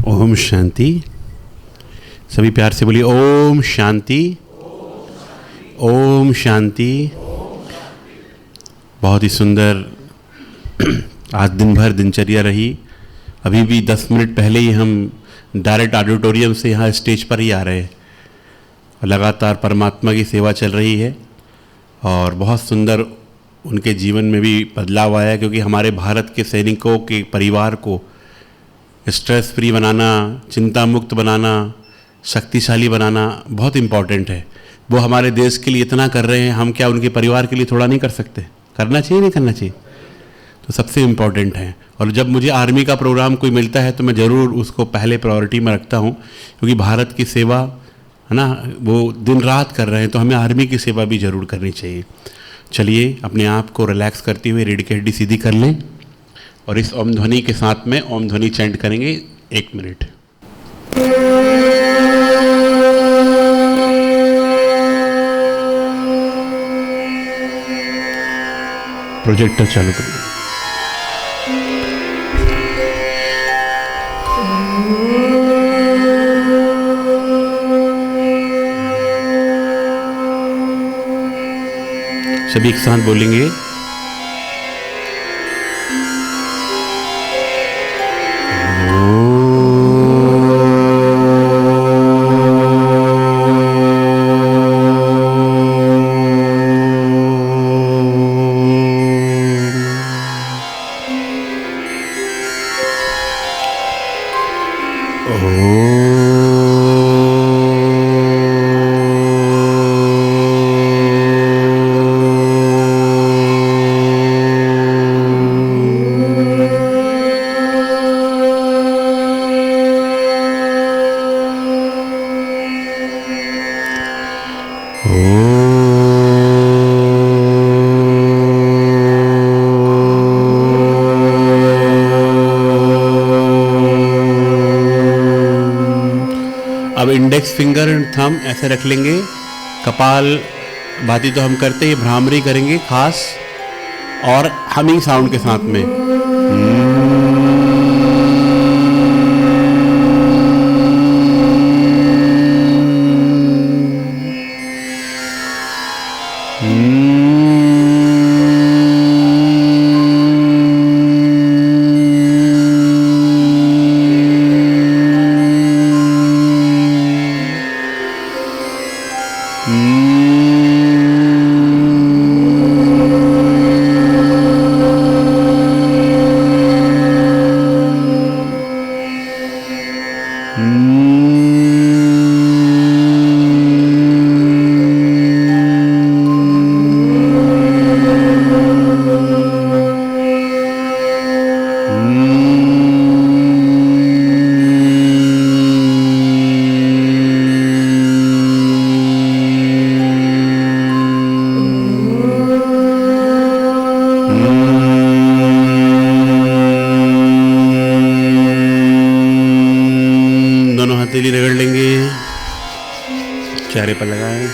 ओम शांति। सभी प्यार से बोलिए ओम शांति, ओम शांति। बहुत ही सुंदर आज दिन भर दिनचर्या रही। अभी भी 10 मिनट पहले ही हम डायरेक्ट ऑडिटोरियम से यहाँ स्टेज पर ही आ रहे हैं। लगातार परमात्मा की सेवा चल रही है और बहुत सुंदर उनके जीवन में भी बदलाव आया, क्योंकि हमारे भारत के सैनिकों के परिवार को स्ट्रेस फ्री बनाना, चिंता मुक्त बनाना, शक्तिशाली बनाना बहुत इम्पॉर्टेंट है। वो हमारे देश के लिए इतना कर रहे हैं, हम क्या उनके परिवार के लिए थोड़ा नहीं कर सकते? करना चाहिए, नहीं करना चाहिए? तो सबसे इम्पॉर्टेंट है। और जब मुझे आर्मी का प्रोग्राम कोई मिलता है तो मैं ज़रूर उसको पहले प्रायोरिटी में रखता हूँ, क्योंकि भारत की सेवा है ना, वो दिन रात कर रहे हैं, तो हमें आर्मी की सेवा भी ज़रूर करनी चाहिए। चलिए अपने आप को रिलैक्स करते हुए रीढ़ की हड्डी सीधी कर लें और इस ओम ध्वनि के साथ में ओम ध्वनि चैंट करेंगे 1 मिनट। प्रोजेक्टर चालू करिए। सभी एक साथ बोलेंगे अब इंडेक्स फिंगर एंड थंब ऐसे रख लेंगे। कपाल भाती तो हम करते ही, भ्रामरी करेंगे खास और हमिंग साउंड के साथ में। रगड़ लेंगे, चेहरे पर लगाएं।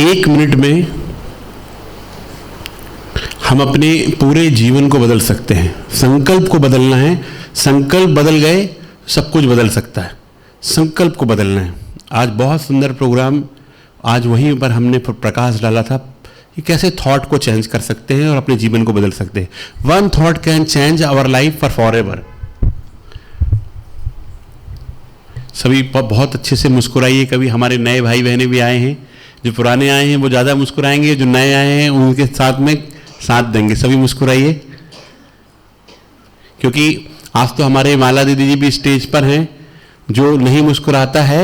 एक मिनट में हम अपने पूरे जीवन को बदल सकते हैं। संकल्प को बदलना है। संकल्प बदल गए, सब कुछ बदल सकता है। संकल्प को बदलना है। आज बहुत सुंदर प्रोग्राम, आज वहीं पर हमने प्रकाश डाला था कि कैसे थॉट को चेंज कर सकते हैं और अपने जीवन को बदल सकते हैं। 1 thought can change our life forever. सभी बहुत अच्छे से मुस्कुराइए। कभी हमारे नए भाई बहनें भी आए हैं, जो पुराने आए हैं वो ज़्यादा मुस्कुराएंगे, जो नए आए हैं उनके साथ में साथ देंगे। सभी मुस्कुराइए, क्योंकि आज तो हमारे माला दीदी जी भी स्टेज पर हैं। जो नहीं मुस्कुराता है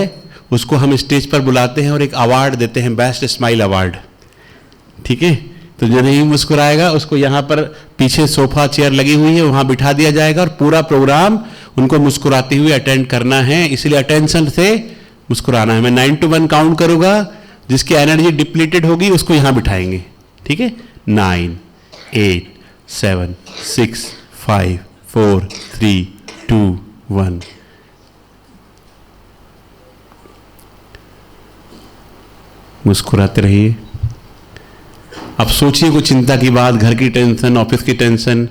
उसको हम स्टेज पर बुलाते हैं और एक अवार्ड देते हैं, बेस्ट स्माइल अवार्ड। ठीक है, तो जो नहीं मुस्कुराएगा उसको यहाँ पर पीछे सोफा चेयर लगी हुई है, वहाँ बिठा दिया जाएगा और पूरा प्रोग्राम उनको मुस्कुराते हुए अटेंड करना है। इसलिए अटेंशन से मुस्कुराना है। मैं 9 to 1 काउंट करूँगा, जिसकी एनर्जी डिप्लीटेड होगी उसको यहाँ बिठाएंगे। ठीक है, 9, 8, 7, 6, 5, 4, 3, 2, 1। मुस्कुराते रहिए। अब सोचिए कोई चिंता की बात, घर की टेंशन, ऑफिस की टेंशन,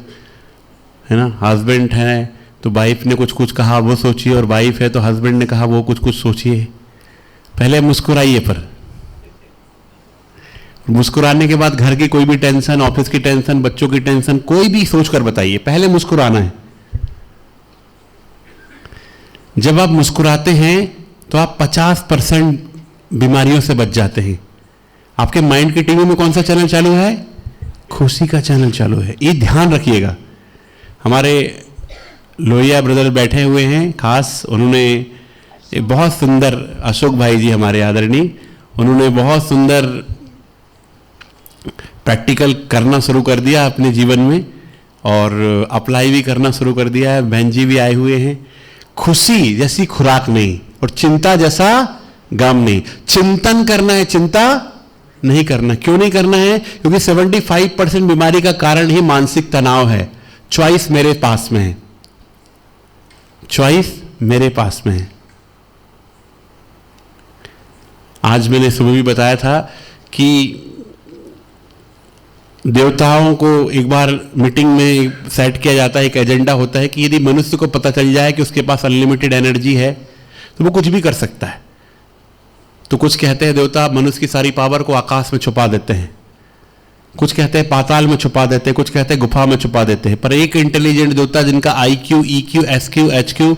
है ना। हस्बैंड है तो वाइफ ने कुछ कुछ कहा वो सोचिए, और वाइफ है तो हस्बैंड ने कहा वो कुछ कुछ सोचिए। पहले मुस्कुराइए, पर मुस्कुराने के बाद घर की कोई भी टेंशन, ऑफिस की टेंशन, बच्चों की टेंशन, कोई भी सोचकर बताइए। पहले मुस्कुराना है। जब आप मुस्कुराते हैं तो आप 50% बीमारियों से बच जाते हैं। आपके माइंड की टीवी में कौन सा चैनल चालू है? खुशी का चैनल चालू है। ये ध्यान रखिएगा। हमारे लोहिया ब्रदर बैठे हुए हैं, खास उन्होंने एक बहुत सुंदर, अशोक भाई जी हमारे आदरणीय, उन्होंने बहुत सुंदर प्रैक्टिकल करना शुरू कर दिया अपने जीवन में, और अप्लाई भी करना शुरू कर दिया है। बहन जी भी आए हुए हैं। खुशी जैसी खुराक नहीं और चिंता जैसा गम नहीं। चिंतन करना है, चिंता नहीं करना। क्यों नहीं करना है? क्योंकि 75% बीमारी का कारण ही मानसिक तनाव है। चॉइस मेरे पास में है, चॉइस मेरे पास में है। आज मैंने सुबह भी बताया था कि देवताओं को एक बार मीटिंग में सेट किया जाता है, एक एजेंडा होता है कि यदि मनुष्य को पता चल जाए कि उसके पास अनलिमिटेड एनर्जी है तो वो कुछ भी कर सकता है। तो कुछ कहते हैं देवता मनुष्य की सारी पावर को आकाश में छुपा देते हैं, कुछ कहते हैं पाताल में छुपा देते हैं, कुछ कहते हैं गुफा में छुपा देते हैं। पर एक इंटेलिजेंट देवता जिनका IQ, EQ, SQ, HQ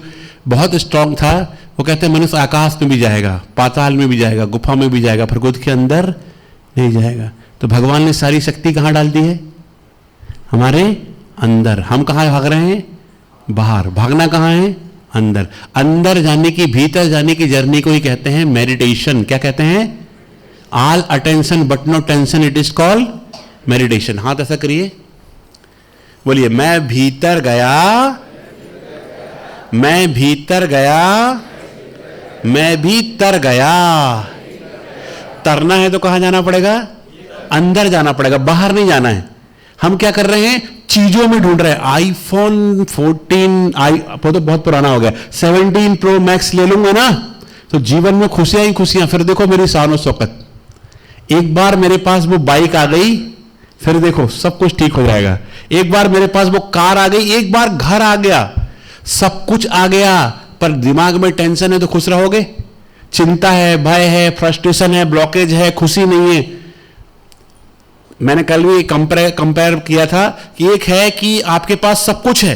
बहुत स्ट्रांग था, वो कहते हैं मनुष्य आकाश में भी जाएगा, पाताल में भी जाएगा, गुफा में भी जाएगा, पर खुद के अंदर नहीं जाएगा। तो भगवान ने सारी शक्ति कहाँ डाल दी है? हमारे अंदर। हम कहाँ भाग रहे हैं? बाहर। भागना कहाँ है? अंदर। अंदर जाने की, भीतर जाने की जर्नी को ही कहते हैं मेडिटेशन। क्या कहते हैं? All attention but no tension, it is called meditation. हाथ ऐसा करिए, बोलिए मैं भीतर गया, मैं भीतर गया, मैं भी तर गया। तरना है तो कहां जाना पड़ेगा? अंदर जाना पड़ेगा, बाहर नहीं जाना है। हम क्या कर रहे हैं? चीजों में ढूंढ रहे हैं। आईफोन 14 वो तो बहुत पुराना हो गया, 17 प्रो मैक्स ले लूंगा ना तो जीवन में खुशियां ही खुशियां। फिर देखो मेरी शान और शौकत, एक बार मेरे पास वो बाइक आ गई, फिर देखो सब कुछ ठीक हो जाएगा। एक बार मेरे पास वो कार आ गई, एक बार घर आ गया, सब कुछ आ गया, पर दिमाग में टेंशन है तो खुश रहोगे? चिंता है, भय है, फ्रस्ट्रेशन है, ब्लॉकेज है, खुशी नहीं है। मैंने कल भी कंपेयर किया था कि एक है कि आपके पास सब कुछ है,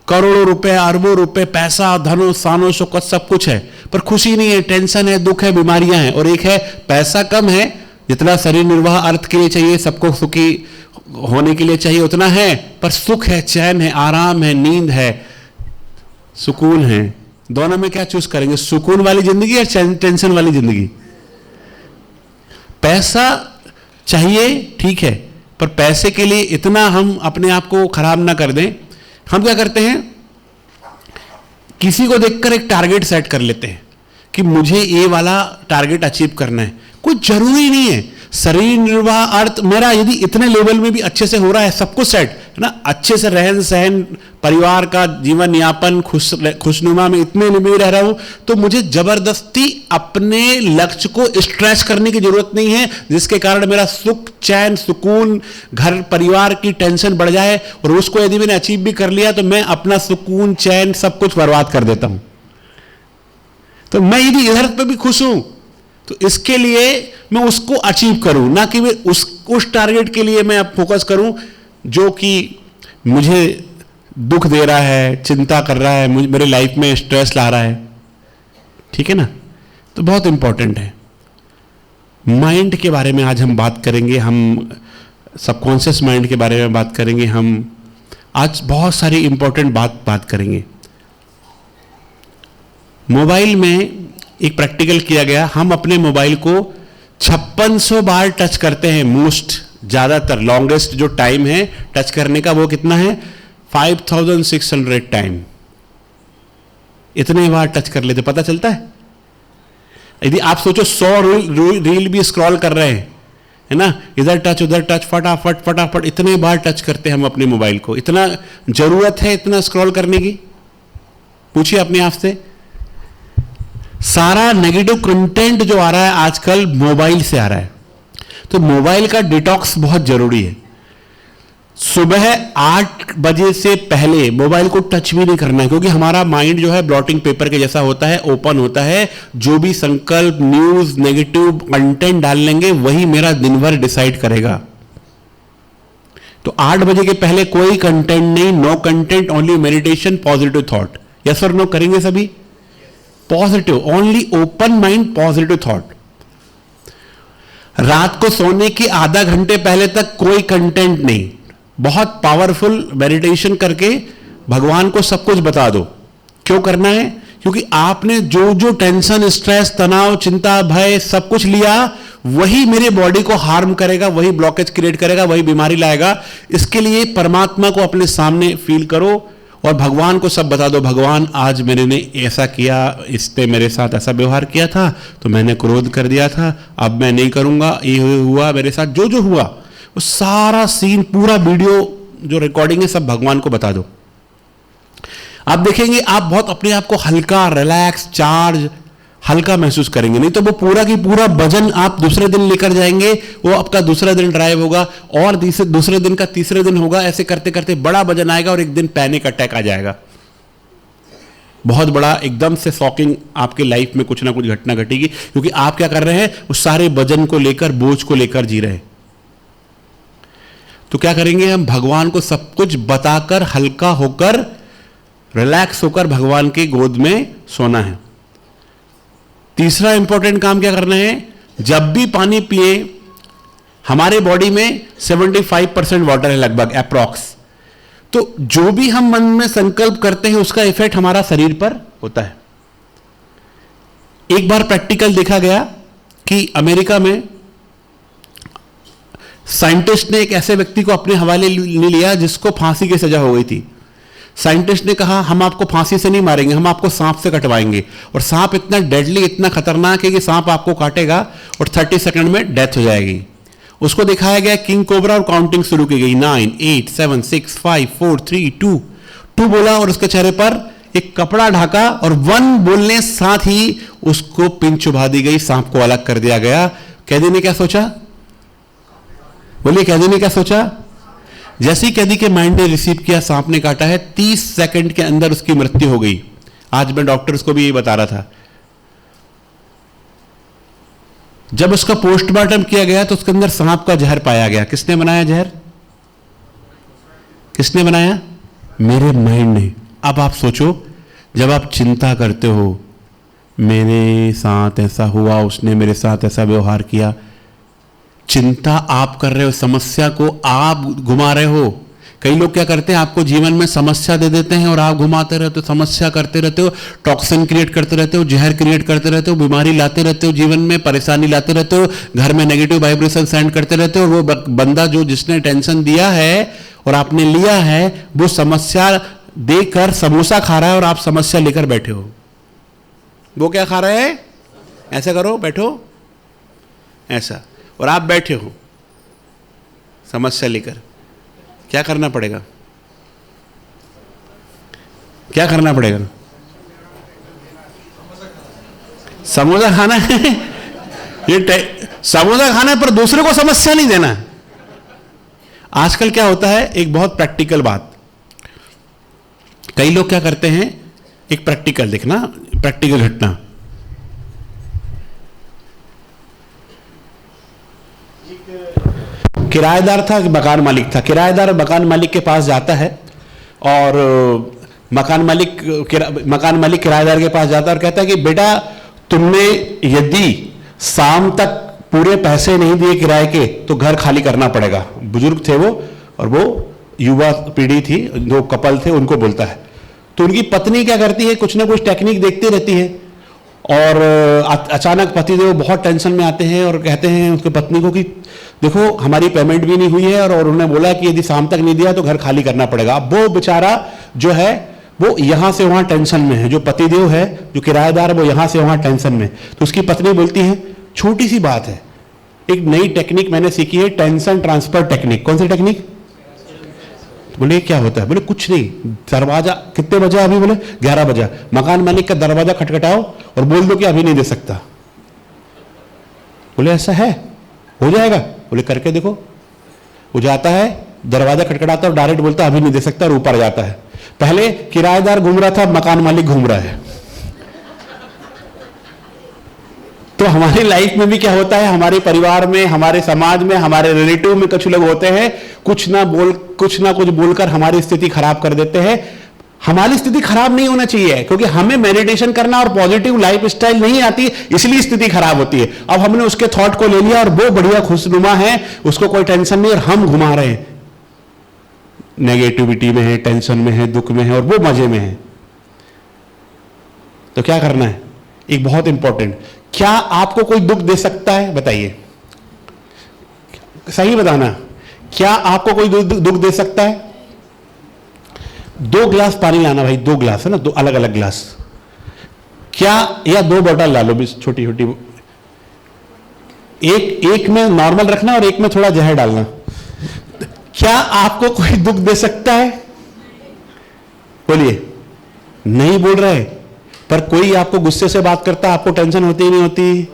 करोड़ों रुपए, अरबों रुपए, पैसा, धनो, शानो, शौकत सब कुछ है, पर खुशी नहीं है, टेंशन है, दुख है, बीमारियां हैं। और एक है पैसा कम है, जितना शरीर निर्वाह अर्थ के लिए चाहिए, सबको सुखी होने के लिए चाहिए उतना है, पर सुख है, चैन है, आराम है, नींद है, सुकून है। दोनों में क्या चूज करेंगे? सुकून वाली जिंदगी या टेंशन वाली जिंदगी? पैसा चाहिए, ठीक है, पर पैसे के लिए इतना हम अपने आप को खराब ना कर दें। हम क्या करते हैं? किसी को देखकर एक टारगेट सेट कर लेते हैं कि मुझे ये वाला टारगेट अचीव करना है। कोई जरूरी नहीं है। शरीर निर्वाह अर्थ मेरा यदि इतने लेवल में भी अच्छे से हो रहा है, सब कुछ सेट है ना, अच्छे से रहन सहन, परिवार का जीवन यापन, खुशनुमा में इतने में रह रहा हूं, तो मुझे जबरदस्ती अपने लक्ष्य को स्ट्रेच करने की जरूरत नहीं है, जिसके कारण मेरा सुख, चैन, सुकून, घर परिवार की टेंशन बढ़ जाए। और उसको यदि मैंने अचीव भी कर लिया तो मैं अपना सुकून, चैन सब कुछ बर्बाद कर देता हूं। तो मैं यदि इधर पे भी खुश हूं तो इसके लिए मैं उसको अचीव करूं, ना कि मैं उस टारगेट के लिए मैं अब फोकस करूं जो कि मुझे दुख दे रहा है, चिंता कर रहा है, मेरे लाइफ में स्ट्रेस ला रहा है। ठीक है ना? तो बहुत इंपॉर्टेंट है। माइंड के बारे में आज हम बात करेंगे, हम सबकॉन्शियस माइंड के बारे में बात करेंगे। हम आज बहुत सारी इंपॉर्टेंट बात करेंगे। मोबाइल में एक प्रैक्टिकल किया गया, हम अपने मोबाइल को 5600 बार टच करते हैं। मोस्ट ज्यादातर लॉन्गेस्ट जो टाइम है टच करने का वो कितना है? 5600 टाइम। इतने बार टच कर लेते, पता चलता है? यदि आप सोचो 100 रील भी स्क्रॉल कर रहे हैं, है ना, इधर टच उधर टच, फटाफट फटाफट, इतने बार टच करते हैं हम अपने मोबाइल को। इतना जरूरत है इतना स्क्रॉल करने की? पूछिए अपने आप से। सारा नेगेटिव कंटेंट जो आ रहा है आजकल मोबाइल से आ रहा है, तो मोबाइल का डिटॉक्स बहुत जरूरी है। सुबह 8 बजे से पहले मोबाइल को टच भी नहीं करना है, क्योंकि हमारा माइंड जो है ब्लॉटिंग पेपर के जैसा होता है, ओपन होता है। जो भी संकल्प, न्यूज, नेगेटिव कंटेंट डाल लेंगे वही मेरा दिन भर डिसाइड करेगा। तो 8 बजे के पहले कोई कंटेंट नहीं, no content, only meditation, positive thought. Yes और नो करेंगे सभी? Positive, only open mind, positive thought. रात को सोने के आधा घंटे पहले तक कोई कंटेंट नहीं, बहुत पावरफुल मेडिटेशन करके भगवान को सब कुछ बता दो। क्यों करना है? क्योंकि आपने जो जो टेंशन, स्ट्रेस, तनाव, चिंता, भय सब कुछ लिया, वही मेरे बॉडी को हार्म करेगा, वही ब्लॉकेज क्रिएट करेगा, वही बीमारी लाएगा। इसके लिए परमात्मा को अपने सामने फील करो और भगवान को सब बता दो। भगवान, आज मैंने ऐसा किया, इसने मेरे साथ ऐसा व्यवहार किया था, तो मैंने क्रोध कर दिया था, अब मैं नहीं करूंगा, ये हुआ मेरे साथ, जो जो हुआ वो सारा सीन, पूरा वीडियो जो रिकॉर्डिंग है, सब भगवान को बता दो। आप देखेंगे आप बहुत अपने आप को हल्का, रिलैक्स, चार्ज, हल्का महसूस करेंगे। नहीं तो वो पूरा की पूरा वजन आप दूसरे दिन लेकर जाएंगे, वो आपका दूसरा दिन ड्राइव होगा और दूसरे दिन का तीसरे दिन होगा, ऐसे करते करते बड़ा वजन आएगा और एक दिन पैनिक अटैक आ जाएगा। बहुत बड़ा एकदम से शॉकिंग आपके लाइफ में कुछ ना कुछ घटना घटेगी, क्योंकि आप क्या कर रहे हैं, उस सारे वजन को लेकर, बोझ को लेकर जी रहे हैं। तो क्या करेंगे हम? भगवान को सब कुछ बताकर, हल्का होकर, रिलैक्स होकर भगवान की गोद में सोना है। तीसरा इंपॉर्टेंट काम क्या करना है? जब भी पानी पिए, हमारे बॉडी में 75% वाटर है लगभग, अप्रॉक्स। तो जो भी हम मन में संकल्प करते हैं उसका इफेक्ट हमारा शरीर पर होता है। एक बार प्रैक्टिकल देखा गया कि अमेरिका में साइंटिस्ट ने एक ऐसे व्यक्ति को अपने हवाले ले लिया जिसको फांसी की सजा हो गई थी। साइंटिस्ट ने कहा, हम आपको फांसी से नहीं मारेंगे, हम आपको सांप से कटवाएंगे। और सांप इतना डेडली, इतना खतरनाक है कि सांप आपको काटेगा और 30 सेकंड में डेथ हो जाएगी। उसको दिखाया गया किंग कोबरा और काउंटिंग शुरू की गई। 9, 8, 7, 6, 5, 4, 3, 2 बोला और उसके चेहरे पर एक कपड़ा ढाका और 1 बोलने साथ ही उसको पिन चुभा दी गई, सांप को अलग कर दिया गया। कैदी ने क्या सोचा? बोलिए, कैदी ने क्या सोचा? जैसे ही कैदी के माइंड ने रिसीव किया, सांप ने काटा है, 30 सेकंड के अंदर उसकी मृत्यु हो गई। आज मैं डॉक्टर्स को भी यही बता रहा था। जब उसका पोस्टमार्टम किया गया तो उसके अंदर सांप का जहर पाया गया। किसने बनाया जहर? किसने बनाया? मेरे माइंड ने। अब आप सोचो, जब आप चिंता करते हो, मेरे साथ ऐसा हुआ, उसने मेरे साथ ऐसा व्यवहार किया, चिंता आप कर रहे हो, समस्या को आप घुमा रहे हो। कई लोग क्या करते हैं, आपको जीवन में समस्या दे देते हैं और आप घुमाते रहते हो, समस्या करते रहते हो, टॉक्सिन क्रिएट करते रहते हो, जहर क्रिएट करते रहते हो, बीमारी लाते रहते हो, जीवन में परेशानी लाते रहते हो, घर में नेगेटिव वाइब्रेशन सेंड करते रहते हो। और वो बंदा जो जिसने टेंशन दिया है और आपने लिया है, वो समस्या देकर समोसा खा रहा है और आप समस्या लेकर बैठे हो। वो क्या खा रहा है? ऐसा करो, बैठो ऐसा, और आप बैठे हो समस्या लेकर। क्या करना पड़ेगा? क्या करना पड़ेगा? समोसा खाना है। ये समोसा खाना है, पर दूसरे को समस्या नहीं देना। आजकल क्या होता है, एक बहुत प्रैक्टिकल बात, कई लोग क्या करते हैं, एक प्रैक्टिकल देखना, प्रैक्टिकल घटना। किराएदार था, मकान मालिक था। किराएदार मकान मालिक के पास जाता है और मकान मालिक किराएदार के पास जाता है और कहता है कि बेटा, तुमने यदि शाम तक पूरे पैसे नहीं दिए किराए के तो घर खाली करना पड़ेगा। बुजुर्ग थे वो, और वो युवा पीढ़ी थी, जो कपल थे, उनको बोलता है। तो उनकी पत्नी क्या करती है, कुछ ना कुछ टेक्निक देखती रहती है और अचानक पतिदेव बहुत टेंशन में आते हैं और कहते हैं उसकी पत्नी को कि देखो, हमारी पेमेंट भी नहीं हुई है और उन्होंने बोला कि यदि शाम तक नहीं दिया तो घर खाली करना पड़ेगा। अब वो बेचारा जो है वो यहां से वहां टेंशन में है, जो पतिदेव है, जो किराएदार, वो यहां से वहां टेंशन में। तो उसकी पत्नी बोलती है, छोटी सी बात है, एक नई टेक्निक मैंने सीखी है, टेंशन ट्रांसफर टेक्निक। कौन सी टेक्निक? बोले क्या होता है? बोले कुछ नहीं, दरवाजा कितने बजा अभी? बोले 11 बजा। मकान मालिक का दरवाजा खटखटाओ और बोल दो कि अभी नहीं दे सकता। बोले ऐसा है, हो जाएगा? बोले करके देखो। वो जाता है, दरवाजा खटखटाता है और डायरेक्ट बोलता है अभी नहीं दे सकता और ऊपर जाता है। पहले किराएदार घूम रहा था, मकान मालिक घूम रहा है। तो हमारी लाइफ में भी क्या होता है, हमारे परिवार में, हमारे समाज में, हमारे रिलेटिव में कुछ लोग होते हैं, कुछ ना कुछ बोलकर हमारी स्थिति खराब कर देते हैं। हमारी स्थिति खराब नहीं होना चाहिए, क्योंकि हमें मेडिटेशन करना और पॉजिटिव लाइफ स्टाइल नहीं आती, इसलिए स्थिति खराब होती है। अब हमने उसके थॉट को ले लिया और वो बढ़िया खुशनुमा है, उसको कोई टेंशन नहीं, और हम घुमा रहे हैं, नेगेटिविटी में है, टेंशन में है, दुख में है, और वो मजे में है। तो क्या करना है? एक बहुत इंपॉर्टेंट, क्या आपको कोई दुख दे सकता है? बताइए, सही बताना, क्या आपको कोई दुख दे सकता है? 2 गिलास पानी लाना भाई, 2 गिलास है ना, 2 अलग अलग गिलास, क्या, या 2 बोतल ला लो भी छोटी छोटी, एक में नॉर्मल रखना और एक में थोड़ा जहर डालना। क्या आपको कोई दुख दे सकता है? बोलिए, नहीं बोल रहे। पर कोई आपको गुस्से से बात करता, आपको टेंशन होती ही नहीं होती?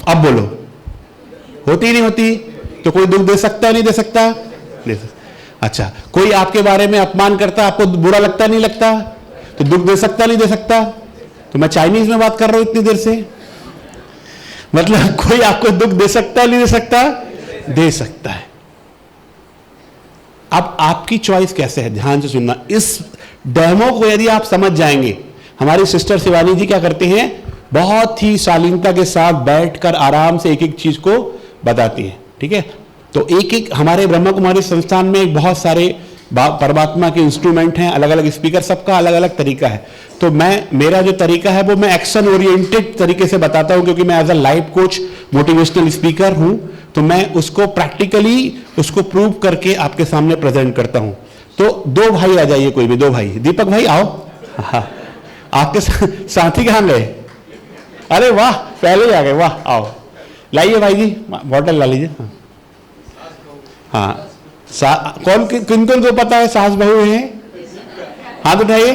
अब बोलो, होती ही नहीं होती? तो कोई दुख दे सकता है, नहीं दे सकता? दे सकता। अच्छा, कोई आपके बारे में अपमान करता, आपको बुरा लगता नहीं लगता? तो दुख दे सकता नहीं दे सकता? तो मैं चाइनीज में बात कर रहा हूं इतनी देर से, मतलब कोई आपको दुख दे सकता है, नहीं दे सकता? दे सकता है। अब आपकी चॉइस कैसे है, ध्यान से सुनना। इस डेमो को यदि आप समझ जाएंगे, हमारी सिस्टर शिवानी जी क्या करते हैं, बहुत ही शालीनता के साथ बैठकर आराम से एक एक चीज को बताती हैं, ठीक है। तो एक एक हमारे ब्रह्मा कुमारी संस्थान में बहुत सारे परमात्मा के इंस्ट्रूमेंट हैं, अलग अलग स्पीकर, सबका अलग अलग तरीका है। तो मेरा जो तरीका है वो मैं एक्शन ओरिएंटेड तरीके से बताता हूं, क्योंकि मैं as a life coach, motivational speaker हूं, तो मैं उसको प्रैक्टिकली उसको प्रूव करके आपके सामने प्रेजेंट करता हूं। तो 2 भाई आ जाइए, कोई भी 2 भाई, दीपक भाई आओ। हाँ, आपके साथी कहां गए? अरे वाह, पहले ही आ गए, वाह। आओ, लाइए भाई जी, बॉटल ला लीजिए। हाँ, कौन किन कौन को पता है सास बहू है? हाथ उठाइए।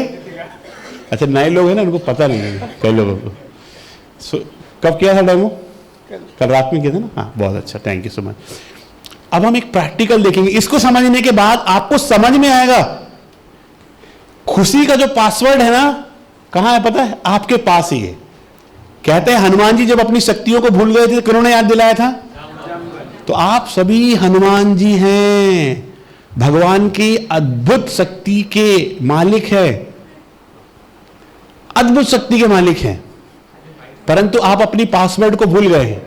अच्छा, नए लोग हैं ना, उनको पता नहीं है कई लोगों को। कब किया था डेमो? कल रात में किया था ना? हाँ, बहुत अच्छा, थैंक यू सो मच। अब हम एक प्रैक्टिकल देखेंगे। इसको समझने के बाद आपको समझ में आएगा खुशी का जो पासवर्ड है ना, कहां है पता है? आपके पास ही है। कहते हैं हनुमान जी जब अपनी शक्तियों को भूल गए थे, किन्होंने याद दिलाया था? तो आप सभी हनुमान जी हैं, भगवान की अद्भुत शक्ति के मालिक है, अद्भुत शक्ति के मालिक हैं, परंतु आप अपनी पासवर्ड को भूल गए हैं।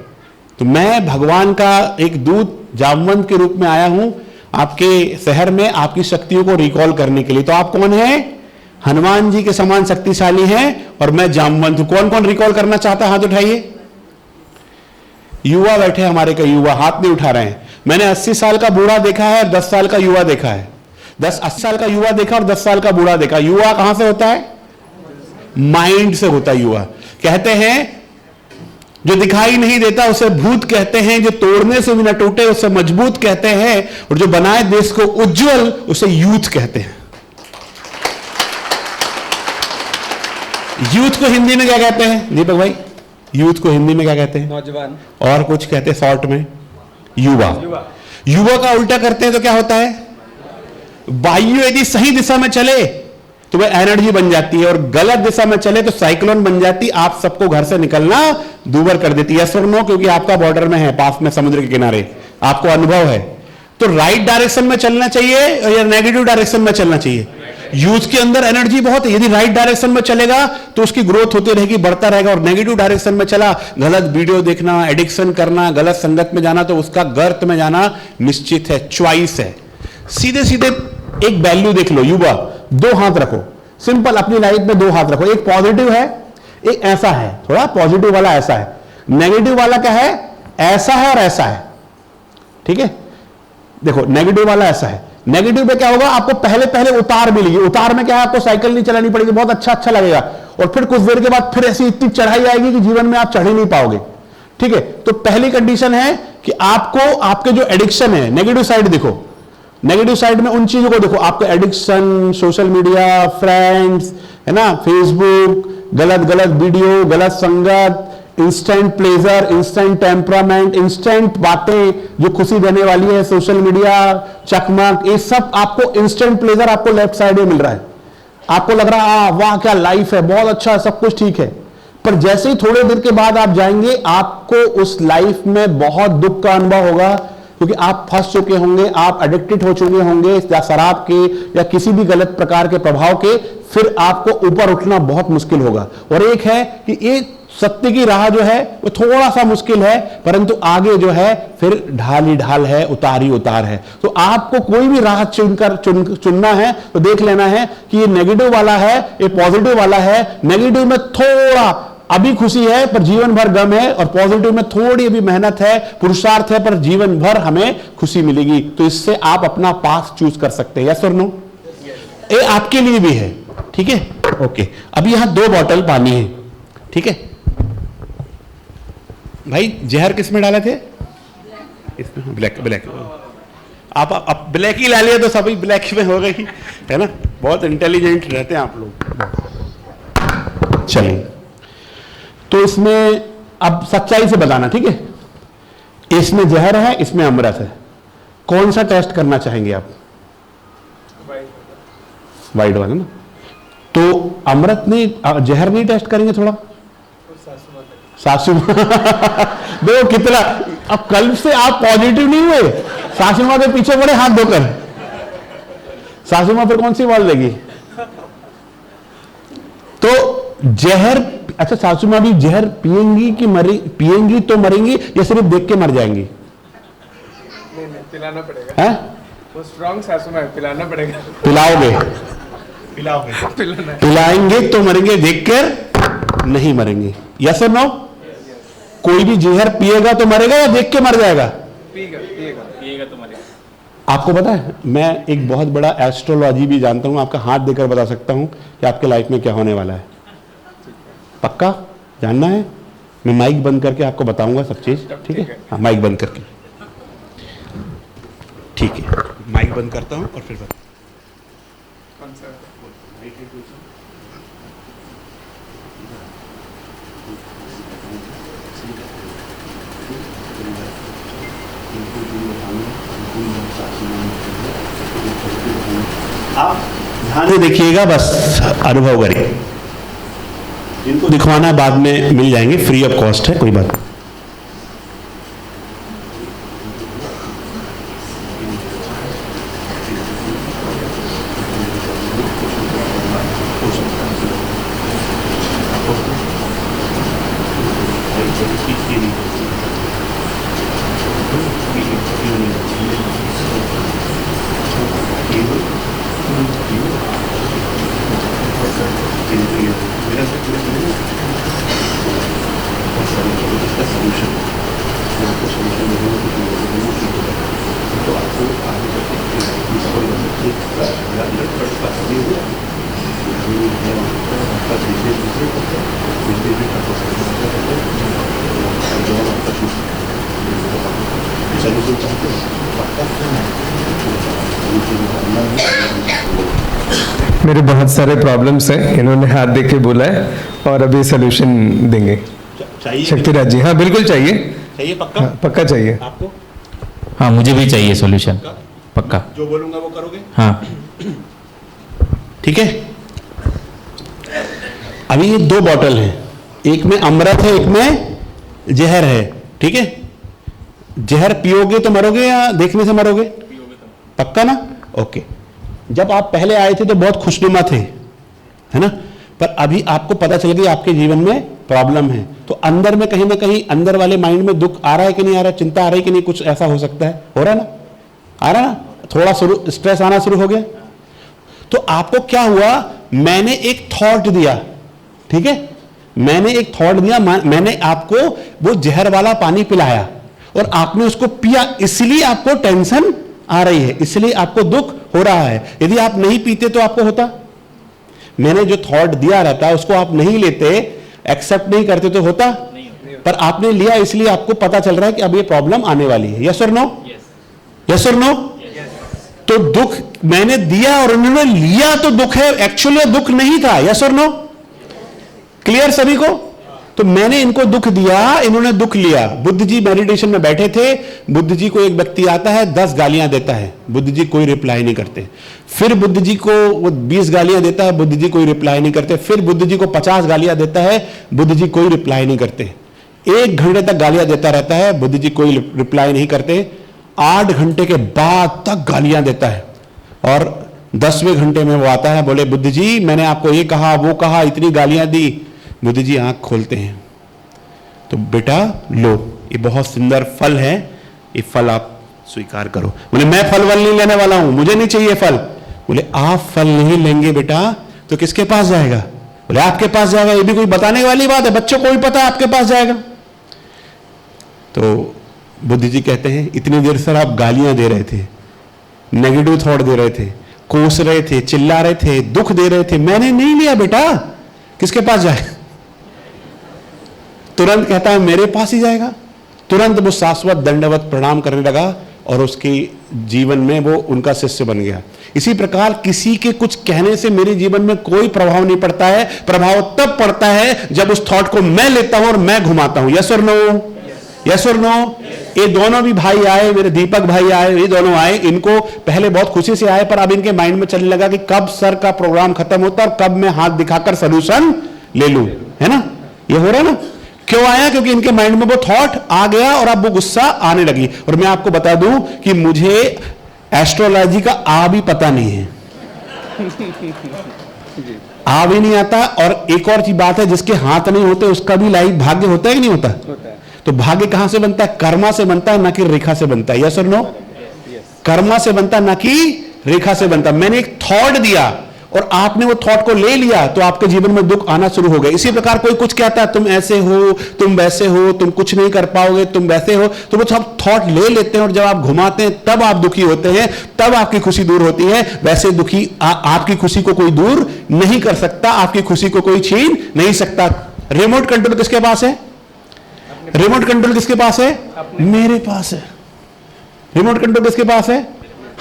तो मैं भगवान का एक दूत जामवंत के रूप में आया हूं आपके शहर में, आपकी शक्तियों को रिकॉल करने के लिए। तो आप कौन हैं? हनुमान जी के समान शक्तिशाली हैं, और मैं जामवंत हूं। कौन कौन रिकॉल करना चाहता है? हाथ उठाइए। युवा बैठे हमारे, कई युवा हाथ नहीं उठा रहे हैं। मैंने 80 साल का बूढ़ा देखा है और 10 साल का युवा देखा है। 80 साल का युवा देखा और 10 साल का बूढ़ा देखा। युवा कहां से होता है? माइंड से होता है युवा। कहते हैं जो दिखाई नहीं देता उसे भूत कहते हैं, जो तोड़ने से भी न टूटे उसे मजबूत कहते हैं, और जो बनाए देश को उज्जवल उसे यूथ कहते हैं। यूथ को हिंदी में क्या कहते हैं दीपक भाई? यूथ को हिंदी में क्या कहते हैं? नौजवान। और कुछ कहते हैं शॉर्ट में युवा। युवा का उल्टा करते हैं तो क्या होता है? वायु यदि सही दिशा में चले तो वह एनर्जी बन जाती है, और गलत दिशा में चले तो साइक्लोन बन जाती, आप सबको घर से निकलना दूभर कर देती है। यस और नो? क्योंकि आपका बॉर्डर में है, पास में समुद्र के किनारे, आपको अनुभव है। तो राइट डायरेक्शन में चलना चाहिए या नेगेटिव डायरेक्शन में चलना चाहिए? यूथ के अंदर एनर्जी बहुत है, यदि राइट डायरेक्शन में चलेगा तो उसकी ग्रोथ होती रहेगी, बढ़ता रहेगा। और नेगेटिव डायरेक्शन में चला, गलत वीडियो देखना, एडिक्शन करना, गलत संगत में जाना, तो उसका गर्त में जाना निश्चित है, चॉइस है। सीधे सीधे एक वैल्यू देख लो। युवा, 2 हाथ रखो, सिंपल अपनी लाइफ में 2 हाथ रखो। एक पॉजिटिव है, एक ऐसा है, थोड़ा पॉजिटिव वाला ऐसा है, नेगेटिव वाला क्या है? ऐसा है और ऐसा है, ठीक है। देखो, नेगेटिव वाला ऐसा है। नेगेटिव में क्या होगा? आपको पहले पहले उतार मिलेगी। उतार में क्या है? आपको साइकिल नहीं चलानी पड़ेगी, बहुत अच्छा लगेगा, और फिर कुछ देर के बाद फिर ऐसी इतनी चढ़ाई आएगी कि जीवन में आप चढ़ ही नहीं पाओगे, ठीक है। तो पहली कंडीशन है कि आपको आपके जो एडिक्शन है, नेगेटिव साइड देखो, नेगेटिव साइड में उन चीजों को देखो, आपका एडिक्शन, सोशल मीडिया, फ्रेंड्स, है ना, फेसबुक, गलत गलत वीडियो, गलत संगत, instant pleasure, instant temperament, instant बातें जो खुशी देने वाली है, सोशल मीडिया, चकमक, ये सब आपको इंस्टेंट प्लेजर आपको लेफ्ट साइड में मिल रहा है। आपको लग रहा है वाह क्या लाइफ है, बहुत अच्छा, सब कुछ ठीक है। पर जैसे ही थोड़े देर के बाद आप जाएंगे, आपको उस लाइफ में बहुत दुख का अनुभव होगा, क्योंकि आप फंस चुके होंगे, आप एडिक्टेड हो चुके होंगे या शराब के या किसी भी गलत प्रकार के प्रभाव के। फिर आपको ऊपर उठना बहुत मुश्किल होगा। और एक है कि ये सत्य की राह जो है वो थोड़ा सा मुश्किल है, परंतु आगे जो है फिर ढाल ही ढाल है, उतार ही उतार है। तो आपको कोई भी राह चुनना है तो देख लेना है कि ये नेगेटिव वाला है, ये पॉजिटिव वाला है। नेगेटिव में थोड़ा अभी खुशी है पर जीवन भर गम है, और पॉजिटिव में थोड़ी अभी मेहनत है, पुरुषार्थ है, पर जीवन भर हमें खुशी मिलेगी। तो इससे आप अपना पाथ चूज कर सकते हैं। यस और नो? ये आपके लिए भी है, ठीक है? ओके, अभी यहां 2 बॉटल पानी है, ठीक है भाई? जहर किस में डाले थे? इसमें ब्लैक। आप ब्लैक ही ला लिया तो सभी ब्लैक में हो गई, है ना? बहुत इंटेलिजेंट रहते हैं आप लोग। चलिए, तो इसमें अब सच्चाई से बताना, ठीक है? इसमें जहर है, इसमें अमृत है, कौन सा टेस्ट करना चाहेंगे आप? वाइट वाला ना? तो अमृत नहीं, जहर नहीं टेस्ट करेंगे थोड़ा? सासू मां देखो कितना, अब कल से आप पॉजिटिव नहीं हुए, सासू मां के पीछे पड़े हाथ धोकर। सासू मां फिर कौन सी बात देगी? तो जहर, अच्छा सासू मां भी जहर पिएंगी कि पिएंगी तो मरेंगी या सिर्फ देख के मर जाएंगी? नहीं, पिलाना पड़ेगा। है वो स्ट्रॉन्ग सासू मां, पिलाना पड़ेगा। पिलाएंगे तो मरेंगे, देखकर नहीं मरेंगे। यस और नो? कोई भी जहर पिएगा तो मरेगा या देख के मर जाएगा? पिएगा तो मरेगा। आपको पता है, मैं एक बहुत बड़ा एस्ट्रोलॉजी भी जानता हूं, आपका हाथ देकर बता सकता हूं कि आपके लाइफ में क्या होने वाला है। पक्का जानना है? मैं माइक बंद करके आपको बताऊंगा सब चीज, ठीक है? हाँ, माइक बंद करके, ठीक है? माइक बंद करता हूं और फिर कौन सा? आप ध्यान से देखिएगा, बस अनुभव करिए। जिनको दिखवाना बाद में मिल जाएंगे, फ्री ऑफ कॉस्ट है, कोई बात नहीं। मेरे बहुत सारे प्रॉब्लम्स हैं, इन्होंने हाथ देख के बोला है और अभी सोल्यूशन देंगे। चाहिए शक्तिराज जी? हाँ बिल्कुल चाहिए। चाहिए पक्का? हाँ, पक्का चाहिए। आपको? हाँ मुझे भी चाहिए सॉल्यूशन, पक्का। जो बोलूंगा वो करोगे? हाँ ठीक है। अभी ये 2 बॉटल हैं, एक में अमृत है, एक में जहर है, ठीक है? जहर पियोगे तो मरोगे या देखने से मरोगे? पक्का ना? ओके। जब आप पहले आए थे तो बहुत खुशनुमा थे, है ना? पर अभी आपको पता चल गया आपके जीवन में प्रॉब्लम है, तो अंदर में कहीं ना कहीं अंदर वाले माइंड में दुख आ रहा है कि नहीं आ रहा, चिंता आ रही है कि नहीं, कुछ ऐसा हो सकता है, हो रहा है ना? आ रहा ना? थोड़ा स्ट्रेस आना शुरू हो गया। तो आपको क्या हुआ, मैंने एक थॉट दिया, ठीक है? मैंने एक थॉट दिया, मैंने आपको वो जहर वाला पानी पिलाया और आपने उसको पिया, इसलिए आपको टेंशन आ रही है, इसलिए आपको दुख हो रहा है। यदि आप नहीं पीते तो आपको होता? मैंने जो थॉट दिया रहता उसको आप नहीं लेते, एक्सेप्ट नहीं करते तो होता? पर आपने लिया, इसलिए आपको पता चल रहा है कि अब ये प्रॉब्लम आने वाली है। यस और नो? यस और नो? तो दुख मैंने दिया और उन्होंने लिया तो दुख है, एक्चुअली दुख नहीं था। यस और नो? क्लियर सभी को? तो मैंने इनको दुख दिया, इन्होंने दुख लिया। बुद्ध जी मेडिटेशन में बैठे थे, बुद्ध जी को एक व्यक्ति आता है, 10 गालियां देता है, बुद्ध जी कोई रिप्लाई नहीं करते। फिर बुद्ध जी को वो 20 गालियां देता है, बुद्ध जी कोई रिप्लाई नहीं करते। फिर बुद्ध जी को 50 गालियां देता है, बुद्ध जी कोई रिप्लाई नहीं करते। 1 घंटे तक गालियां देता रहता है, बुद्ध जी कोई रिप्लाई नहीं करते। 8 घंटे के बाद तक गालियां देता है और 10वें घंटे में वो आता है, बोले बुद्ध जी मैंने आपको ये कहा वो कहा, इतनी गालियां दी। बुद्ध जी आंख खोलते हैं, तो बेटा लो, ये बहुत सुंदर फल है, ये फल आप स्वीकार करो। बोले मैं फल वल नहीं लेने वाला हूं, मुझे नहीं चाहिए फल। बोले आप फल नहीं लेंगे बेटा तो किसके पास जाएगा? बोले आपके पास जाएगा। ये भी कोई बताने वाली बात है? बच्चों को भी पता है आपके पास जाएगा। तो बुद्ध जी कहते हैं इतनी देर सर आप गालियां दे रहे थे, नेगेटिव थॉट दे रहे थे, कोस रहे थे, चिल्ला रहे थे, दुख दे रहे थे, मैंने नहीं लिया बेटा, किसके पास जाएगा? तुरंत कहता है मेरे पास ही जाएगा। तुरंत वो शाश्वत दंडवत प्रणाम करने लगा और उसके जीवन में वो उनका शिष्य बन गया। इसी प्रकार किसी के कुछ कहने से मेरे जीवन में कोई प्रभाव नहीं पड़ता है। प्रभाव तब पड़ता है जब उस थॉट को मैं लेता हूं और मैं घुमाता हूं। यस और नो? यस और नो? ये दोनों भी भाई आए, मेरे दीपक भाई आए, ये दोनों आए, इनको पहले बहुत खुशी से आए, पर अब इनके माइंड में चलने लगा कि कब सर का प्रोग्राम खत्म होता है और कब मैं हाथ दिखाकर सोल्यूशन ले लूं, है ना? ये हो रहा है ना? क्यों आया? क्योंकि इनके माइंड में वो थॉट आ गया और अब वो गुस्सा आने लगी। और मैं आपको बता दूं कि मुझे एस्ट्रोलॉजी का आ भी पता नहीं है, आ भी नहीं आता। और एक और चीज बात है, जिसके हाथ नहीं होते उसका भी लाइफ भाग्य होता है कि नहीं होता? तो भाग्य कहां से बनता है? कर्मा से बनता है, ना कि रेखा से बनता है। यस और नो? कर्मा से बनता है, ना कि रेखा से बनता है। मैंने एक थॉट दिया और आपने वो थॉट को ले लिया तो आपके जीवन में दुख आना शुरू हो गए। इसी प्रकार कोई कुछ कहता है तुम ऐसे हो, तुम वैसे हो, तुम कुछ नहीं कर पाओगे, तुम वैसे हो, तो वो सब थॉट ले लेते हैं और जब आप घुमाते हैं तब आप दुखी होते हैं, तब आपकी खुशी दूर होती है। वैसे दुखी आपकी खुशी को कोई दूर नहीं कर सकता, आपकी खुशी को कोई छीन नहीं सकता। रिमोट कंट्रोल किसके पास है? रिमोट कंट्रोल किसके पास है? मेरे पास है। रिमोट कंट्रोल किसके पास है?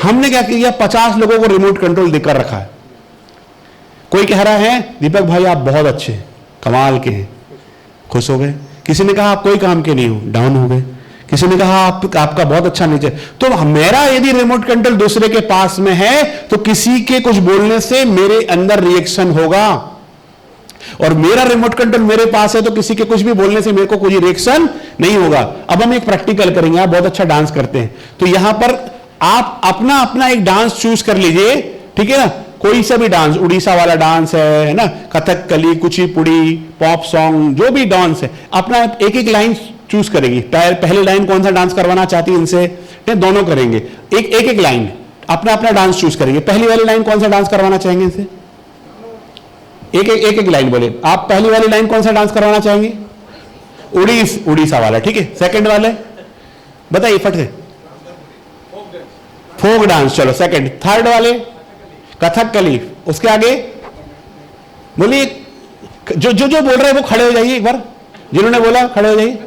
हमने क्या किया? 50 लोगों को रिमोट कंट्रोल देकर रखा है। कोई कह रहा है दीपक भाई आप बहुत अच्छे कमाल के हैं, खुश हो गए। किसी ने कहा आप कोई काम के नहीं हो, डाउन हो गए। किसी ने कहा आपका बहुत अच्छा नेचर। तो मेरा यदि रिमोट कंट्रोल दूसरे के पास में है तो किसी के कुछ बोलने से मेरे अंदर रिएक्शन होगा, और मेरा रिमोट कंट्रोल मेरे पास है तो किसी के कुछ भी बोलने से मेरे को कोई रिएक्शन नहीं होगा। अब हम एक प्रैक्टिकल करेंगे। आप बहुत अच्छा डांस करते हैं, तो यहां पर आप अपना अपना एक डांस चूज कर लीजिए, ठीक है ना? कोई सा भी डांस, उड़ीसा वाला डांस है ना, कथकली, कुचिपुड़ी, पॉप सॉन्ग, जो भी डांस है, अपना एक एक लाइन चूज करेंगे। पहली लाइन कौन सा डांस करवाना चाहती है इनसे? दोनों करेंगे, एक लाइन अपना अपना डांस चूज करेंगे। पहली वाली लाइन कौन सा डांस करवाना चाहेंगे इनसे? एक लाइन बोले। आप पहली वाली लाइन कौन सा डांस करवाना चाहेंगे? उड़ीसा वाला, ठीक है। सेकंड वाले बताइए फट से। फोक डांस, चलो सेकंड। थर्ड वाले कथकली। उसके आगे बोलिए, जो जो जो बोल रहे हैं वो खड़े हो जाइए एक बार। जिन्होंने बोला खड़े हो जाइए,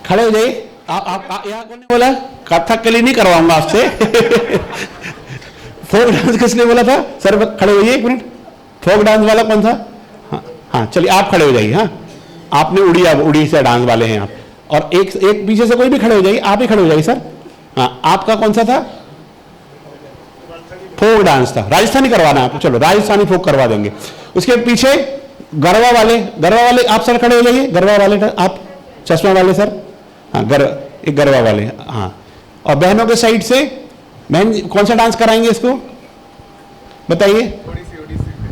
खड़े हो जाइए। आप यहां कौन ने बोला? कथकली नहीं करवाऊंगा आपसे। फोक डांस किसने बोला था? सर खड़े होइए एक मिनट। फोक डांस वाला कौन था? हाँ चलिए आप खड़े हो जाइए। हाँ आपने उड़ीसा डांस वाले हैं आप। और एक पीछे से कोई भी खड़े हो जाइए, आप ही खड़े हो जाइए सर। हाँ आपका कौन सा था? फोक डांस था। राजस्थानी करवाना है आपको, चलो राजस्थानी फोक करवा देंगे। उसके पीछे गरबा वाले आप सर खड़े हो जाइए। गरबा वाले आप, चश्मा वाले सर। हाँ एक गरबा वाले। हाँ और बहनों के साइड से बहन कौन सा डांस कराएंगे इसको बताइए?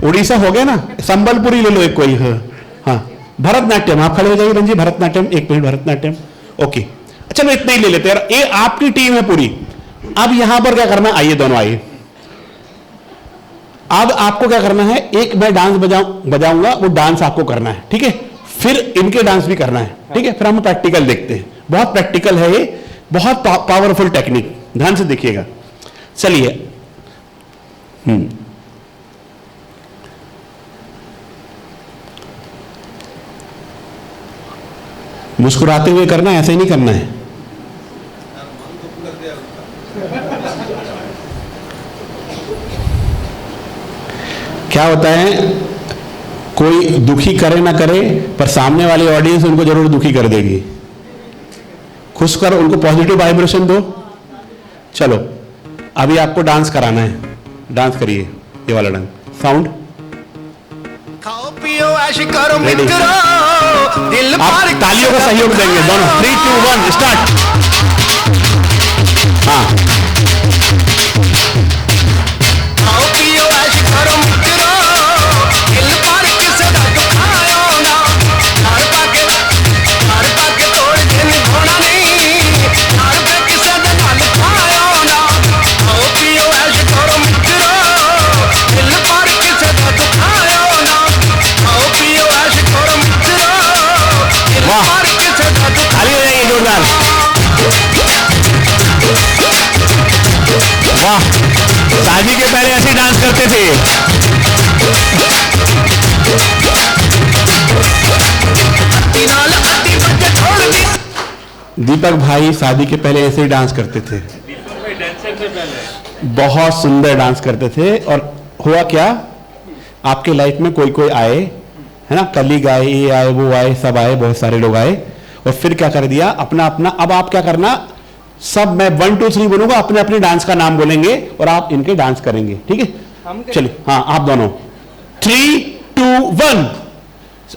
उड़ीसा हो गया ना। संबलपुरी ले लो एक कोई। हाँ भरतनाट्यम, आप खड़े हो जाइए रंजी। भरतनाट्यम, एक मिनट। भरतनाट्यम ओके, चलो इतना ही ले लेते हैं। ये आपकी टीम है पूरी। अब यहां पर क्या करना, आइए दोनों आइए। अब आपको क्या करना है, एक मैं डांस बजाऊंगा, वो डांस आपको करना है, ठीक है। फिर इनके डांस भी करना है, ठीक है। फिर हम प्रैक्टिकल देखते हैं। बहुत प्रैक्टिकल है ये, बहुत पावरफुल टेक्निक, ध्यान से देखिएगा। चलिए मुस्कुराते हुए करना, ऐसे ही नहीं करना है। क्या होता है, कोई दुखी करे ना करे पर सामने वाली ऑडियंस उनको जरूर दुखी कर देगी। खुश करो, उनको पॉजिटिव वाइब्रेशन दो। चलो अभी आपको डांस कराना है, डांस करिए, ये वाला डांस। Sound ready? आप तालियों का सहयोग देंगे दोनों। 3, 2, 1 स्टार्ट। हाँ, ताली हो जाएगी जोरदार। वाह, शादी के पहले ऐसे डांस करते थे। दीपक भाई शादी के पहले ऐसे ही डांस करते थे। बहुत सुंदर डांस करते थे। और हुआ क्या, आपके लाइफ में कोई कोई आए, है ना, कलीग आए, ये आए, वो आए, सब आए, बहुत सारे लोग आए। और फिर क्या कर दिया, अपना अपना, अब आप क्या करना, सब मैं 1, 2, 3 बोलूंगा, अपने अपने डांस का नाम बोलेंगे और आप इनके डांस करेंगे, ठीक है? चलिए, हाँ आप दोनों। 3, 2, 1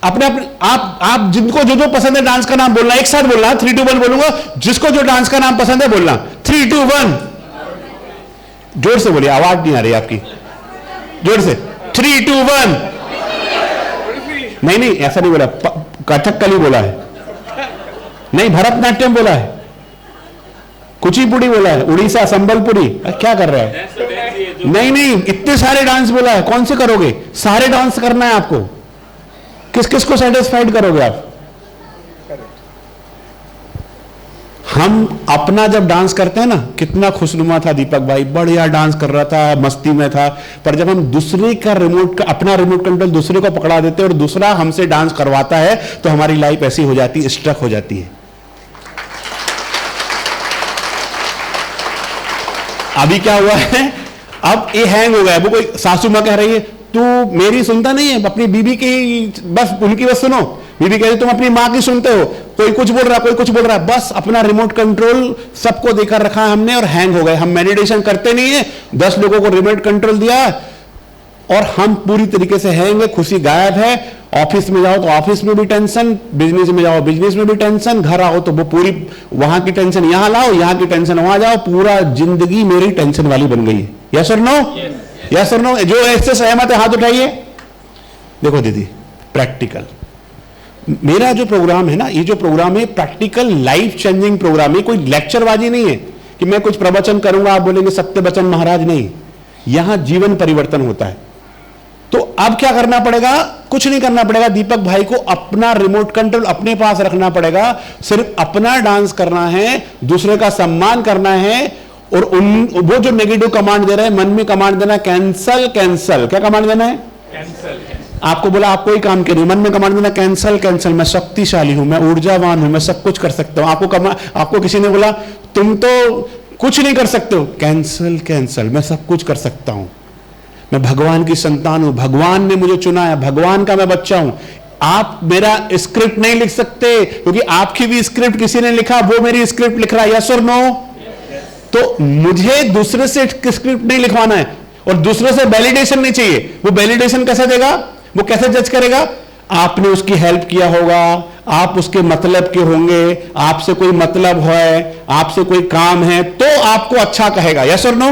अपने अपने, आप जिनको जो जो पसंद है डांस का नाम बोलना, एक साथ बोलना। 3, 2, 1 बोलूंगा, जिसको जो डांस का नाम पसंद है बोलना। 3, 2, 1 जोर से बोलिए, आवाज नहीं आ रही आपकी, जोर से। 3, 2, 1 नहीं ऐसा नहीं बोला, कथकली बोला है, नहीं भरतनाट्यम बोला है, कुचिपुड़ी बोला है, उड़ीसा संबलपुरी, क्या कर रहा है? नहीं इतने सारे डांस बोला है, कौन से करोगे? सारे डांस करना है आपको। किस किस को सेटिस्फाइड करोगे आप? हम अपना जब डांस करते हैं ना, कितना खुशनुमा था दीपक भाई, बढ़िया डांस कर रहा था, मस्ती में था। पर जब हम दूसरे का रिमोट का, अपना रिमोट कंट्रोल दूसरे को पकड़ा देते हैं और दूसरा हमसे डांस करवाता है, तो हमारी लाइफ ऐसी हो जाती है, स्ट्रक हो जाती है। अभी क्या हुआ है, अब ये हैंग हो गया। वो कोई सासू मां कह रही है, तू मेरी सुनता नहीं है, अपनी बीबी की बस, उनकी बस सुनो। बीबी कह रही तुम अपनी मां की सुनते हो, कोई कुछ बोल रहा, कोई कुछ बोल रहा है, बस अपना रिमोट कंट्रोल सबको देकर रखा है हमने और हैंग हो गए। हम मेडिटेशन करते नहीं है, 10 लोगों को रिमोट कंट्रोल दिया और हम पूरी तरीके से हैंग है, खुशी गायब है। ऑफिस में जाओ तो ऑफिस में भी टेंशन, बिजनेस में जाओ बिजनेस में भी टेंशन, घर आओ तो वो पूरी वहां की टेंशन यहां लाओ, यहां की टेंशन वहां जाओ, पूरा जिंदगी मेरी टेंशन वाली बन गई है। यस और नो? यस और नो? जो इससे सहमत है हाथ उठाइए। देखो दीदी, प्रैक्टिकल मेरा जो प्रोग्राम है ना, ये जो प्रोग्राम है प्रैक्टिकल लाइफ चेंजिंग प्रोग्राम है, कोई लेक्चरबाजी नहीं है कि मैं कुछ प्रवचन करूंगा आप बोलेंगे सत्य बचन महाराज, नहीं, यहां जीवन परिवर्तन होता है। तो अब क्या करना पड़ेगा? कुछ नहीं करना पड़ेगा, दीपक भाई को अपना रिमोट कंट्रोल अपने पास रखना पड़ेगा, सिर्फ अपना डांस करना है, दूसरे का सम्मान करना है। और वो जो नेगेटिव कमांड दे रहे हैं, मन में कमांड देना, कैंसल कैंसल, क्या कमांड देना है? कैंसल। आपको बोला आप कोई काम करिए, मन में कमांड देना कैंसल कैंसल, मैं शक्तिशाली हूं, मैं ऊर्जावान हूं, मैं सब कुछ कर सकता हूं। आपको किसी ने बोला तुम तो कुछ नहीं कर सकते हो, कैंसल कैंसल, मैं सब कुछ कर सकता हूं, मैं भगवान की संतान हूं, भगवान ने मुझे चुना है, भगवान का मैं बच्चा हूं। आप मेरा स्क्रिप्ट नहीं लिख सकते, क्योंकि आपकी भी स्क्रिप्ट किसी ने लिखा, वो मेरी स्क्रिप्ट लिख रहा है। यस और नो? तो मुझे दूसरे से स्क्रिप्ट नहीं लिखवाना है और दूसरे से वैलिडेशन नहीं चाहिए। वो वैलिडेशन कैसे देगा? वो कैसे जज करेगा? आपने उसकी हेल्प किया होगा, आप उसके मतलब के होंगे, आपसे कोई मतलब है, आपसे कोई काम है, तो आपको अच्छा कहेगा। यस और नो?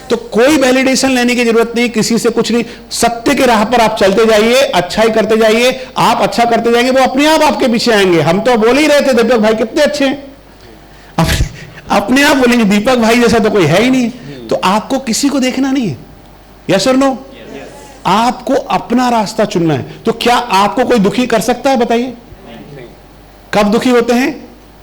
तो कोई वैलिडेशन लेने की जरूरत नहीं, किसी से कुछ नहीं। सत्य के राह पर आप चलते जाइए, अच्छाई करते जाइए, आप अच्छा करते जाएंगे, वो अपने आप आपके पीछे आएंगे। हम तो बोल ही रहे थे दीपक भाई कितने अच्छे हैं, अपने आप बोलेंगे दीपक भाई जैसा तो कोई है ही नहीं। तो आपको किसी को देखना नहीं है। यस और नो? आपको अपना रास्ता चुनना है। तो क्या आपको कोई दुखी कर सकता है? बताइए, कब दुखी होते हैं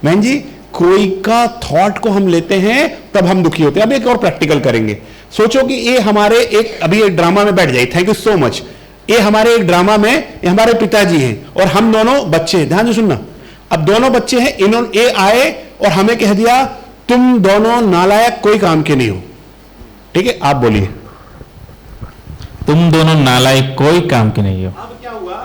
बहन जी? कोई का थॉट को हम लेते हैं तब हम दुखी होते हैं। अब एक और प्रैक्टिकल करेंगे। सोचो कि ये हमारे अभी एक ड्रामा में बैठ जाए। Thank you so much. ये हमारे एक ड्रामा में, ये हमारे पिताजी हैं और हम दोनों बच्चे हैं। ध्यान से सुनना। अब दोनों बच्चे हैं, इन्होंने ये आए और हमें कह दिया तुम दोनों नालायक, कोई काम के नहीं हो। ठीक है, आप बोलिए। तुम दोनों नालायक कोई काम के नहीं हो। अब क्या हुआ,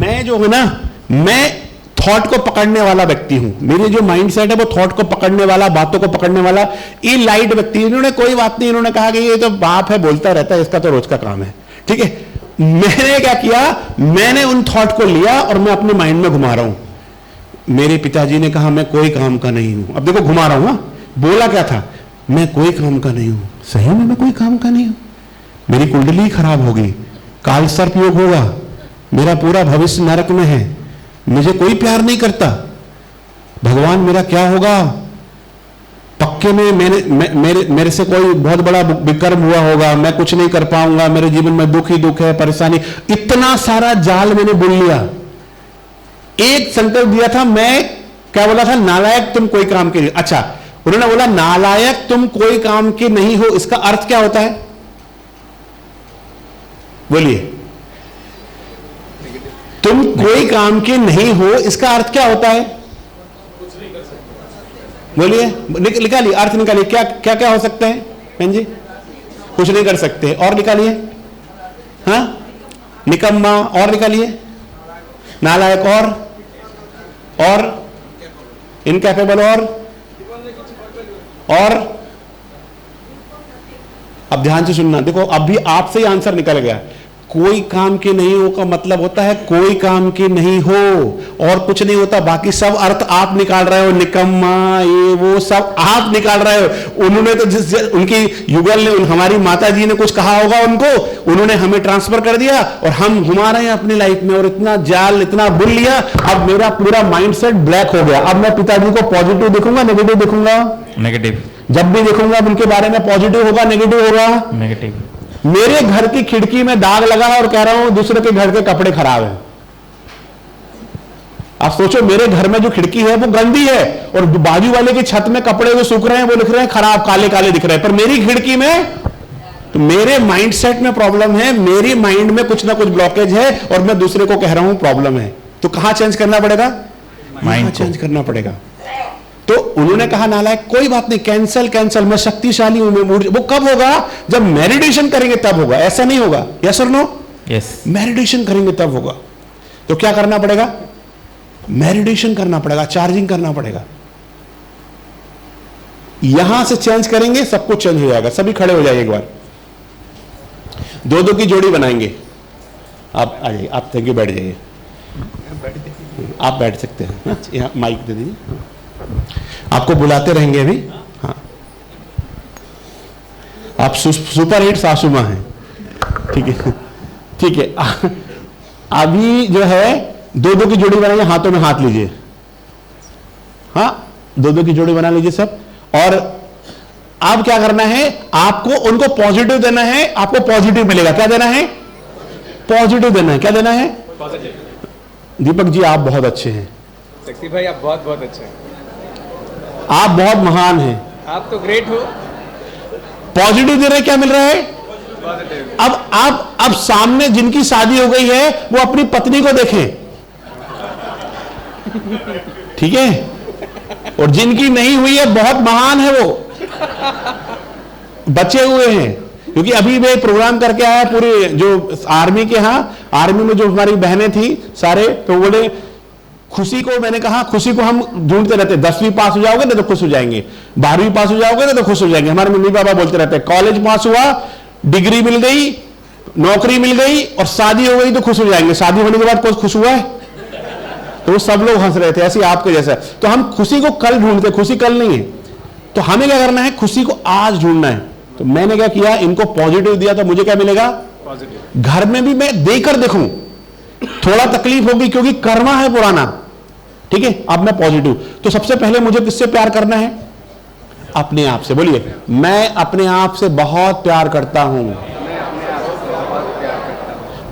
मैं जो हूं ना, मैं थॉट को पकड़ने वाला व्यक्ति हूं। मेरी जो माइंड सेट है वो थॉट को पकड़ने वाला, बातों को पकड़ने वाला, ये लाइट व्यक्ति। इन्होंने कोई बात नहीं, इन्होंने कहा कि ये तो बाप है, बोलता रहता है, इसका तो रोज का काम है। ठीक है, मैंने क्या किया, मैंने उन थॉट को लिया और मैं अपने माइंड में घुमा रहा हूं। मेरे पिताजी ने कहा मैं कोई काम का नहीं हूं। अब देखो घुमा रहा हूं, बोला क्या था, मैं कोई काम का नहीं हूं। सही में मैं कोई काम का नहीं हूं। मेरी कुंडली खराब होगी, काल सर्प योग होगा, मेरा पूरा भविष्य नरक में है, मुझे कोई प्यार नहीं करता, भगवान मेरा क्या होगा, पक्के में मेरे से कोई बहुत बड़ा विकर्म हुआ होगा, मैं कुछ नहीं कर पाऊंगा, मेरे जीवन में दुख ही दुख है, परेशानी। इतना सारा जाल मैंने बुन लिया। एक संकल्प दिया था, मैं क्या बोला था, नालायक तुम कोई काम के नहीं। अच्छा, उन्होंने बोला नालायक तुम कोई काम के नहीं हो, इसका अर्थ क्या होता है, बोलिए। तुम कोई काम के नहीं हो, इसका अर्थ क्या होता है, बोलिए, निकालिए अर्थ, निकालिए। क्या क्या क्या हो सकता है बहन जी, कुछ नहीं कर सकते। और निकालिए, हाँ, निकम्मा, और निकालिए, नालायक, और इनकैपेबल, और अब ध्यान से सुनना। देखो अभी आपसे ही आंसर निकल गया। कोई काम के नहीं हो का मतलब होता है कोई काम के नहीं हो, और कुछ नहीं होता। बाकी सब अर्थ आप निकाल रहे हो, निकम्मा, ये वो सब आप निकाल रहे हो। उन्होंने तो जिस उनकी युगल ने, हमारी माता जी ने कुछ कहा होगा उनको, उन्होंने हमें ट्रांसफर कर दिया और हम घुमा रहे हैं अपनी लाइफ में, और इतना जाल, इतना बुन लिया। अब मेरा पूरा माइंडसेट ब्लैक हो गया। अब मैं पिताजी को पॉजिटिव देखूंगा, नेगेटिव देखूंगा, नेगेटिव। जब भी देखूंगा उनके बारे में पॉजिटिव होगा, नेगेटिव होगा, नेगेटिव। मेरे घर की खिड़की में दाग लगा है और कह रहा हूं दूसरे के घर के कपड़े खराब हैं। आप सोचो, मेरे घर में जो खिड़की है वो गंदी है, और बाजू वाले की छत में कपड़े जो सूख रहे हैं वो लिख रहे हैं खराब, काले काले दिख रहे हैं, पर मेरी खिड़की में, तो मेरे माइंडसेट में प्रॉब्लम है, मेरी माइंड में कुछ ना कुछ ब्लॉकेज है, और मैं दूसरे को कह रहा हूं प्रॉब्लम है। तो कहां चेंज करना पड़ेगा, माइंड चेंज करना पड़ेगा। तो उन्होंने कहा नालायक कोई बात नहीं, कैंसल कैंसल, मैं शक्तिशाली हूं, मैं। वो कब होगा, जब मेडिटेशन करेंगे तब होगा, ऐसा नहीं होगा। यस और नो? यस। मेडिटेशन करेंगे तब होगा। तो क्या करना पड़ेगा, मेडिटेशन करना पड़ेगा, चार्जिंग करना पड़ेगा। यहां से चेंज करेंगे, सब कुछ चेंज हो जाएगा। सभी खड़े हो जाइए एक बार, दो दो की जोड़ी बनाएंगे। आप आ जाइए, आप थैंक यू, बैठ जाइए, आप बैठ सकते हैं। यहाँ माइक दे दीजिए, आपको बुलाते रहेंगे अभी। हाँ, आप सुपर हिट सासू मां हैं, ठीक है, ठीक है। अभी जो है दो दो की जोड़ी बनाइए, हाथों में हाथ लीजिए, हाँ, दो दो की जोड़ी बना लीजिए सब। और अब क्या करना है, आपको उनको पॉजिटिव देना है, आपको पॉजिटिव मिलेगा। क्या देना है, पॉजिटिव देना है। क्या देना है, पॉजिटिव। दीपक जी आप बहुत अच्छे हैं, शक्ति भाई आप बहुत बहुत अच्छे हैं, आप बहुत महान हैं, आप तो ग्रेट हो। पॉजिटिव दे रहे, क्या मिल रहा है, पॉजिटिव। अब आप, अब सामने जिनकी शादी हो गई है वो अपनी पत्नी को देखें, ठीक है, और जिनकी नहीं हुई है बहुत महान है वो, बचे हुए हैं। क्योंकि अभी मैं प्रोग्राम करके आया पूरे जो आर्मी के, यहाँ आर्मी में जो हमारी बहनें थी सारे, तो बोले खुशी को, मैंने कहा खुशी को हम ढूंढते रहते, 10वीं पास हो जाओगे ना तो खुश हो जाएंगे, 12वीं पास हो जाओगे ना तो खुश हो जाएंगे। हमारे मम्मी पापा बोलते रहते, कॉलेज पास हुआ, डिग्री मिल गई, नौकरी मिल गई और शादी हो गई तो खुश हो जाएंगे। शादी होने के बाद कोई खुश हुआ है? तो वो सब लोग हंस रहे थे, ऐसे आपके जैसा। तो हम खुशी को कल ढूंढते, खुशी कल नहीं है। तो हमें क्या करना है, खुशी को आज ढूंढना है। तो मैंने क्या किया, इनको पॉजिटिव दिया, तो मुझे क्या मिलेगा, पॉजिटिव। घर में भी मैं देकर देखूं, थोड़ा तकलीफ होगी क्योंकि कर्मा है पुराना, ठीक है। अब मैं पॉजिटिव, तो सबसे पहले मुझे किससे प्यार करना है, अपने आप से। बोलिए, मैं अपने आप से बहुत प्यार करता हूं,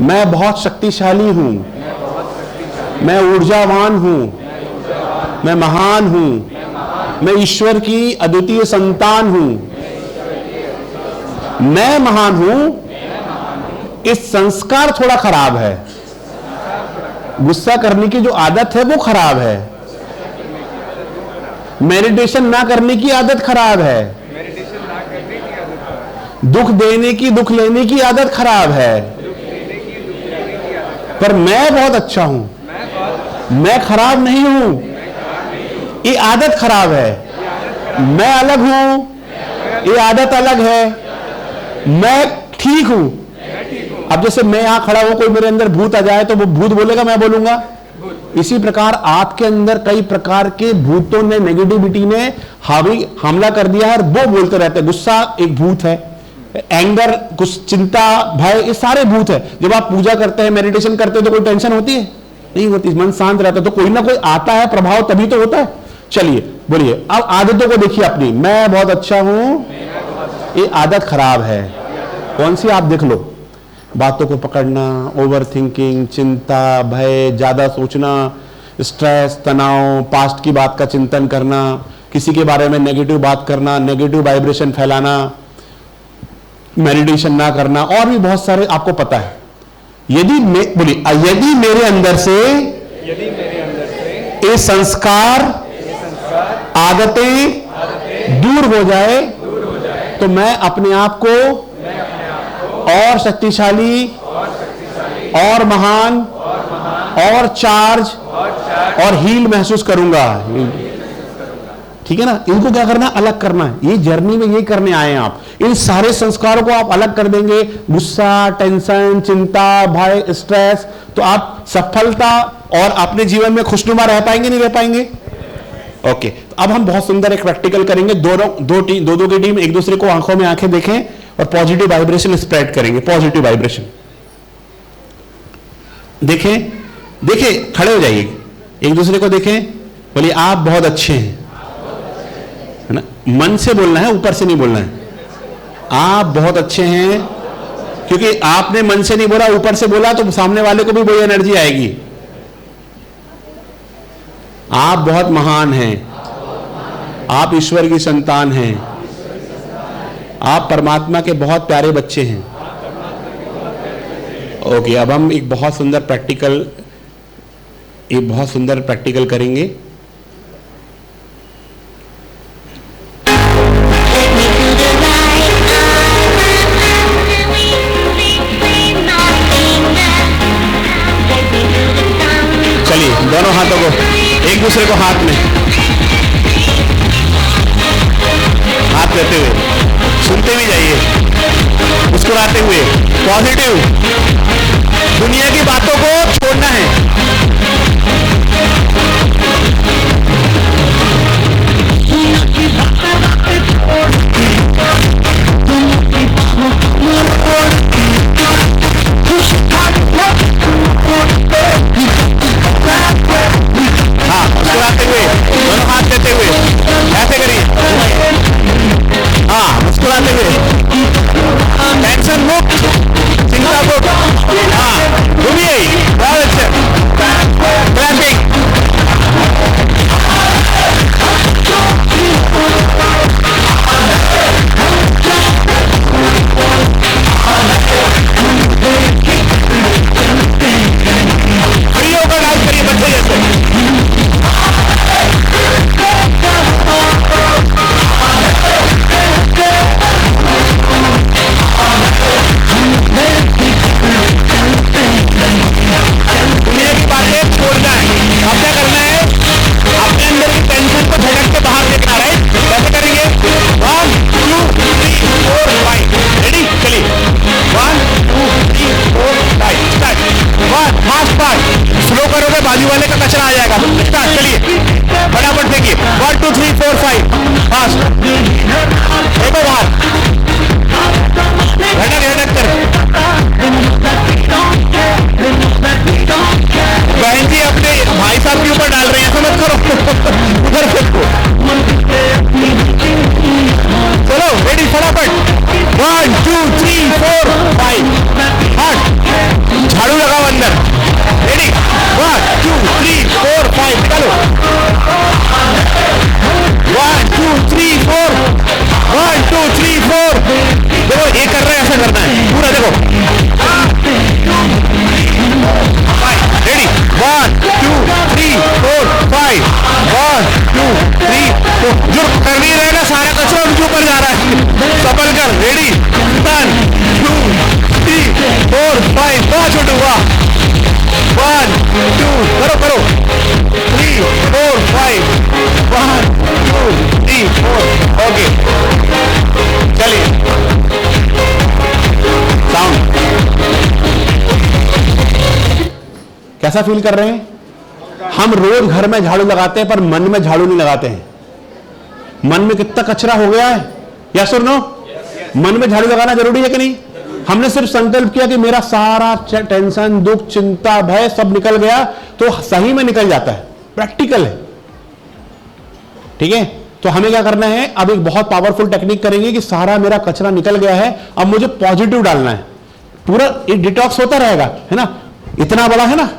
मैं बहुत शक्तिशाली हूं, मैं ऊर्जावान हूं, मैं महान हूं, मैं ईश्वर की अद्वितीय संतान हूं, मैं महान हूं। इस संस्कार थोड़ा खराब है, गुस्सा करने की जो आदत है वो खराब है, मेडिटेशन ना करने की आदत खराब है, दुख देने की, दुख लेने की आदत खराब है। पर मैं बहुत अच्छा हूं, मैं खराब नहीं हूं, ये आदत खराब है। मैं अलग हूं, ये आदत अलग है। मैं ठीक हूं। अब जैसे मैं यहां खड़ा हूं, कोई मेरे अंदर भूत आ जाए तो वो भूत बोलेगा, मैं बोलूंगा। इसी प्रकार आपके अंदर कई प्रकार के भूतों ने, नेगेटिविटी ने हमला कर दिया है और वो बोलते रहते हैं। गुस्सा एक भूत है, एंगर, कुछ चिंता, भय, ये सारे भूत है। जब आप पूजा करते हैं, मेडिटेशन करते हैं तो कोई टेंशन होती है? नहीं होती, मन शांत रहता है। तो कोई ना कोई आता है प्रभाव, तभी तो होता है। चलिए बोलिए, अब आदतों को देखिए अपनी। मैं बहुत अच्छा हूं, ये आदत खराब है। कौन सी? आप देख लो। बातों को पकड़ना, ओवर थिंकिंग, चिंता, भय, ज्यादा सोचना, स्ट्रेस, तनाव, पास्ट की बात का चिंतन करना, किसी के बारे में नेगेटिव बात करना, नेगेटिव वाइब्रेशन फैलाना, मेडिटेशन ना करना, और भी बहुत सारे आपको पता है। यदि मेरे अंदर से ये संस्कार, आदतें दूर हो जाए तो मैं अपने आप को और शक्तिशाली, और महान, और चार्ज, और हील महसूस करूंगा। ठीक है ना? इनको क्या करना? अलग करना है। ये जर्नी में ये करने आए हैं आप। इन सारे संस्कारों को आप अलग कर देंगे, गुस्सा, टेंशन, चिंता, भय, स्ट्रेस, तो आप सफलता और अपने जीवन में खुशनुमा रह पाएंगे, नहीं रह पाएंगे? ओके, तो अब हम बहुत सुंदर एक प्रैक्टिकल करेंगे। दो की टीम एक दूसरे को आंखों में आंखें देखें और पॉजिटिव वाइब्रेशन स्प्रेड करेंगे। पॉजिटिव वाइब्रेशन देखें, देखें, खड़े हो जाइए, एक दूसरे को देखें, बोलिए आप बहुत अच्छे हैं, है ना? मन से बोलना है, ऊपर से नहीं बोलना है। आप बहुत अच्छे हैं, क्योंकि आपने मन से नहीं बोला, ऊपर से बोला तो सामने वाले को भी वही एनर्जी आएगी। आप बहुत महान हैं, आप ईश्वर की संतान हैं, आप परमात्मा के बहुत प्यारे बच्चे हैं। ओके, अब हम एक बहुत सुंदर प्रैक्टिकल करेंगे। चलिए, दोनों हाथों को एक दूसरे को हाथ लेते हुए, सुनते भी जाइए, मुस्कुराते हुए, पॉजिटिव। दुनिया की बातों को छोड़ना है। हाँ, मुस्कुराते हुए, दोनों हाथ देते हुए, ऐसे करिए। हाँ, मुस्कुराते हुए, टेंशन मुक्त, चिंता मुक्त। हाँ, घूमिए, बहुत अच्छे। वाह छोटू वाह, 1 2 करो करो, 3 4 5, 1 2 3 4, ओके चलिए साउंड। कैसा फील कर रहे हैं? हम रोज घर में झाड़ू लगाते हैं पर मन में झाड़ू नहीं लगाते हैं। मन में कितना कचरा हो गया है, यस और नो? मन में झाड़ू लगाना जरूरी है कि नहीं? हमने सिर्फ संकल्प किया कि मेरा सारा टेंशन, दुख, चिंता, भय सब निकल गया, तो सही में निकल जाता है, प्रैक्टिकल है। ठीक है, तो हमें क्या करना है, अब एक बहुत पावरफुल टेक्निक करेंगे कि सारा मेरा कचरा निकल गया है, अब मुझे पॉजिटिव डालना है। पूरा एक डिटॉक्स होता रहेगा, है ना? इतना बड़ा है ना,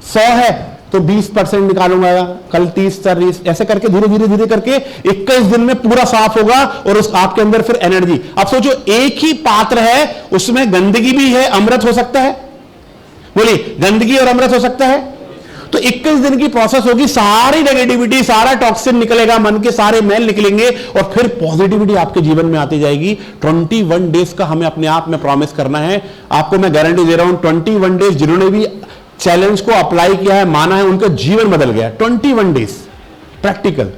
100 है तो 20% निकालूंगा, कल 30, 40, ऐसे करके धीरे धीरे धीरे करके 21 दिन में पूरा साफ होगा और उस आपके अंदर फिर एनर्जी। अब सोचो, एक ही पात्र है, उसमें गंदगी भी है, अमृत हो सकता है? बोलिए, गंदगी और अमृत हो सकता है? तो 21 दिन की प्रोसेस होगी, सारी नेगेटिविटी, सारा टॉक्सिन निकलेगा, मन के सारे मैल निकलेंगे और फिर पॉजिटिविटी आपके जीवन में आती जाएगी। 21 डेज का हमें अपने आप में प्रॉमिस करना है। आपको मैं गारंटी दे रहा हूं, 21 डेज जिन्होंने भी चैलेंज को अप्लाई किया है, माना है, उनका जीवन बदल गया। 21 डेज प्रैक्टिकल।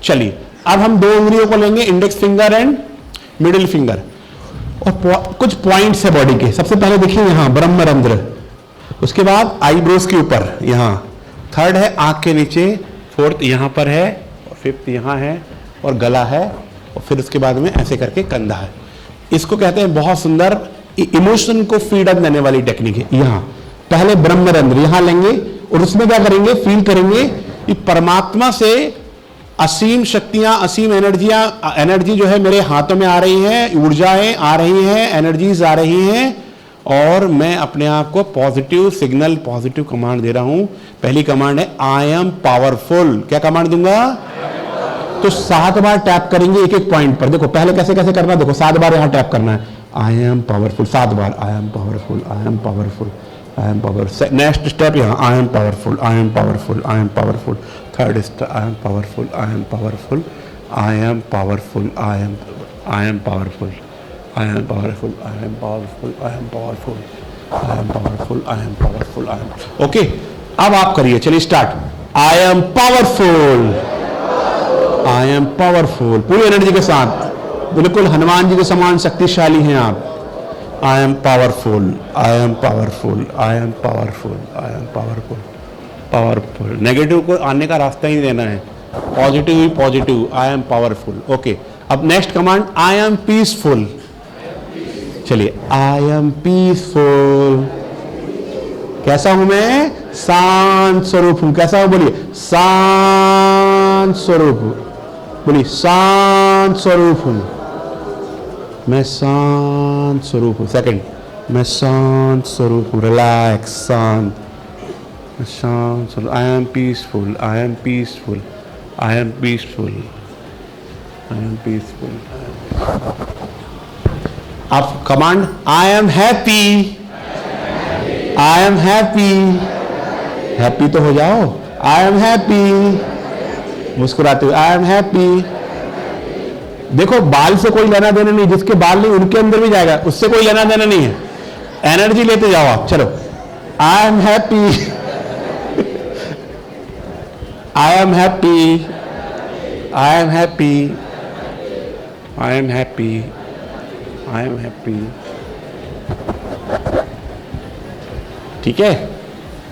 चलिए, अब हम 2 उंगलियों को लेंगे, index finger and middle finger, और कुछ पॉइंट्स है बॉडी के। सबसे पहले देखिए यहां ब्रह्मरंध्र, उसके बाद आईब्रोज के ऊपर, यहां 3rd है आंख के नीचे, 4th यहां पर है, 5th यहां है, और गला है, और फिर उसके बाद में ऐसे करके कंधा है। इसको कहते हैं, बहुत सुंदर इमोशन को फ्रीडम देने वाली टेक्निक है। यहां पहले ब्रह्मरंध्र यहां लेंगे और उसमें क्या करेंगे, फील करेंगे कि परमात्मा से असीम शक्तियां, असीम एनर्जी जो है मेरे हाथों में आ रही है, ऊर्जाएं आ रही हैं, एनर्जीज आ रही हैं, और मैं अपने आप को पॉजिटिव सिग्नल, पॉजिटिव कमांड दे रहा हूं। पहली कमांड है आई एम पावरफुल। क्या कमांड दूंगा? तो 7 बार टैप करेंगे एक एक पॉइंट पर। देखो पहले कैसे कैसे करना, देखो 7 बार यहां टैप करना है, आई एम पावरफुल 7 बार, I am powerful, I am powerful, I am powerful. Next step यहाँ, I am powerful, I am powerful, I am powerful. 3rd step, I am powerful, I am powerful, I am powerful, I am powerful, I am powerful, I am powerful, I am powerful, I am powerful, I am powerful, I am। Okay, अब आप करिए, चलिए start. I am powerful, I am powerful, पूरी energy के साथ, बिल्कुल हनुमान जी के समान शक्तिशाली हैं आप। I am powerful, I am powerful, I am powerful, I am powerful, powerful। Negative को आने का रास्ता ही देना है, पॉजिटिव ही positive, I am powerful। Okay, अब next command, I am peaceful। चलिए, आई एम पीसफुल। कैसा हूं मैं? शांत स्वरूप हूं। कैसा हूं? बोलिए, शांत स्वरूप। बोलिए, शांत स्वरूप हूं मैं, शांत स्वरूप हूं। सेकंड, मैं शांत स्वरूप हूं, रिलैक्स, शांत, शांत स्वरूप। I am peaceful, I am peaceful, I am peaceful, I am peaceful. अब command, I am happy, I am happy. Happy तो हो जाओ, आई एम हैप्पी, मुस्कुराते हुए, आई एम हैप्पी। देखो, बाल से कोई लेना देना नहीं, जिसके बाल नहीं उनके अंदर भी जाएगा, उससे कोई लेना देना नहीं है, एनर्जी लेते जाओ आप। चलो, आई am happy, I am happy, I am happy, I am happy, I am happy. ठीक है,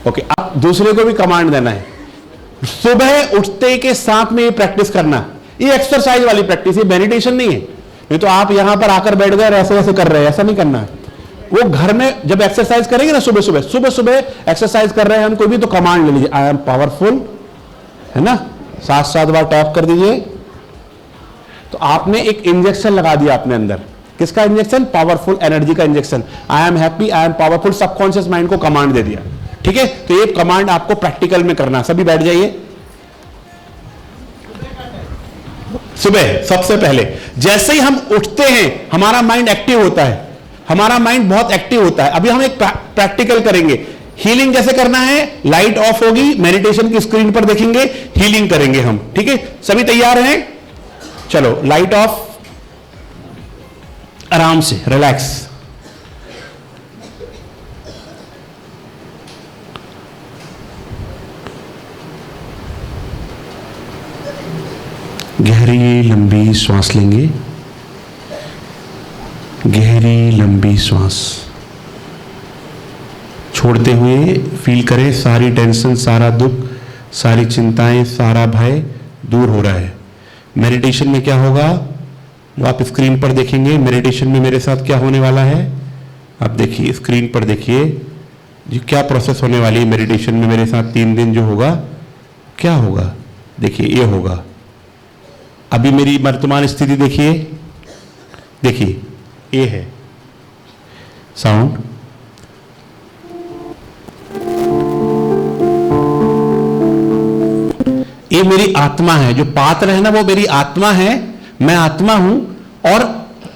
ओके। अब दूसरे को भी कमांड देना है। सुबह उठते के साथ में ये प्रैक्टिस करना, ये एक्सरसाइज वाली प्रैक्टिस, ये मेडिटेशन नहीं है। नहीं तो आप यहां पर आकर बैठ गए और ऐसे ऐसे कर रहे हैं, ऐसा नहीं करना है। वो घर में जब एक्सरसाइज करेंगे ना, सुबह सुबह एक्सरसाइज कर रहे हैं हम कोई भी, तो कमांड ले लीजिए, आई एम पावरफुल, है ना, 7 बार टैप कर दीजिए। तो आपने एक इंजेक्शन लगा दिया अपने अंदर। किसका इंजेक्शन? पावरफुल एनर्जी का injection. I am happy, I am powerful, subconscious mind को कमांड दे दिया। ठीक है, तो ये कमांड आपको प्रैक्टिकल में करना। सभी बैठ जाइए। सुबह सबसे पहले जैसे ही हम उठते हैं हमारा माइंड एक्टिव होता है, हमारा माइंड बहुत एक्टिव होता है। अभी हम एक प्रैक्टिकल करेंगे। हीलिंग कैसे करना है? लाइट ऑफ होगी, मेडिटेशन की स्क्रीन पर देखेंगे, हीलिंग करेंगे हम। ठीक है, सभी तैयार हैं? चलो, लाइट ऑफ, आराम से, रिलैक्स। गहरी लंबी श्वास लेंगे, गहरी लंबी श्वास छोड़ते हुए फील करें सारी टेंशन, सारा दुख, सारी चिंताएं, सारा भय दूर हो रहा है। मेडिटेशन में क्या होगा वो आप स्क्रीन पर देखेंगे। मेडिटेशन में मेरे साथ क्या होने वाला है आप देखिए, स्क्रीन पर देखिए जी क्या प्रोसेस होने वाली है मेडिटेशन में मेरे साथ 3 दिन जो होगा क्या होगा। देखिए ये होगा, अभी मेरी वर्तमान स्थिति देखिए, देखिए ये है साउंड, ये मेरी आत्मा है, जो पात्र है ना वो मेरी आत्मा है, मैं आत्मा हूं। और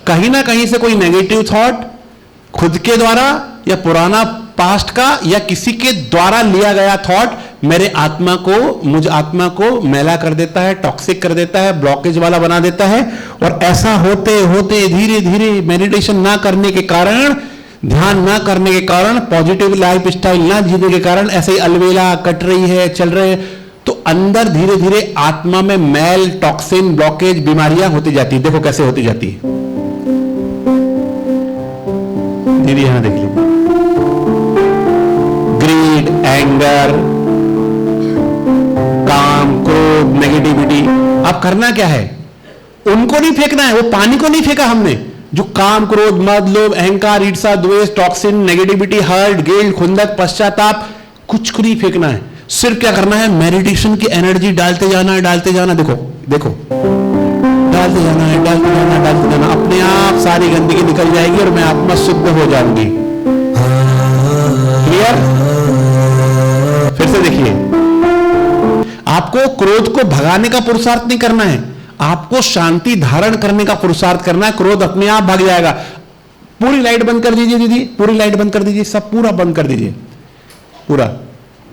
कहीं ना कहीं से कोई नेगेटिव थॉट खुद के द्वारा या पुराना पास्ट का या किसी के द्वारा लिया गया थॉट मेरे आत्मा को, मुझ आत्मा को मैला कर देता है, टॉक्सिक कर देता है, ब्लॉकेज वाला बना देता है। और ऐसा होते होते धीरे धीरे मेडिटेशन ना करने के कारण, ध्यान ना करने के कारण, पॉजिटिव लाइफ स्टाइल ना जीने के कारण ऐसे ही अलवेला कट रही है, चल रहे हैं, तो अंदर धीरे धीरे आत्मा में मैल, टॉक्सिन, ब्लॉकेज, बीमारियां होती जाती है। देखो कैसे होती जाती है, दीदी यहां देख लीजिए, ग्रीड, एंगर, काम, क्रोध, नेगेटिविटी। अब करना क्या है, उनको नहीं फेंकना है, वो पानी को नहीं फेंका हमने, जो काम, क्रोध, मद, लोभ, अहंकार, ईर्ष्या, द्वेष, टॉक्सिन, नेगेटिविटी, हर्ट, गिल्ट, खुंदक, पश्चाताप, कुछ नहीं फेंकना है। सिर्फ क्या करना है, मेडिटेशन की एनर्जी डालते जाना है, डालते जाना। देखो देखो, डालते जाना है, डालते जाना, डालते जाना, अपने आप सारी गंदगी निकल जाएगी और मैं आत्मा शुद्ध हो जाऊंगी। क्लियर? फिर से देखिए, आपको क्रोध को भगाने का पुरुषार्थ नहीं करना है, आपको शांति धारण करने का पुरुषार्थ करना है। क्रोध अपने आप भाग जाएगा। पूरी लाइट बंद कर दीजिए दीदी, पूरी लाइट बंद कर दीजिए, सब पूरा बंद कर दीजिए पूरा।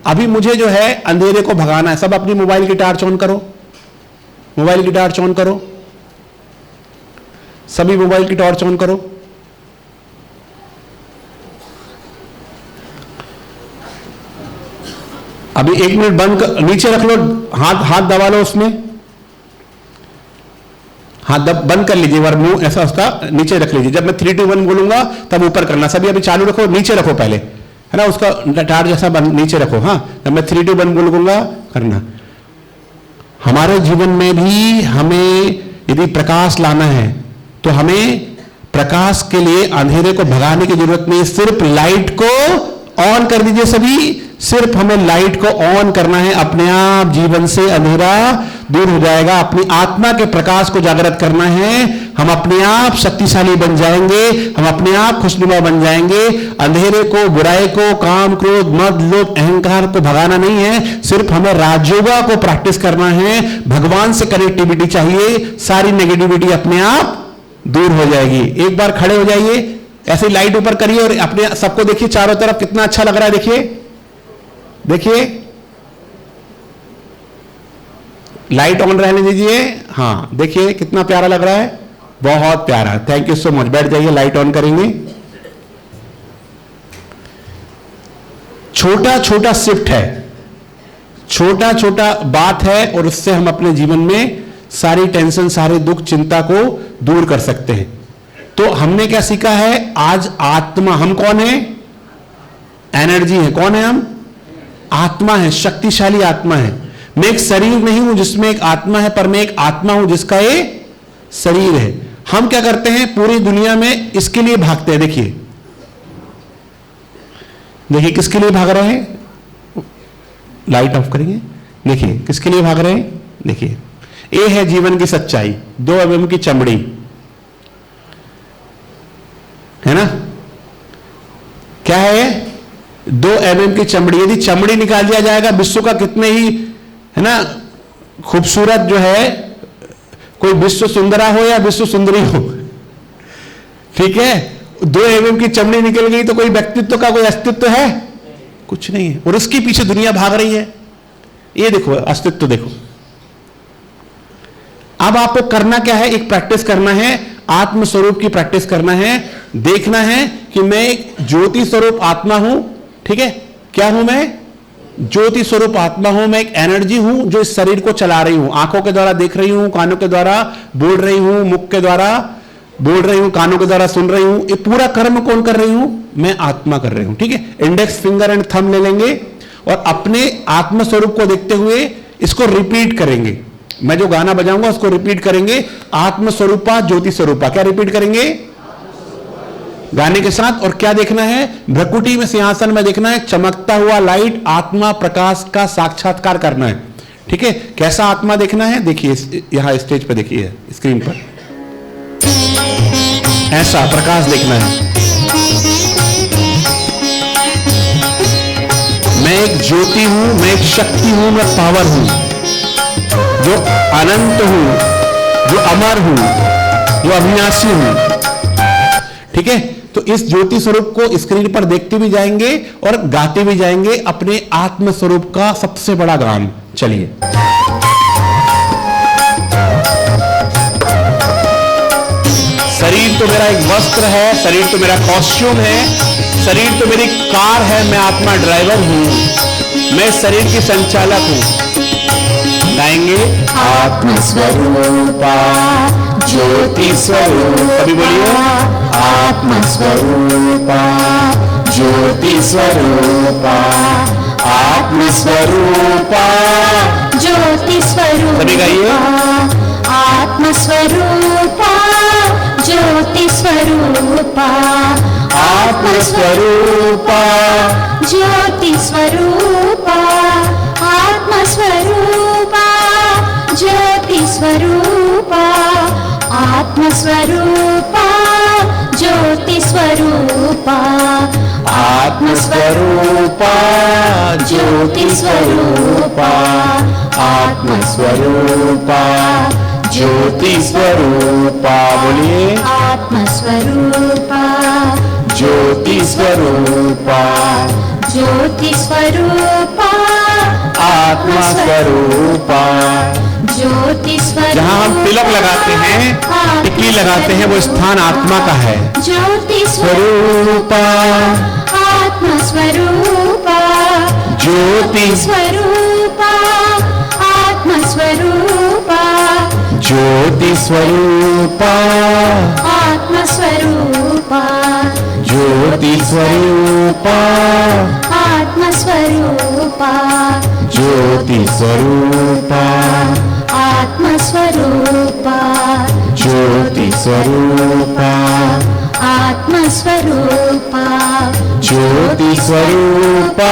अभी मुझे जो है अंधेरे को भगाना है। सब अपनी मोबाइल की टॉर्च ऑन करो, मोबाइल की टॉर्च ऑन करो, सभी मोबाइल की टॉर्च ऑन करो। अभी 1 मिनट बंद कर, नीचे रख लो, हाथ दबा लो, उसमें हाथ बंद कर लीजिए, और मुंह ऐसा उसका नीचे रख लीजिए। जब मैं 3, 2, 1 बोलूंगा तब ऊपर करना। सभी अभी चालू रखो, नीचे रखो पहले, है ना, उसका टार जैसा नीचे रखो। हाँ, जब मैं 3, 2, 1 बोलूंगा करना। हमारे जीवन में भी हमें यदि प्रकाश लाना है तो हमें प्रकाश के लिए अंधेरे को भगाने की जरूरत नहीं, सिर्फ लाइट को ऑन कर दीजिए सभी। सिर्फ हमें लाइट को ऑन करना है, अपने आप जीवन से अंधेरा दूर हो जाएगा। अपनी आत्मा के प्रकाश को जागृत करना है, हम अपने आप शक्तिशाली बन जाएंगे, हम अपने आप खुशनुमा बन जाएंगे। अंधेरे को, बुराई को, काम, क्रोध, मद, लोभ, अहंकार को भगाना नहीं है, सिर्फ हमें राजयोगा को प्रैक्टिस करना है। भगवान से कनेक्टिविटी चाहिए, सारी नेगेटिविटी अपने आप दूर हो जाएगी। एक बार खड़े हो जाइए, ऐसे लाइट ऊपर करिए और अपने सबको देखिए चारों तरफ, कितना अच्छा लग रहा है। देखिए देखिए, लाइट ऑन रहने दीजिए। हाँ देखिए कितना प्यारा लग रहा है, बहुत प्यारा। Thank you so much. बैठ जाइए, लाइट ऑन करेंगे। छोटा छोटा शिफ्ट है, छोटा छोटा बात है, और उससे हम अपने जीवन में सारी टेंशन, सारे दुख, चिंता को दूर कर सकते हैं। तो हमने क्या सीखा है आज? आत्मा, हम कौन है? एनर्जी है। कौन है हम? आत्मा है, शक्तिशाली आत्मा है। मैं एक शरीर नहीं हूं जिसमें एक आत्मा है, पर मैं एक आत्मा हूं जिसका ये शरीर है। हम क्या करते हैं पूरी दुनिया में इसके लिए भागते हैं। देखिए देखिए किसके लिए भाग रहे हैं? लाइट ऑफ करेंगे, देखिए किसके लिए भाग रहे हैं। देखिए ये है जीवन की सच्चाई। 2 mm की चमड़ी है ना, क्या है? 2 mm की चमड़ी। यदि चमड़ी निकाल दिया जाएगा, विश्व का कितने ही, है ना, खूबसूरत जो है, कोई विश्व सुंदरा हो या विश्व सुंदरी हो, ठीक है, 2 mm की चमड़ी निकल गई तो कोई व्यक्तित्व का कोई अस्तित्व है? कुछ नहीं है। और उसके पीछे दुनिया भाग रही है। ये देखो अस्तित्व देखो। अब आपको करना क्या है? एक प्रैक्टिस करना है, आत्म स्वरूप की प्रैक्टिस करना है। देखना है कि मैं एक ज्योति स्वरूप आत्मा हूं। ठीक है, क्या हूं मैं? ज्योति स्वरूप आत्मा हूं, मैं एक एनर्जी हूं जो इस शरीर को चला रही हूं, आंखों के द्वारा देख रही हूं, कानों के द्वारा बोल रही हूं, मुख के द्वारा बोल रही हूं, कानों के द्वारा सुन रही हूं। ये पूरा कर्म कौन कर रही हूं? मैं आत्मा कर रही हूं। ठीक है, इंडेक्स फिंगर एंड थंब ले लेंगे और अपने आत्म स्वरूप को देखते हुए इसको रिपीट करेंगे। मैं जो गाना बजाऊंगा उसको रिपीट करेंगे, आत्म स्वरूपा ज्योति स्वरूपा। क्या रिपीट करेंगे? गाने के साथ। और क्या देखना है? भ्रकुटी में सिंहासन में देखना है चमकता हुआ लाइट, आत्मा प्रकाश का साक्षात्कार करना है। ठीक है, कैसा आत्मा देखना है? देखिए यहां स्टेज पर, देखिए स्क्रीन पर, ऐसा प्रकाश देखना है। मैं एक ज्योति हूं, मैं एक शक्ति हूं, मैं पावर हूं, जो अनंत हूं, जो अमर हूं, जो अविनाशी हूं। ठीक है, तो इस ज्योति स्वरूप को स्क्रीन पर देखते भी जाएंगे और गाते भी जाएंगे अपने आत्म स्वरूप का सबसे बड़ा गान। चलिए, शरीर तो मेरा एक वस्त्र है, शरीर तो मेरा कॉस्ट्यूम है, शरीर तो मेरी कार है, मैं आत्मा ड्राइवर हूं, मैं शरीर की संचालक हूं। गाएंगे आत्मस्वरूपा ज्योति स्वरूप, कभी बोलिए आत्मस्वरूपा ज्योति स्वरूपा, आत्मस्वरूपा ज्योति स्वरूपा, सभी गाइए आत्मस्वरूपा ज्योति स्वरूपा, आत्मस्वरूपा ज्योति स्वरूपा, आत्मस्वरूपा ज्योति स्वरूपा, आत्मस्वरूपा ज्योति स्वरूपा, आत्मस्वरूपा ज्योति स्वरूपा, आत्मस्वरूपा ज्योति स्वरूपा। बोलिए आत्मस्वरूपा ज्योति स्वरूपा, ज्योति स्वरूपा, आत्मा स्वरूपा। ज्योति स्वरूपा। जहां हम तिलक लगाते हैं, टिकली लगाते हैं, वो स्थान आत्मा का है। ज्योति स्वरूपा आत्मा स्वरूपा, ज्योति स्वरूपा आत्मा स्वरूपा, ज्योति स्वरूपा, आत्मा स्वरूपा, ज्योति स्वरूपा, आत्मा स्वरूपा, ज्योति स्वरूपा, आत्मा स्वरूपा, ज्योति स्वरूपा, आत्मा स्वरूपा, ज्योति स्वरूपा,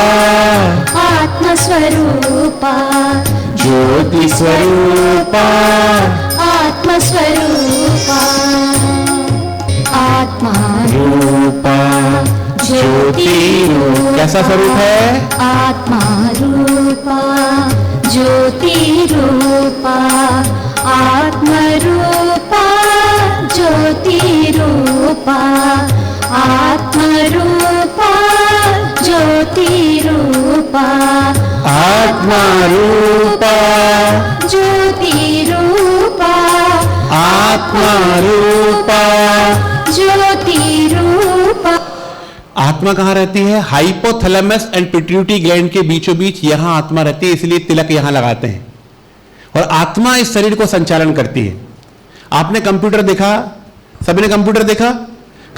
आत्मा स्वरूपा, ज्योति स्वरूपा, आत्मा स्वरूपा, आत्मा रूपा, ज्योति रूप। कैसा स्वरूप है? आत्मा रूपा, ज्योति रूपा, आत्मा रूपा, ज्योति रूपा, आत्मा रूपा, ज्योति रूपा, आत्मा रूपा, ज्योति रूपा, आत्मा रूपा। ज्योति रूपा। आत्मा कहां रहती है? हाइपोथैलेमस एंड पिट्यूटरी ग्लैंड के बीचों बीच यहां आत्मा रहती है, इसलिए तिलक यहां लगाते हैं। और आत्मा इस शरीर को संचालन करती है। आपने कंप्यूटर देखा? सभी ने कंप्यूटर देखा?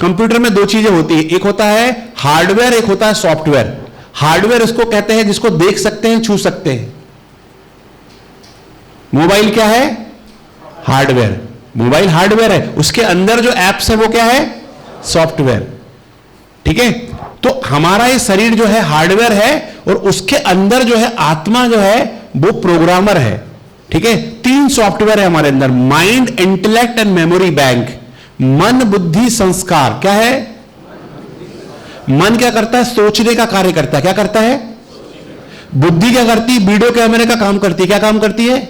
कंप्यूटर में दो चीजें होती है, एक होता है हार्डवेयर, एक होता है सॉफ्टवेयर। हार्डवेयर उसको कहते हैं जिसको देख सकते हैं, छू सकते हैं। मोबाइल क्या है? हार्डवेयर। मोबाइल हार्डवेयर है, उसके अंदर जो एप्स है वो क्या है? सॉफ्टवेयर। ठीक है, तो हमारा ये शरीर जो है हार्डवेयर है और उसके अंदर जो है आत्मा जो है वो प्रोग्रामर है। ठीक है, तीन सॉफ्टवेयर है हमारे अंदर, mind, intellect and memory bank. मन, बुद्धि, संस्कार। क्या है? मन क्या करता है? सोचने का कार्य करता है। क्या करता है? बुद्धि क्या करती है? वीडियो कैमरे का काम करती है। क्या काम करती है?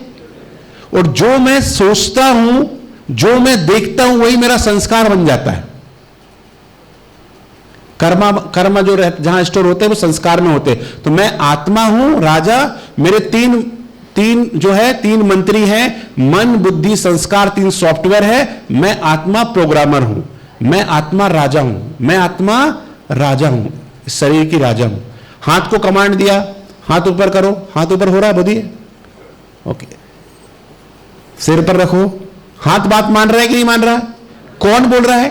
और जो मैं सोचता हूं, जो मैं देखता हूं, वही मेरा संस्कार बन जाता है। कर्म जो जहां स्टोर होते हैं वो संस्कार में होते हैं। तो मैं आत्मा हूं राजा, मेरे तीन मंत्री हैं, मन, बुद्धि, संस्कार, तीन सॉफ्टवेयर है। मैं आत्मा प्रोग्रामर हूं, मैं आत्मा राजा हूं, मैं आत्मा राजा हूं, शरीर की राजा हूं। हाथ को कमांड दिया, हाथ ऊपर करो, हाथ ऊपर हो रहा है, बोलिए। ओके, सिर पर रखो, हाथ बात मान रहा है कि नहीं मान रहा? कौन बोल रहा है?